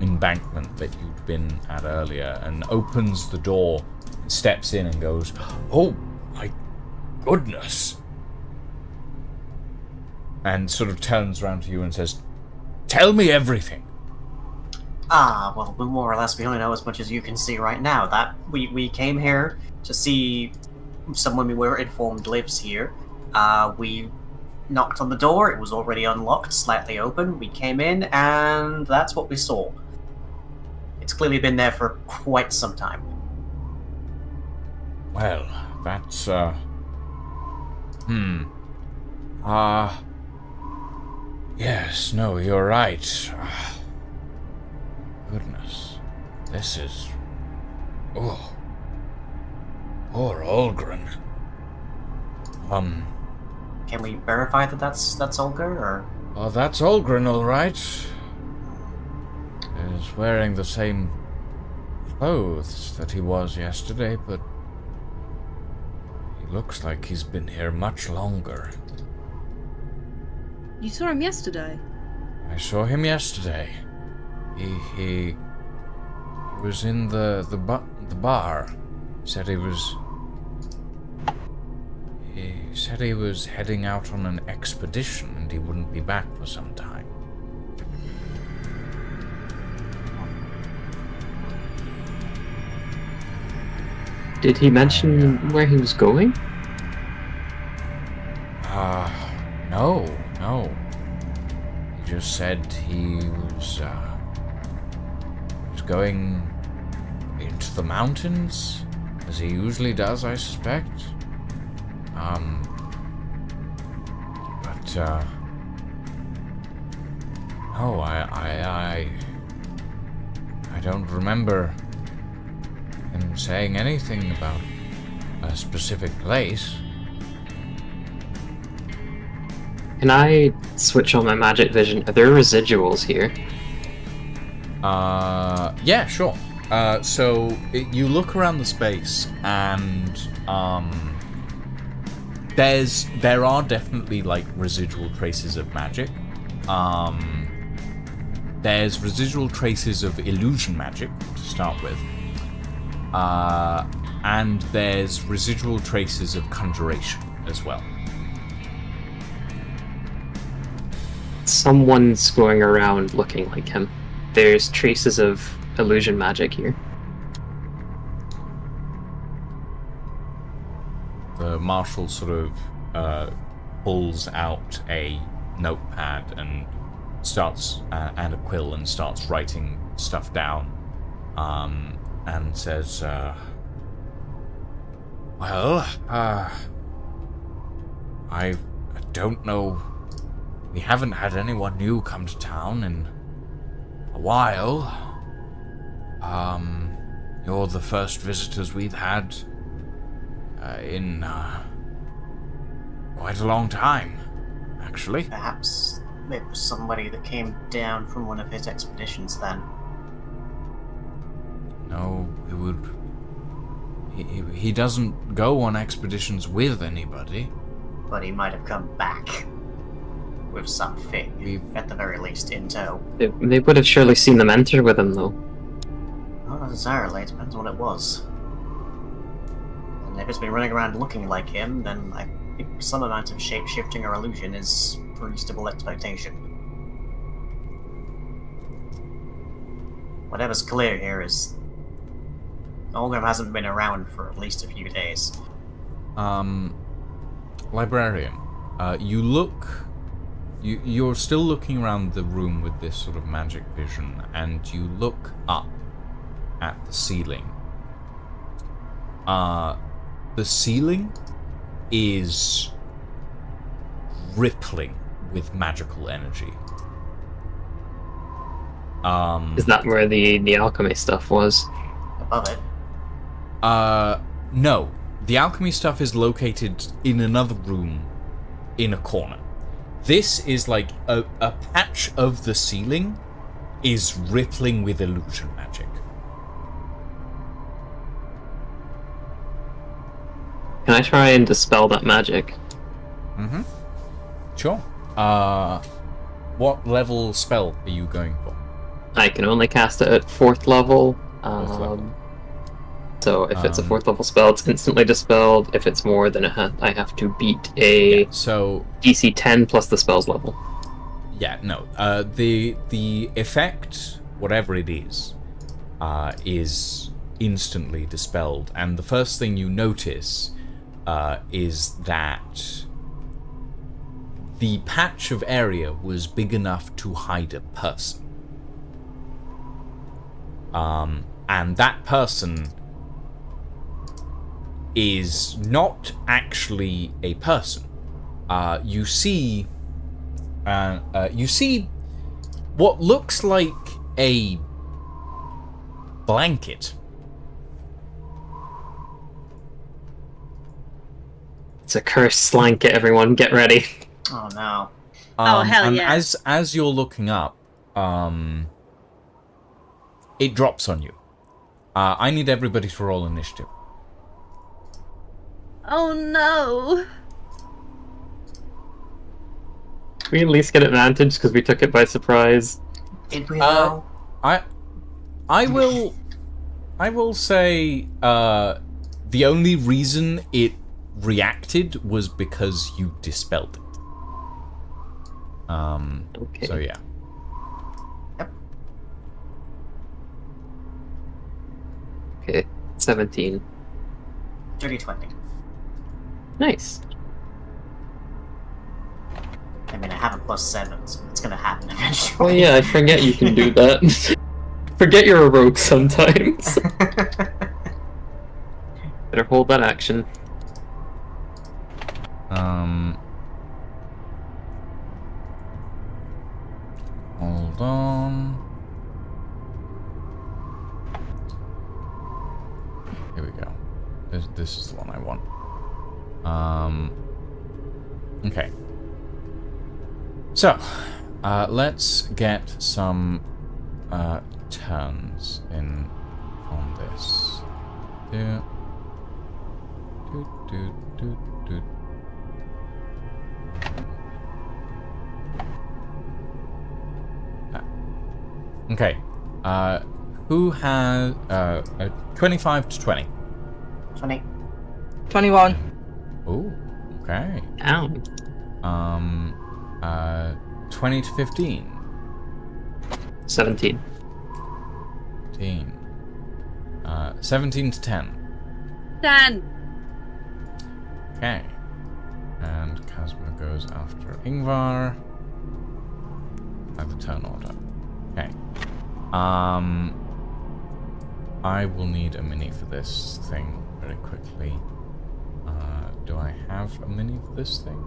embankment that you'd been at earlier, and opens the door, steps in and goes, "Oh my goodness," and sort of turns around to you and says, "Tell me everything." Well, more or less we only know as much as you can see right now. That we came here to see someone we were informed lives here. We knocked on the door, it was already unlocked, slightly open. We came in, and that's what we saw. It's clearly been there for quite some time. Well, that's, yes, no, you're right. Goodness. This is... Oh. Poor Olgren. Can we verify that that's Olga, or...? Well, that's Olgren, all right. He's wearing the same clothes that he was yesterday, but he looks like he's been here much longer. You saw him yesterday? I saw him yesterday. He was in the bar. Said he said he was heading out on an expedition and he wouldn't be back for some time. Did he mention where he was going? No. He just said he was going into the mountains, as he usually does, I suspect. But no, I don't remember him saying anything about a specific place. Can I switch on my magic vision? Are there residuals here? Yeah, sure. You look around the space, and there are definitely like residual traces of magic. There's residual traces of illusion magic to start with, and there's residual traces of conjuration as well. Someone's going around looking like him. There's traces of illusion magic here. The marshal sort of pulls out a notepad and starts and a quill and starts writing stuff down, and says, "Well, I don't know. We haven't had anyone new come to town in a while. You're the first visitors we've had in quite a long time, actually." Perhaps it was somebody that came down from one of his expeditions then. No, it would. He doesn't go on expeditions with anybody. But he might have come back with something, at the very least, in tow. They would have surely seen them enter with him, though. Not necessarily, it depends what it was. And if it's been running around looking like him, then I think some amount of shape-shifting or illusion is a reasonable expectation. Whatever's clear here is Olgrim hasn't been around for at least a few days. Librarian, you're still looking around the room with this sort of magic vision, and you look up at the ceiling. The ceiling is rippling with magical energy. Is that where the alchemy stuff was? Above it. No. The alchemy stuff is located in another room in a corner. This is like a patch of the ceiling is rippling with illusion magic. Can I try and dispel that magic? Mm-hmm. Sure. What level spell are you going for? I can only cast it at 4th level. Fourth level. So if it's a 4th level spell, it's instantly dispelled. If it's more, then I have to beat a DC 10 plus the spell's level. Yeah, no. The effect, whatever it is instantly dispelled, and the first thing you notice is that the patch of area was big enough to hide a person. And that person is not actually a person. You see what looks like a blanket. It's a cursed blanket, everyone. Get ready. Oh no. Oh, hell and yeah. As you're looking up, it drops on you. I need everybody to roll initiative. Oh no. Can we at least get advantage because we took it by surprise? Did we though? I will say the only reason it reacted was because you dispelled it. Okay. So yeah. Yep. Okay, 17. Dirty 20. Nice. I mean, I have a +7, so it's gonna happen eventually. Oh yeah, I forget you can do that. Forget you're a rogue sometimes. Better hold that action. Hold on. Here we go. This is the one I want. Okay. So, let's get some turns in on this. Do, do, do, do. Okay. Who has 25 to 20? 20. 21. Oh, okay. Ow. 20 to 15. 17. 15. 17 to 10. 10. Okay. And Kazma goes after Ingvar. At the turn order. Okay. I will need a mini for this thing very quickly. Do I have a mini for this thing?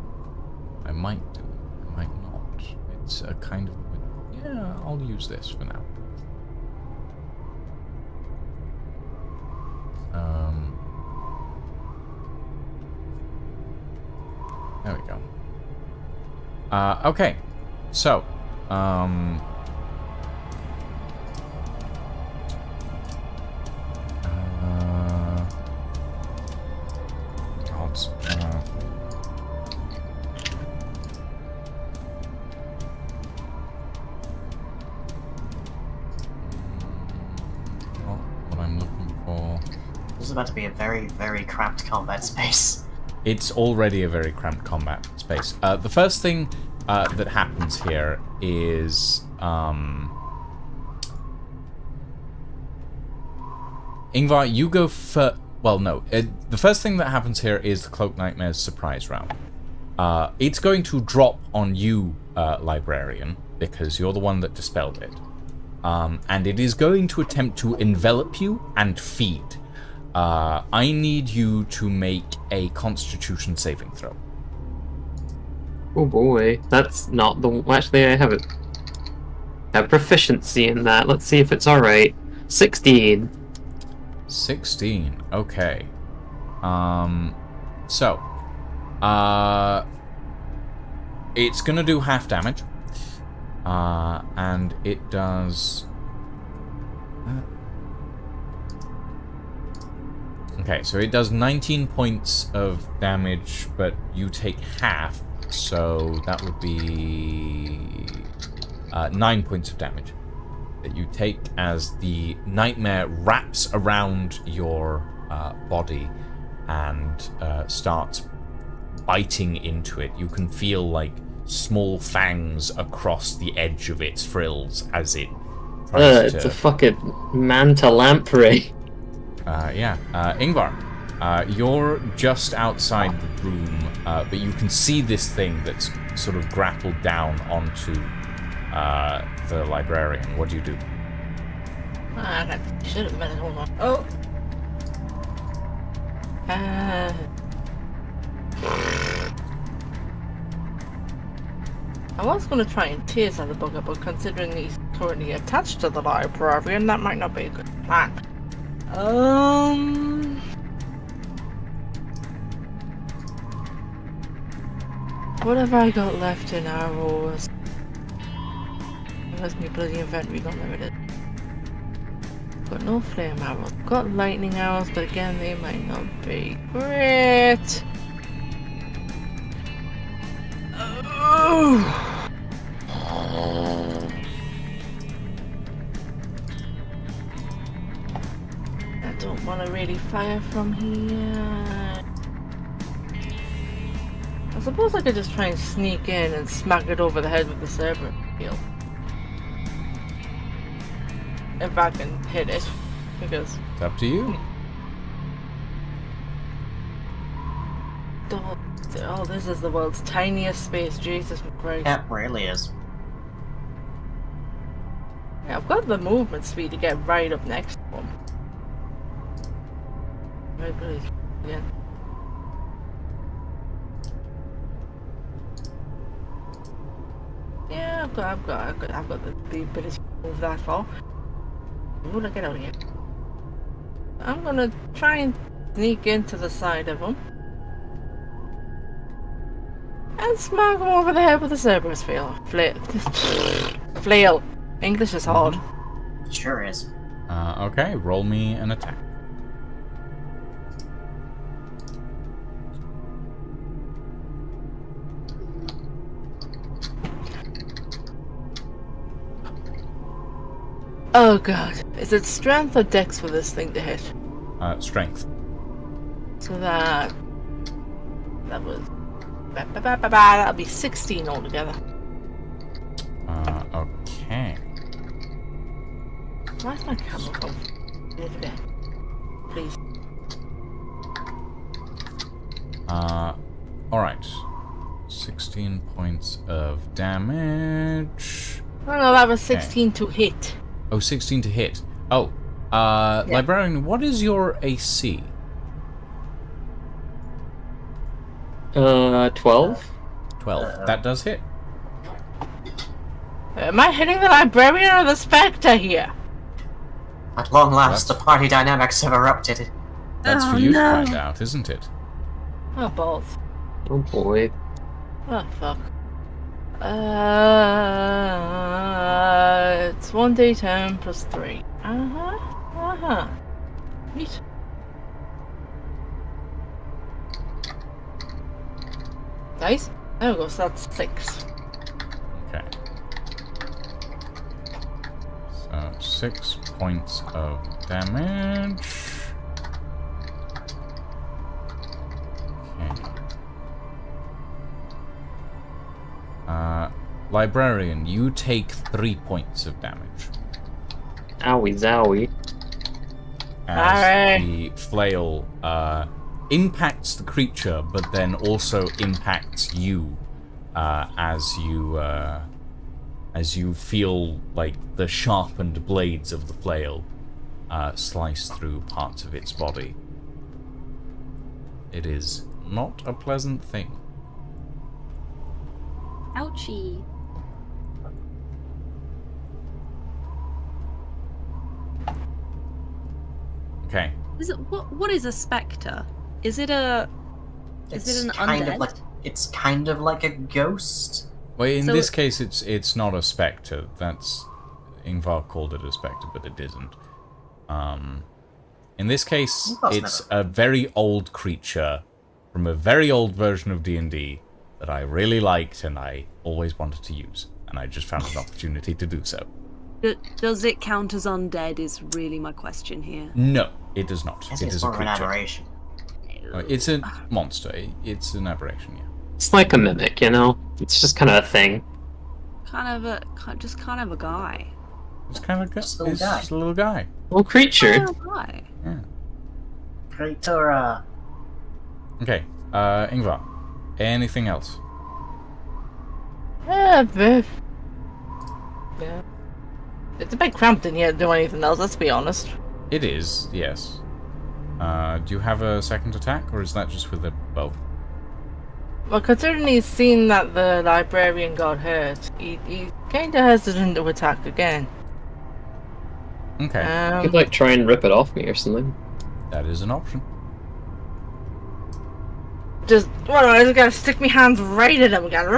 I might do. I might not. It's a kind of... Yeah, I'll use this for now. There we go. Okay. So, what I'm looking for. This is about to be a very, very cramped combat space. It's already a very cramped combat space. The first thing that happens here is Ingvar, you go for... Well, no. The first thing that happens here is the Cloak Nightmare's surprise round. It's going to drop on you, Librarian, because you're the one that dispelled it. And it is going to attempt to envelop you and feed. I need you to make a Constitution saving throw. Oh boy, that's not the... Actually, I have proficiency in that. Let's see if it's alright. 16. 16. Okay. So, it's gonna do half damage. And it does... Okay, so it does 19 points of damage, but you take half, so that would be 9 points of damage that you take as the nightmare wraps around your body and starts biting into it. You can feel like small fangs across the edge of its frills as it tries It's a fucking manta lamprey. Yeah. Ingvar, you're just outside the room, but you can see this thing that's sort of grappled down onto the librarian. What do you do? I should have been. Hold on. Oh. I was going to try and taser the bugger, but considering he's currently attached to the librarian, that might not be a good plan. What have I got left in arrows? Where's my bloody inventory gone? There it is. Got no flame arrows. Got lightning arrows, but again, they might not be great. Oh. I don't want to really fire from here. I suppose I could just try and sneak in and smack it over the head with the serpent shield. If I can hit it, because... It's up to you. Oh, this is the world's tiniest space. Jesus Christ. It really is. Yeah, I've got the movement speed to get right up next to him. Right, please. Yeah. Yeah, I've got the ability to move that far. Ooh, look, get out of here. I'm gonna try and sneak into the side of him. And smack him over the head with a Cerberus flail. Flail. English is hard. Sure is. Okay, roll me an attack. Oh god. Is it strength or dex for this thing to hit? Strength. So that was... That'll be 16 altogether. Okay. Where's my camera from? Please. Alright. 16 points of damage. Oh no, that was 16 to hit. Oh, 16 to hit. Oh, Librarian, what is your AC? 12? 12. That does hit. Am I hitting the librarian or the spectre here? At long last, the party dynamics have erupted. That's for you to find out, isn't it? Oh, both. Oh boy. Oh, fuck. It's 1d10 plus 3. Neat. Nice. There we go, so that's 6. Okay. So, 6 points of damage. Okay. Librarian, you take 3 points of damage. Owie zowie. As the flail impacts the creature, but then also impacts you as you feel like the sharpened blades of the flail slice through parts of its body. It is not a pleasant thing. Ouchie. Okay. Is it what is a spectre? Is it an undead? It's kind of like a ghost. Well, in So- this case, it's not a spectre. That's Ingvar called it a spectre, but it isn't. In this case, it's a very old creature from a very old version of D&D that I really liked and I always wanted to use, and I just found an opportunity to do so. Does it count as undead? Is really my question here. No, it does not. This It is is a more of an creature. aberration. It's a monster. It's an aberration, yeah. It's like a mimic, you know? It's just kind of a thing. Kind of a guy. It's kind of Just a little guy. just a little guy. Little creature. Kind of a guy. Yeah. Creatura. Okay, Ingvar. Anything else? Yeah. It's a bit cramped in here to do anything else, let's be honest. It is, yes. Do you have a second attack, or is that just with a bow? Well, considering he's seen that the librarian got hurt, he's kind of hesitant to attack again. Okay, You could like try and rip it off me or something. that is an option. I just gotta stick my hands right at him again.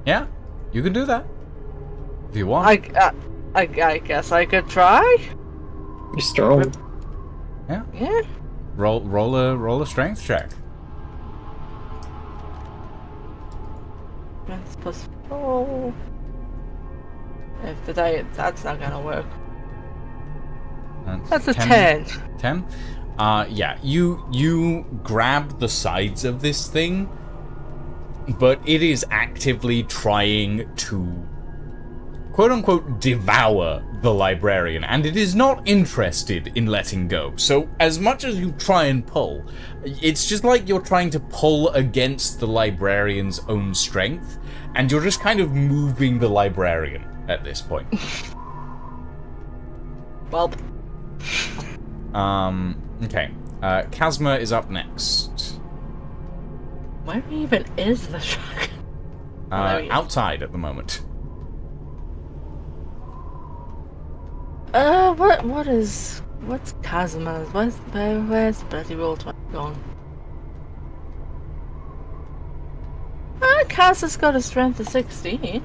Yeah, you can do that. If you want. I guess I could try. You're strong. Yeah. Roll a strength check. Strength plus 4. If the diet, that's not gonna work. That's a 10. 10? Yeah, you grab the sides of this thing, but it is actively trying to quote-unquote devour the librarian, and it is not interested in letting go. So as much as you try and pull, it's just like you're trying to pull against the librarian's own strength, and you're just kind of moving the librarian at this point. Well. Okay. Kazma is up next. Where even is the dragon? There he is. Outside at the moment. What's Kazuma's? Where's Betty Roll 20 gone? Kaz has got a strength of 16.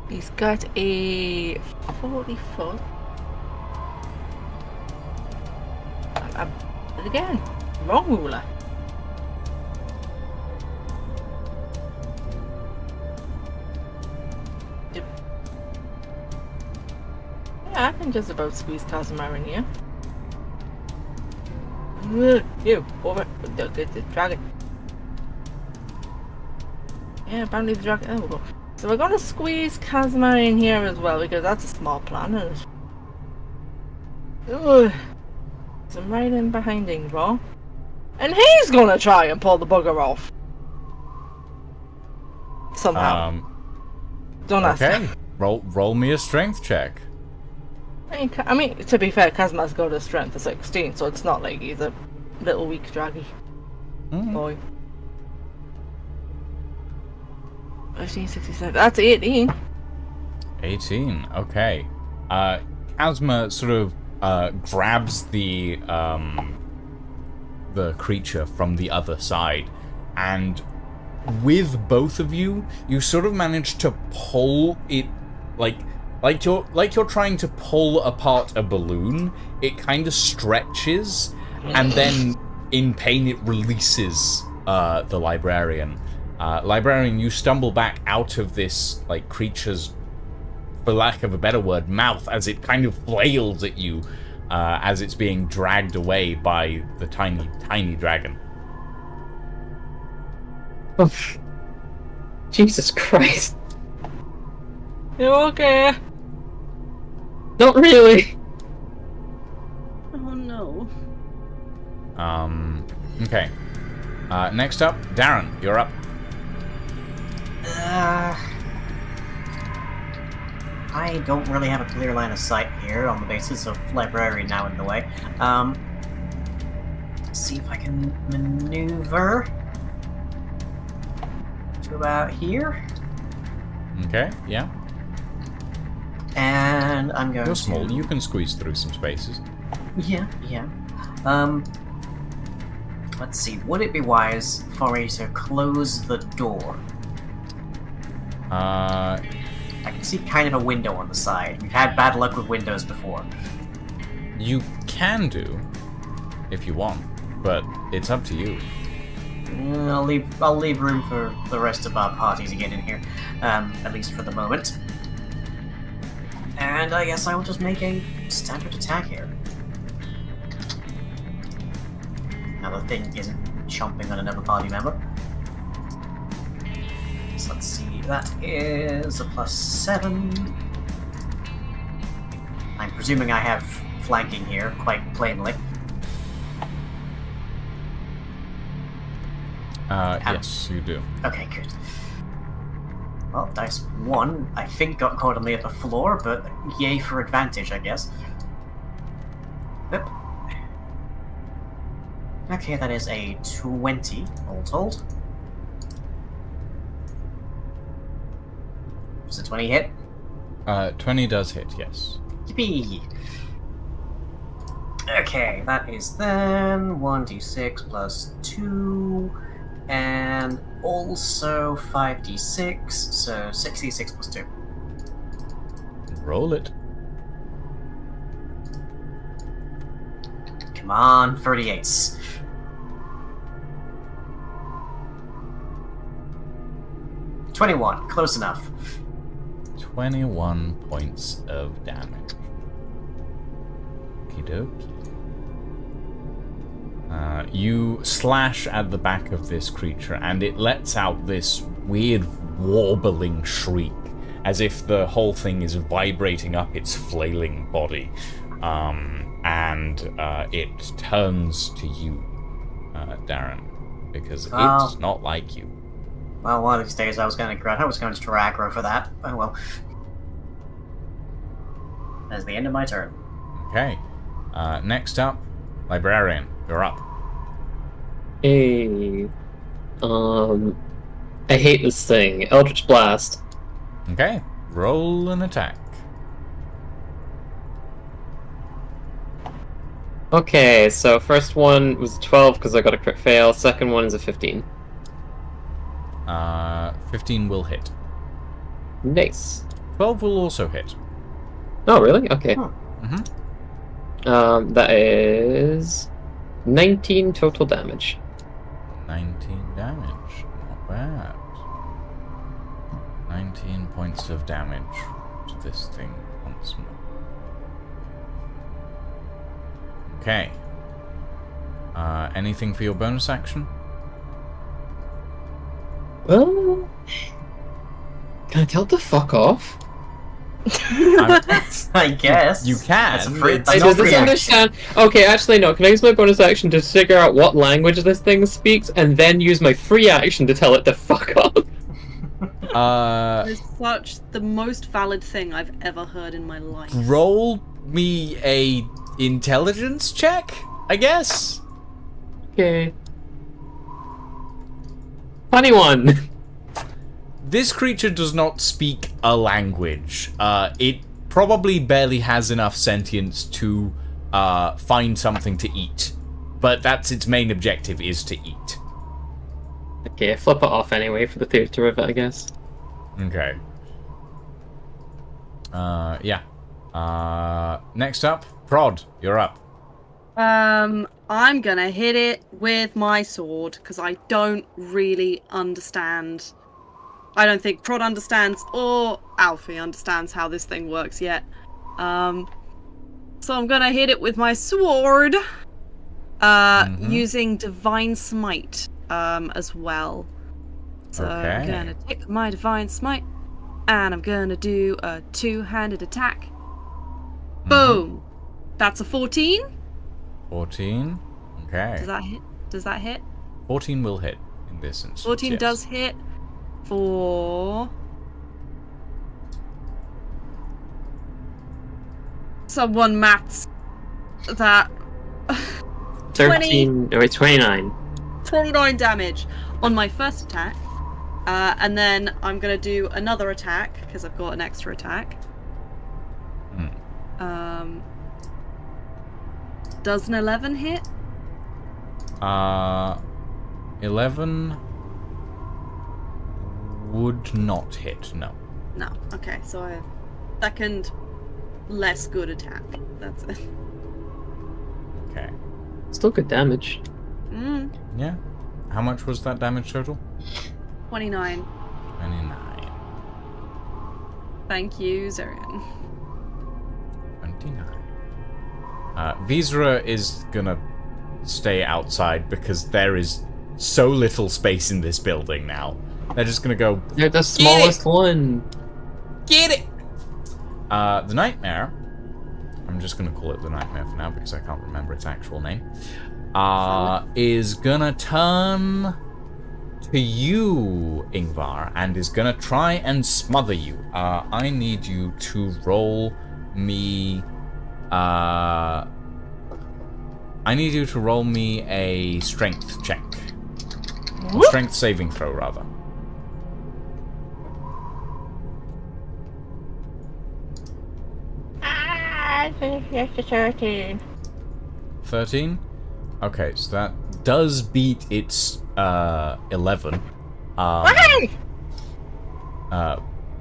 He's got a 40 foot. Again, wrong ruler. Yep. Yeah, I can just about squeeze Kazuma in here. You, over. The dragon. Yeah, apparently the dragon. Oh, so we're gonna squeeze Kazuma in here as well because that's a small planet. Ugh. So I'm right in behind Ingvar. And he's gonna try and pull the bugger off. Somehow. Don't ask. Okay. Roll me a strength check. I mean, to be fair, Kazuma's got a strength of 16, so it's not like he's a little weak draggy boy. 15, 67. That's 18. 18. Okay. Kazma sort of grabs the creature from the other side, and with both of you, you sort of manage to pull it like you're trying to pull apart a balloon. It kind of stretches, and then in pain it releases the librarian. Librarian, you stumble back out of this like creature's, for lack of a better word, mouth as it kind of flails at you as it's being dragged away by the tiny dragon. Oh, Jesus Christ. You okay? Not really. Oh no. Okay. Next up, Darren, you're up. I don't really have a clear line of sight here on the basis of librarian now in the way. Let's see if I can maneuver to about here. Okay, yeah. And I'm going You're small, to... you can squeeze through some spaces. Yeah. Let's see, would it be wise for me to close the door? I can see kind of a window on the side. We've had bad luck with windows before. You can do, if you want, but it's up to you. I'll leave room for the rest of our party to get in here, at least for the moment. And I guess I will just make a standard attack here. Now the thing isn't chomping on another party member. So let's see, that is a +7. I'm presuming I have flanking here, quite plainly. Yes, you do. Okay, good. Well, dice 1, I think, got caught on me at the floor, but yay for advantage, I guess. Yep. Okay, that is a 20, all told. Does a 20 hit? 20 does hit, yes. Yippee! Okay, that is then 1d6 plus 2, and also 5d6, so 6d6 plus 2. Roll it. Come on, 38s. $21, close enough. 21 points of damage. Okie dokie. You slash at the back of this creature, and it lets out this weird warbling shriek, as if the whole thing is vibrating up its flailing body. And it turns to you, Darren, because it does not like you. Well, one of these days I was going to try aggro for that. Oh well. That's the end of my turn. Okay. Next up, Librarian, you're up. Hey. I hate this thing. Eldritch Blast. Okay, roll an attack. Okay, so first one was a 12 because I got a crit fail. Second one is a 15. 15 will hit. Nice. 12 will also hit. Oh, really? Okay. Huh. That is 19 total damage. 19 damage. Not bad. 19 points of damage to this thing once more. Okay. Anything for your bonus action? Well, can I tell it to fuck off? I guess. You can. That's a free, It's- that's Does not this free action. understand? Okay, actually no. Can I use my bonus action to figure out what language this thing speaks, and then use my free action to tell it to fuck off? That is such the most valid thing I've ever heard in my life. Roll me a intelligence check, I guess. Okay. 21. This creature does not speak a language. It probably barely has enough sentience to find something to eat. But that's its main objective, is to eat. Okay, I flip it off anyway for the theater of it, I guess. Okay. Yeah. Next up, Prod, you're up. I'm gonna hit it with my sword because I don't really understand. I don't think Prod understands or Alfie understands how this thing works yet. So I'm gonna hit it with my sword, using Divine Smite, as well. So I'm Okay. gonna take my Divine Smite, and I'm gonna do a two-handed attack. Boom! That's a 14. 14. Okay. Does that hit? Does that hit? 14 will hit in this instance. 14 yes. does hit for... Someone maths that. 13, or 29. 29 damage on my first attack. And then I'm going to do another attack because I've got an extra attack. Does an 11 hit? 11 would not hit, no. No. Okay, so I have second less good attack. That's it. Okay. Still good damage. Yeah. How much was that damage total? 29. 29. Thank you, Zarian. 29. Visera is gonna stay outside because there is so little space in this building now. They're just gonna go, They're the smallest one. get it! The Nightmare, I'm just gonna call it the Nightmare for now because I can't remember its actual name, is gonna turn to you, Ingvar, and is gonna try and smother you. I need you to roll me... I need you to roll me a strength check. A strength saving throw, rather. That's a 13. 13? Okay, so that does beat its 11.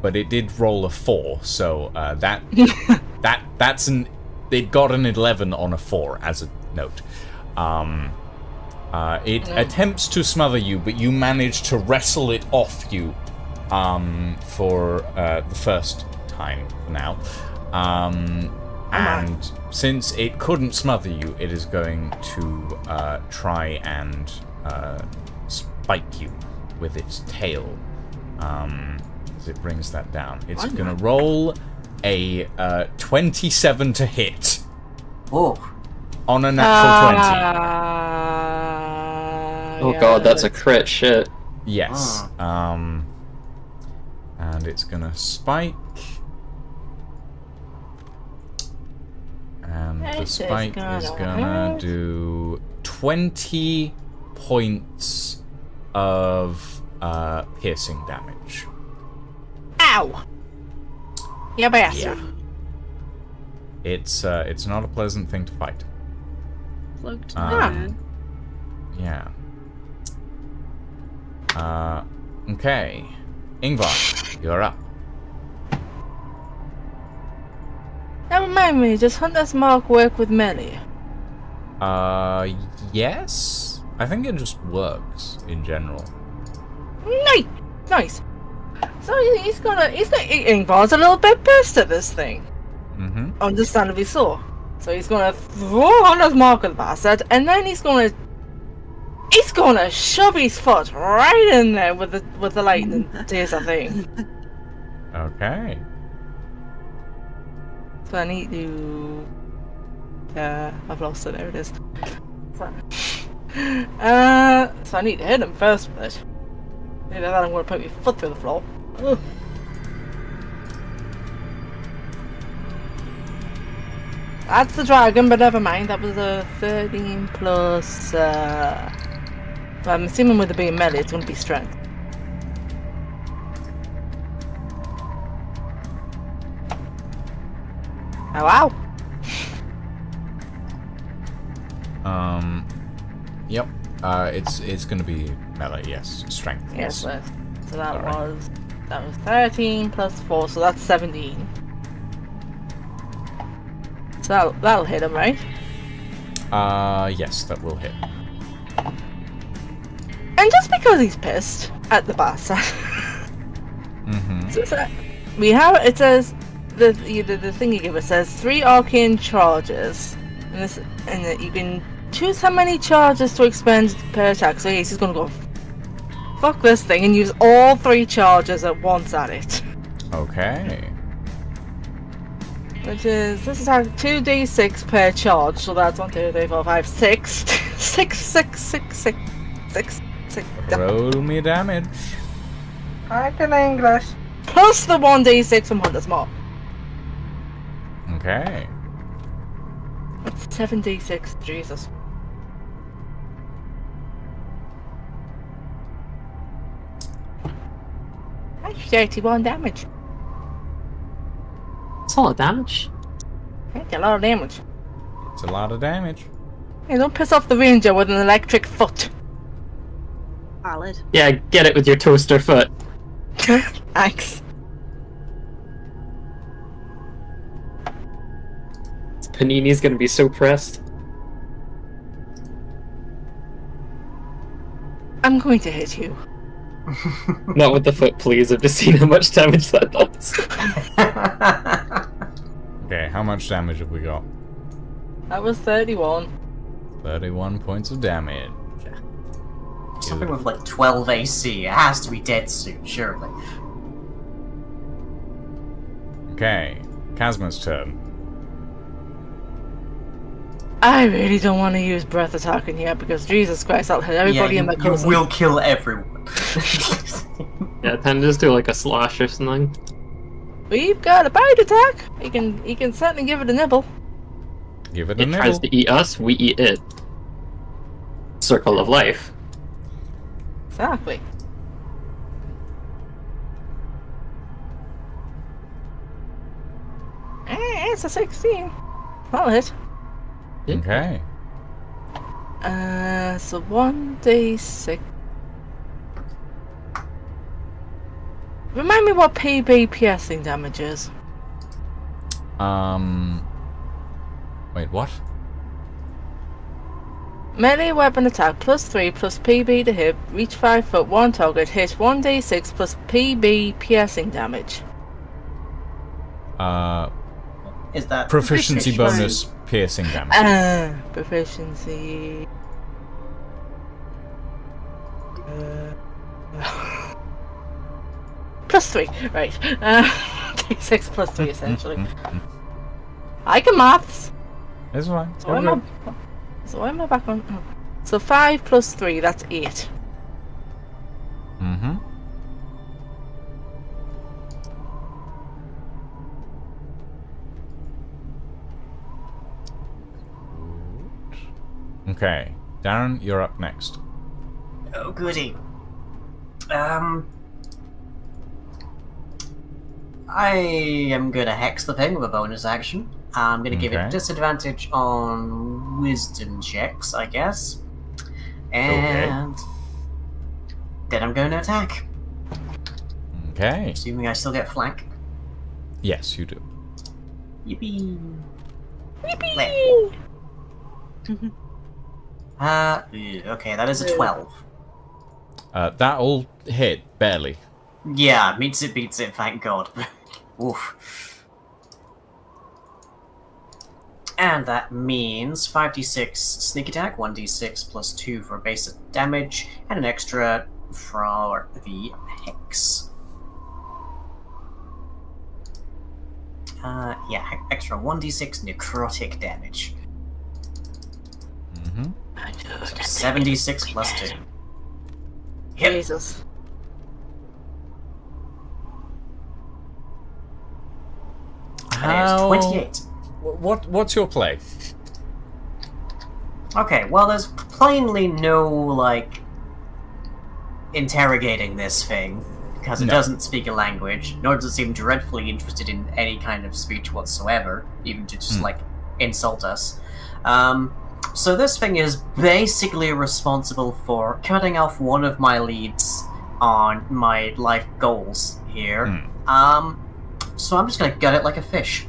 But it did roll a 4, so that's an... It got an 11 on a 4, as a note. It attempts to smother you, but you manage to wrestle it off you for the first time for now. And since it couldn't smother you, it is going to try and spike you with its tail. As it brings that down. It's gonna roll a 27 to hit. Oh. On a natural 20. Oh god, that's a crit shit. Yes. And it's gonna spike. And the spike is gonna do 20 points of piercing damage. Ow! Yeah, bastard. Yeah. It's not a pleasant thing to fight. Cloaked Yeah. Okay. Ingvar, you're up. Now remind me, does Hunter's Mark work with melee? Yes? I think it just works in general. Nice. So Ingvar's a little bit pissed at this thing. Mm-hmm. Understandably so. So he's gonna throw Hunter's Mark at the bastard, and then he's gonna shove his foot right in there with the lightning taser thing. Okay. So I need to. I've lost it. There it is. So I need to hit him first with it. Either that, I'm gonna put my foot through the floor. Ugh. That's the dragon, but never mind. That was a 13 plus. I'm assuming with it being melee, it's gonna be strength. Oh wow! Yep. It's gonna be melee. Yes, strength. Yes. So that Alright. was 13 plus 4, so that's 17. So that'll hit him, right? Yes, that will hit. And just because he's pissed at the bastard, so we have it says the thing you give us says 3 arcane charges, and that you can choose how many charges to expend per attack. So he's just gonna go fuck this thing and use all 3 charges at once at it. Okay. Which is this attack 2d6 per charge, so that's 1, 2, 3, 4, 5, 6, 6, 6, 6, 6, 6, 6. Roll me damage. I can English. Plus the 1d6 from Hunter's Mark. Okay. That's 7d6. Jesus. That's 31 damage. That's a lot of damage. That's a lot of damage. It's a lot of damage. Hey, don't piss off the ranger with an electric foot. Valid. Yeah, get it with your toaster foot. Thanks. Panini's gonna be so pressed. I'm going to hit you. Not with the foot, please. I've just seen how much damage that does. Okay, how much damage have we got? That was 31. 31 points of damage. Something with like 12 AC. It has to be dead soon, surely. Okay, Kazma's turn. I really don't want to use breath attacking yet because Jesus Christ, I'll hit everybody in my you cousin. will kill everyone. Yeah, then just do like a slash or something. We've got a bite attack. He can certainly give it a nibble. Give it a It nibble. tries to eat us, we eat it. Circle of life. Exactly. It's a 16. That'll hit. Okay. So 1d6. Remind me what PB piercing damage is. Wait, what? Melee weapon attack plus 3 plus PB to hit, reach 5 foot, 1 target, hit 1d6 plus PB piercing damage. Is that Proficiency British, bonus piercing damage. Proficiency. plus 3. Right. D6 plus 3, essentially. I can maths. It's fine. So why am I back on? Oh. So 5 plus 3, that's 8. Mm-hmm. Okay, Darren, you're up next. Oh, goody. I am gonna hex the thing with a bonus action. I'm gonna give it Okay. disadvantage on wisdom checks, I guess. And then I'm going to attack. Okay. Assuming I still get flank. Yes, you do. Yippee! Yippee! Okay, that is a 12. That'll hit, barely. Yeah, meets it, beats it, thank God. Oof. And that means 5d6 sneak attack, 1d6 plus 2 for basic damage, and an extra for the hex. Yeah, extra 1d6 necrotic damage. Mm-hmm. 76 plus 2. Hit. Jesus. That is 28. What's your play? Okay, well, there's plainly no, like, interrogating this thing, because it No. doesn't speak a language, nor does it seem dreadfully interested in any kind of speech whatsoever, even to just, like, insult us. So this thing is basically responsible for cutting off one of my leads on my life goals here. So I'm just gonna gut it like a fish.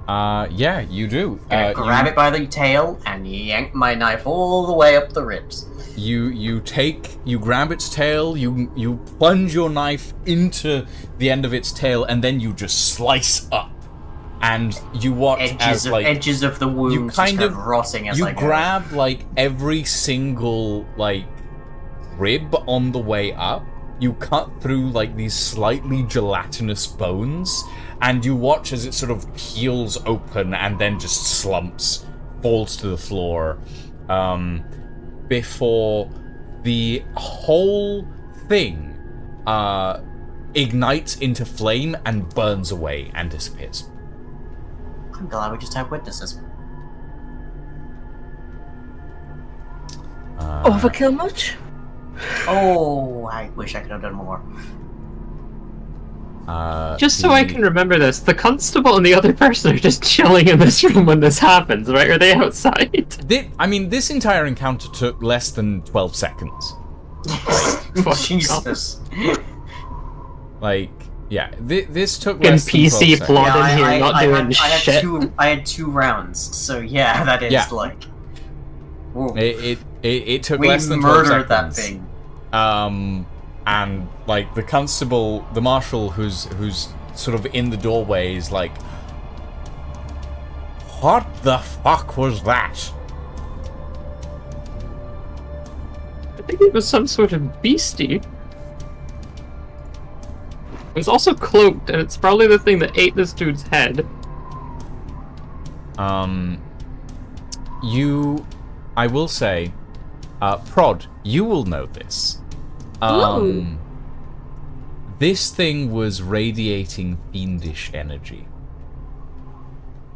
Yeah, you do. Grab it by the tail and yank my knife all the way up the ribs. You grab its tail, you plunge your knife into the end of its tail, and then you just slice up. And you watch Edges of the wound you kind just of rotting as I go. You grab like every single like rib on the way up. You cut through like these slightly gelatinous bones, and you watch as it sort of peels open and then just slumps, falls to the floor, before the whole thing ignites into flame and burns away and disappears. I'm glad we just have witnesses. Overkill much? Oh, I wish I could have done more. Just so I can remember this, the constable and the other person are just chilling in this room when this happens, right? Are they outside? This entire encounter took less than 12 seconds. Jesus. Like, yeah, this took less than 12 PC seconds. plot in here, not doing shit. I had two rounds, so yeah, that is like. Whoa. It took We less than 12 seconds. murdered that thing. And like the constable, the marshal who's sort of in the doorway is like, what the fuck was that? I think it was some sort of beastie. It was also cloaked, and it's probably the thing that ate this dude's head. I will say, Prod, you will know this. This thing was radiating fiendish energy.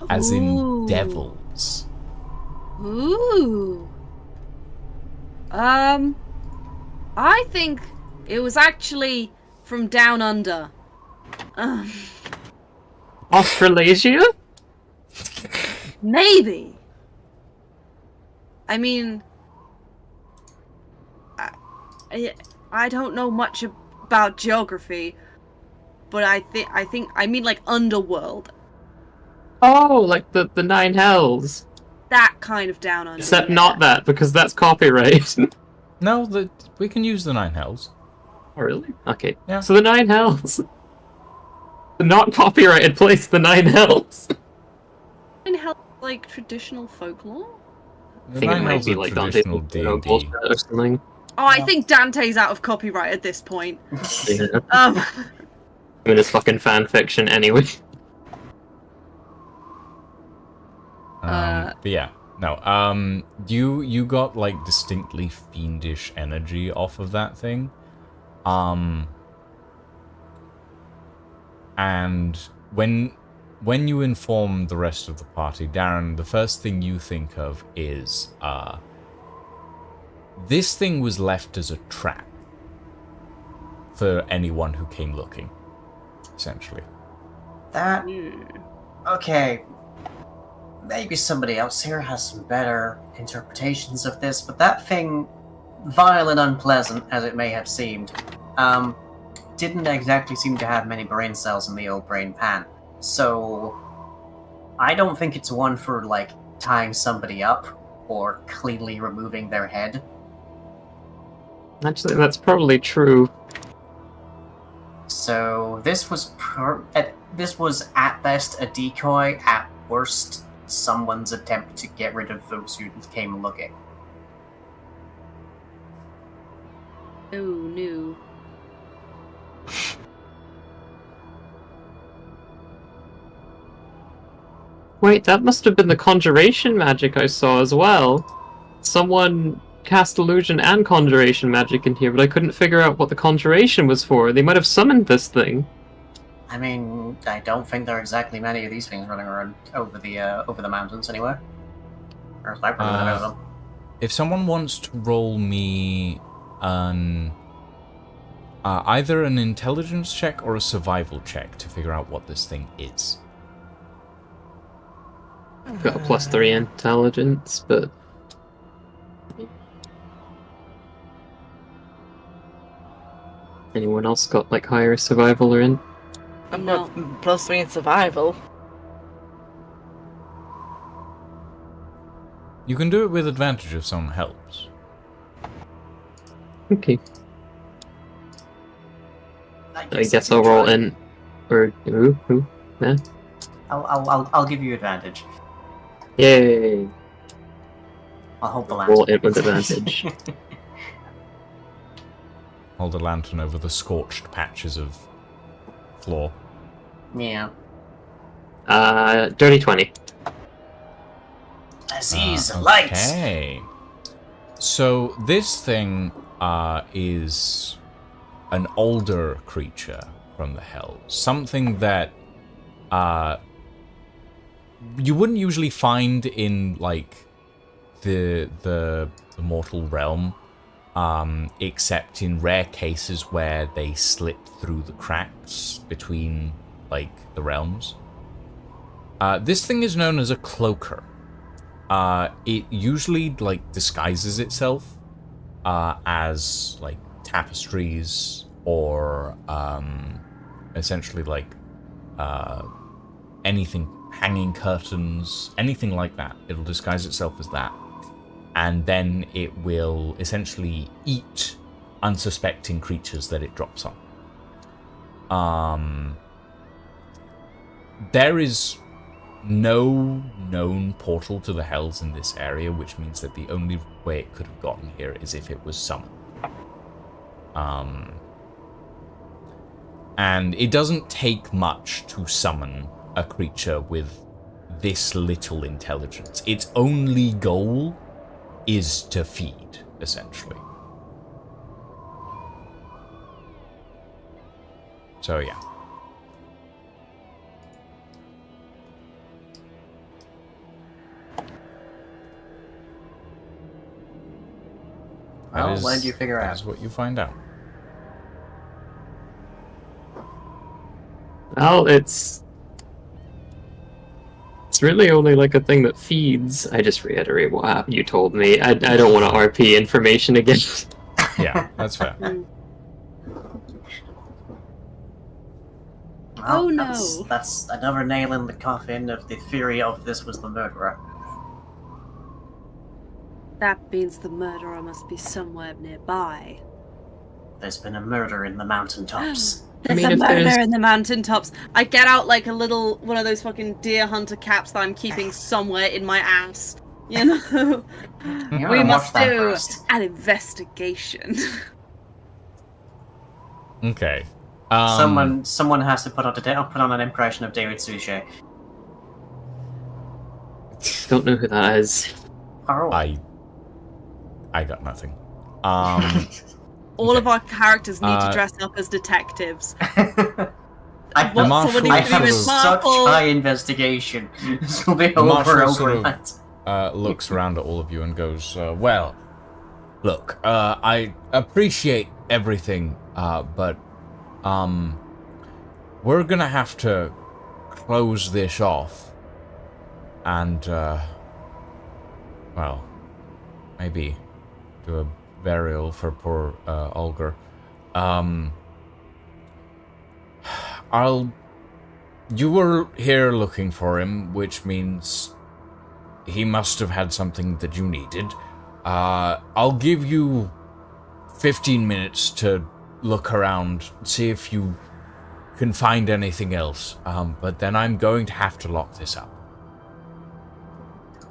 As in devils. Ooh. I think it was actually from down under. Australasia? Maybe. I mean, I don't know much about geography, but I mean like underworld. Oh, like the Nine Hells. That kind of down under. Except yeah. not that, because that's copyright. No, we can use the Nine Hells. Oh, really? Okay. Yeah. So the Nine Hells. The not copyrighted place, the Nine Hells. Nine Hells, like traditional folklore. I think it might be like Dante traditional or D&D. something. Oh, I think Dante's out of copyright at this point. Yeah. Um, I mean, it's fucking fan fiction anyway. But yeah, no. You got like distinctly fiendish energy off of that thing. And when you inform the rest of the party, Darren, the first thing you think of is this thing was left as a trap for anyone who came looking, essentially. That... Okay. Maybe somebody else here has some better interpretations of this, but that thing, vile and unpleasant as it may have seemed, didn't exactly seem to have many brain cells in the old brain pan. So, I don't think it's one for, like, tying somebody up or cleanly removing their head. Actually, that's probably true. So, this was at best a decoy, at worst someone's attempt to get rid of those who came looking. oh no. Wait, that must have been the conjuration magic I saw as well. Someone cast illusion and conjuration magic in here, but I couldn't figure out what the conjuration was for. They might have summoned this thing. I mean, I don't think there are exactly many of these things running around over the mountains anywhere. Or I've never heard of them. If someone wants to roll me an either an intelligence check or a survival check to figure out what this thing is. Got a +3 intelligence, but... Anyone else got, like, higher survival or in? I've got +3 in survival. You can do it with advantage if someone helps. Okay. I guess I'll roll in. Or who? Yeah. I'll give you advantage. Yay! I'll hold the Roll lantern. it with advantage. Hold a lantern over the scorched patches of floor. Yeah. Dirty 20. Aziz, lights! Okay. So this thing is an older creature from the Hells. Something that you wouldn't usually find in like the mortal realm, except in rare cases where they slip through the cracks between like the realms. This thing is known as a cloaker. It usually like disguises itself as like tapestries or essentially like anything, hanging curtains, anything like that. It'll disguise itself as that, and then it will essentially eat unsuspecting creatures that it drops on. There is no known portal to the Hells in this area, which means that the only way it could have gotten here is if it was summoned. And it doesn't take much to summon a creature with this little intelligence. Its only goal is to feed, essentially. So yeah. Well, what did you figure out? That's what you find out. Well, it's really only like a thing that feeds. I just reiterate what you told me. I don't want to RP information again. Yeah, that's fair. Oh, no. That's another nail in the coffin of the theory of this was the murderer. That means the murderer must be somewhere nearby. There's been a murder in the mountaintops. There's a murder in the mountaintops. I get out like a little one of those fucking deer hunter caps that I'm keeping somewhere in my ass. You know, You we wanna must watch that do first. an investigation. Okay. Someone has to put on an impression of David Suchet. Don't know who that is. Oh. I got nothing. All of our characters need to Uh, dress up as detectives. I want Marshal somebody I to have be with such Marple. high investigation. This will be The over Marshal sort overnight. of looks around at all of you and goes, well, look, I appreciate everything, but we're gonna have to close this off and, well, maybe do a burial for poor Olger. You were here looking for him, which means he must have had something that you needed. I'll give you 15 minutes to look around, see if you can find anything else. But then I'm going to have to lock this up.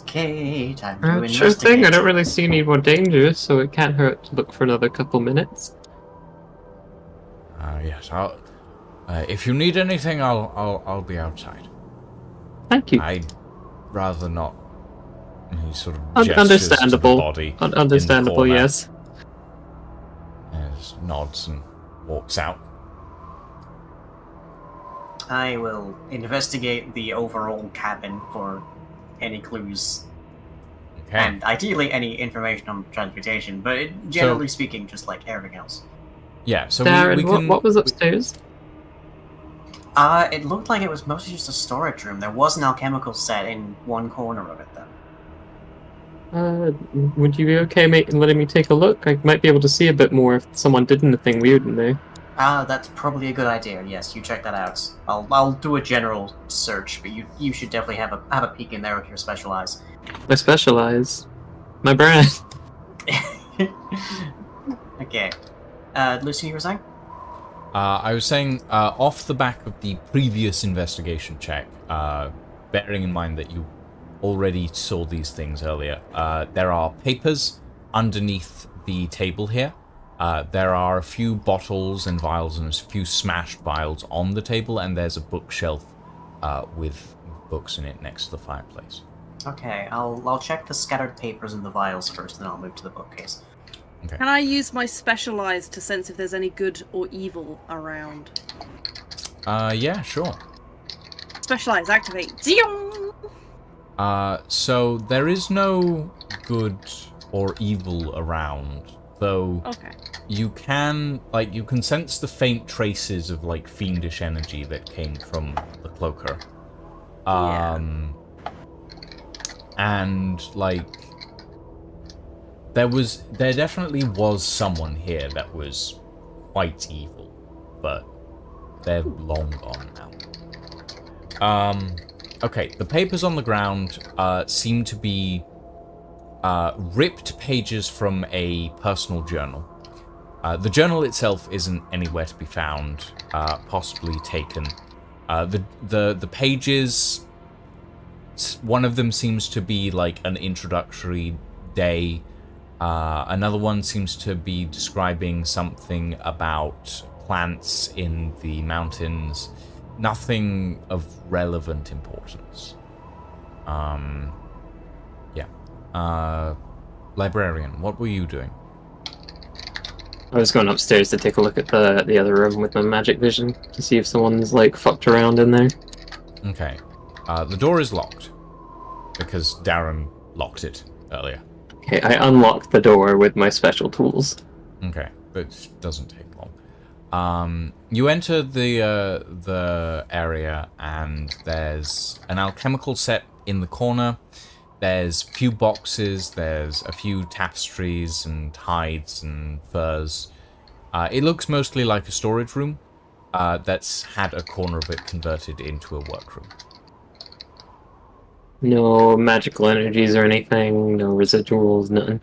Okay, time to Sure investigate. thing, I don't really see any more danger, so it can't hurt to look for another couple minutes. Yes, if you need anything, I'll be outside. Thank you. I'd rather not. He sort of gestures Understandable. to the body. Understandable, in the corner, yes. just nods and walks out. I will investigate the overall cabin for any clues. Okay. And ideally any information on transportation, but generally speaking, just like everything else. Yeah, so Darren, we can... what was upstairs? It looked like it was mostly just a storage room. There was an alchemical set in one corner of it, though. Would you be okay letting me take a look? I might be able to see a bit more if someone did anything weird in there. That's probably a good idea. Yes, you check that out. I'll do a general search, but you should definitely have a peek in there with your special eyes. I specialize. My brand. Okay. Lucy, you were saying? I was saying, off the back of the previous investigation check, bearing in mind that you already saw these things earlier, there are papers underneath the table here. There are a few bottles and vials and a few smashed vials on the table, and there's a bookshelf with books in it next to the fireplace. Okay, I'll check the scattered papers and the vials first, then I'll move to the bookcase. Okay. Can I use my specialized to sense if there's any good or evil around? Yeah, sure. Specialized, activate. Zing! So there is no good or evil around, though. Okay. You can sense the faint traces of, like, fiendish energy that came from the cloaker. And, like, there definitely was someone here that was quite evil, but they're long gone now. Okay, the papers on the ground seem to be ripped pages from a personal journal. The journal itself isn't anywhere to be found, possibly taken. The pages, one of them seems to be like an introductory day. Another one seems to be describing something about plants in the mountains. Nothing of relevant importance. Librarian, what were you doing? I was going upstairs to take a look at the other room with my magic vision to see if someone's like fucked around in there. Okay. The door is locked because Darren locked it earlier. Okay, I unlocked the door with my special tools. Okay, but it doesn't take long. You enter the area, and there's an alchemical set in the corner. There's a few boxes, there's a few tapestries and hides and furs. It looks mostly like a storage room that's had a corner of it converted into a workroom. No magical energies or anything, no residuals, nothing.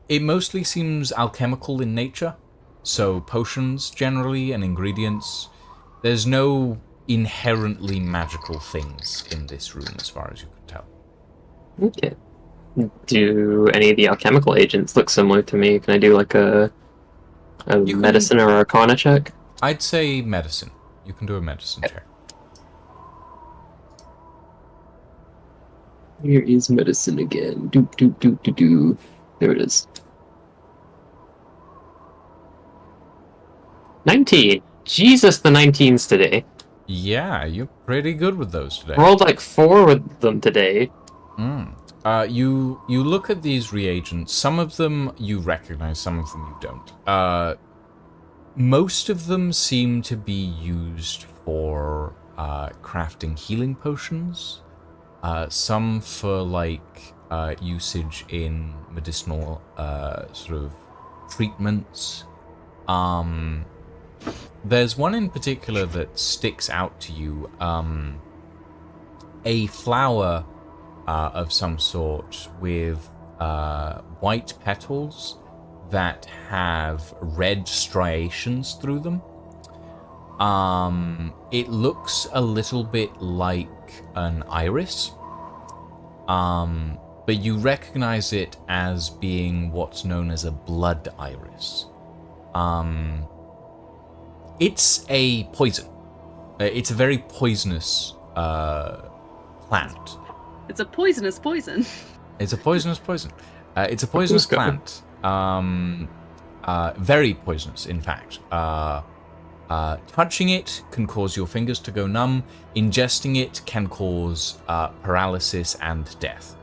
It mostly seems alchemical in nature, so potions generally and ingredients. There's no inherently magical things in this room as far as you can tell. Okay. Do any of the alchemical agents look similar to me? Can I do like a medicine or arcana check? I'd say medicine. You can do a medicine check. Here is medicine again. Do do do do do. There it is. 19. Jesus, the 19s today. Yeah, you're pretty good with those today. Rolled like 4 with them today. You look at these reagents. Some of them you recognize, some of them you don't. Most of them seem to be used for crafting healing potions. Some for like usage in medicinal sort of treatments. There's one in particular that sticks out to you. A flower of some sort with white petals that have red striations through them. It looks a little bit like an iris, but you recognize it as being what's known as a blood iris. It's a poison. It's a very poisonous plant. It's a poisonous poison. It's a poisonous poison. It's a poisonous plant. Very poisonous, in fact. Touching it can cause your fingers to go numb. Ingesting it can cause paralysis and death.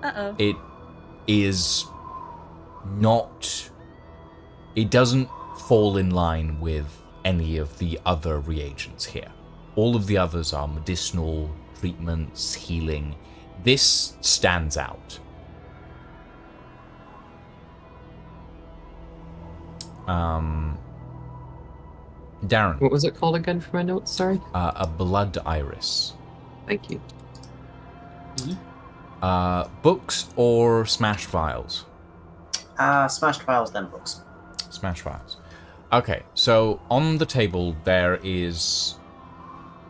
Uh-oh. It is not... It doesn't fall in line with any of the other reagents here. All of the others are medicinal, treatments, healing. This stands out. Darren. What was it called again for my notes? Sorry. A blood iris. Thank you. Books or smashed files? Smashed files, then books. Smashed files. Okay, so on the table there is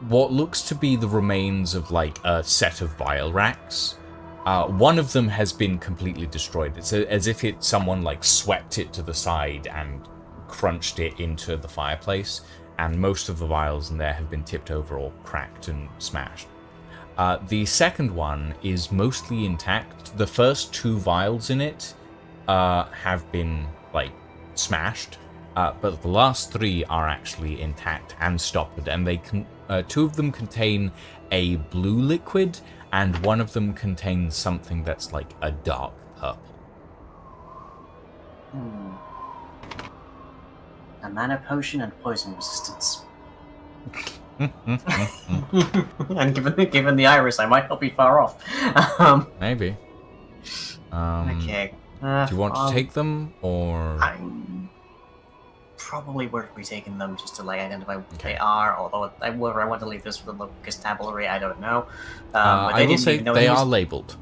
what looks to be the remains of like a set of vial racks. One of them has been completely destroyed. It's as if someone like swept it to the side and crunched it into the fireplace, and most of the vials in there have been tipped over or cracked and smashed. The second one is mostly intact. The first 2 vials in it have been like smashed, but the last 3 are actually intact and stoppered, and they 2 of them contain a blue liquid, and one of them contains something that's like a dark purple. A mana potion and poison resistance. And given the iris, I might not be far off. Maybe. Okay. Do you want to take them, or...? I'm probably worth me taking them just to like identify what they are, although whether I want to leave this for the Locus Tabulary, I don't know. I will say they are labelled.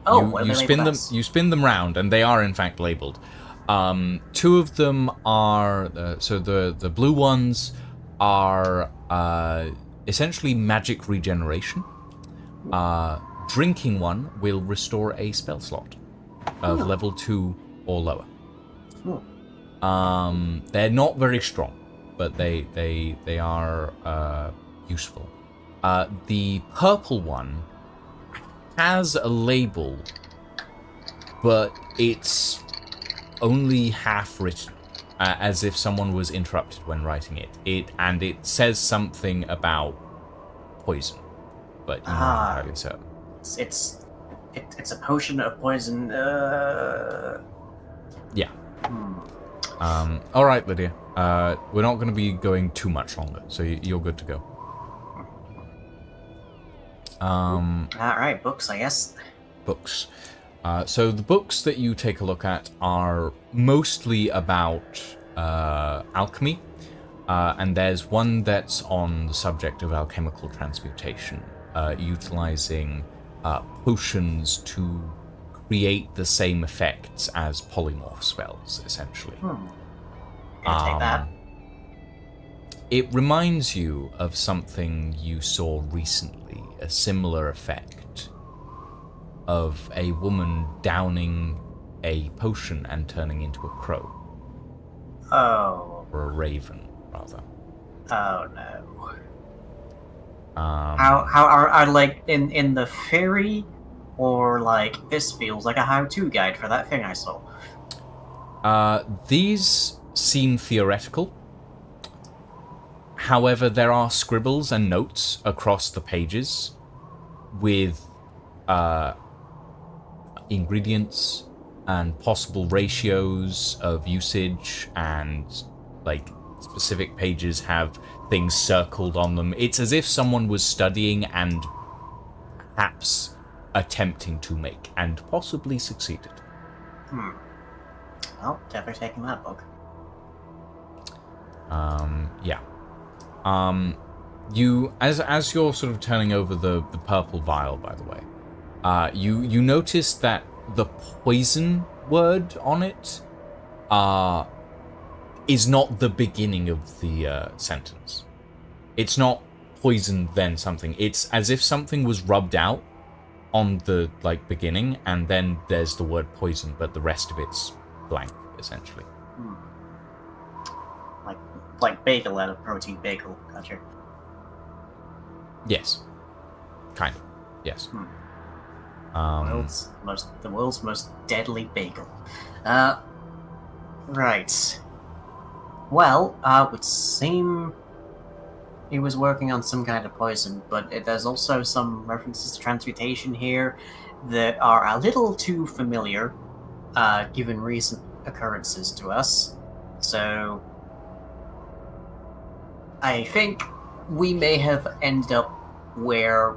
Oh, you spin them round, and they are in fact labelled. 2 of them are so the blue ones are essentially magic regeneration. Drinking one will restore a spell slot of level 2 or lower. They're not very strong, but they are useful. The purple one has a label, but it's only half written, as if someone was interrupted when writing it. It says something about poison, but you're not entirely certain. It's a potion of poison. Yeah. All right, Lydia. We're not going to be going too much longer, so you're good to go. All right, books, I guess. Books. So the books that you take a look at are mostly about alchemy, and there's one that's on the subject of alchemical transmutation, utilizing potions to create the same effects as polymorph spells, essentially. I'll take that. It reminds you of something you saw recently, a similar effect. of a woman downing a potion and turning into a crow. Oh. Or a raven, rather. Oh no. Um, How are like in the ferry, or like this feels like a how-to guide for that thing I saw. These seem theoretical. However, there are scribbles and notes across the pages with ingredients and possible ratios of usage, and like specific pages have things circled on them. It's as if someone was studying and perhaps attempting to make, and possibly succeeded. Well, definitely taking that book. Yeah. You, as you're sort of turning over the purple vial, by the way, you notice that the poison word on it is not the beginning of the sentence. It's not poison then something. It's as if something was rubbed out on the like beginning, and then there's the word poison, but the rest of it's blank, essentially. Like bagel out of protein bagel. Gotcha. Yes. Kind of. Yes. The world's most deadly bagel. Right. Well, would seem he was working on some kind of poison, but there's also some references to transmutation here that are a little too familiar, given recent occurrences to us. So I think we may have ended up where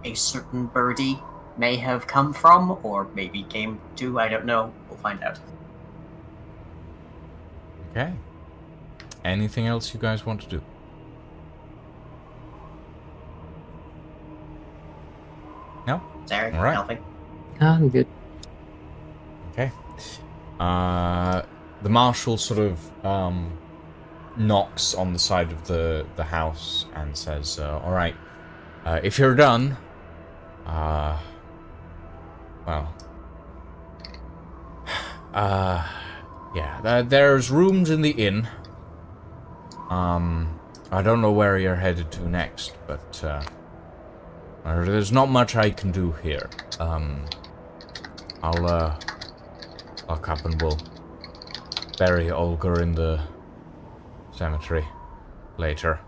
a certain birdie may have come from, or maybe came to. I don't know. We'll find out. Okay. Anything else you guys want to do? No? Sorry, All right. nothing. I'm good. Okay. The marshal sort of knocks on the side of the house and says, all right, if you're done, well, yeah, there's rooms in the inn. I don't know where you're headed to next, but there's not much I can do here. I'll lock up and we'll bury Olga in the cemetery later.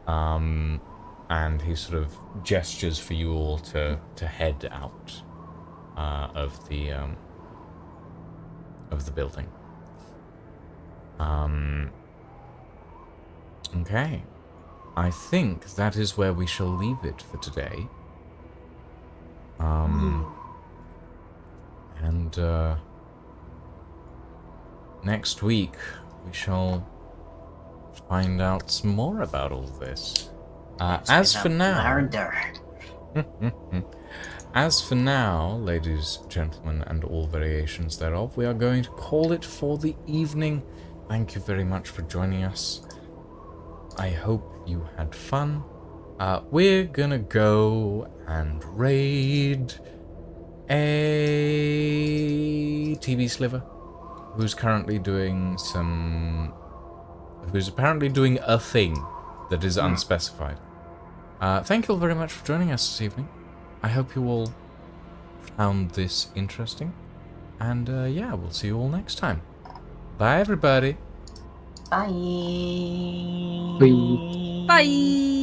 And he sort of gestures for you all to head out of the building. Okay. I think that is where we shall leave it for today. And next week we shall find out some more about all this. As for now, ladies, gentlemen, and all variations thereof, we are going to call it for the evening. Thank you very much for joining us. I hope you had fun. We're gonna go and raid a TV Sliver, who's currently doing who's apparently doing a thing that is unspecified. Thank you all very much for joining us this evening. I hope you all found this interesting. And yeah, we'll see you all next time. Bye, everybody. Bye. Bye. Bye.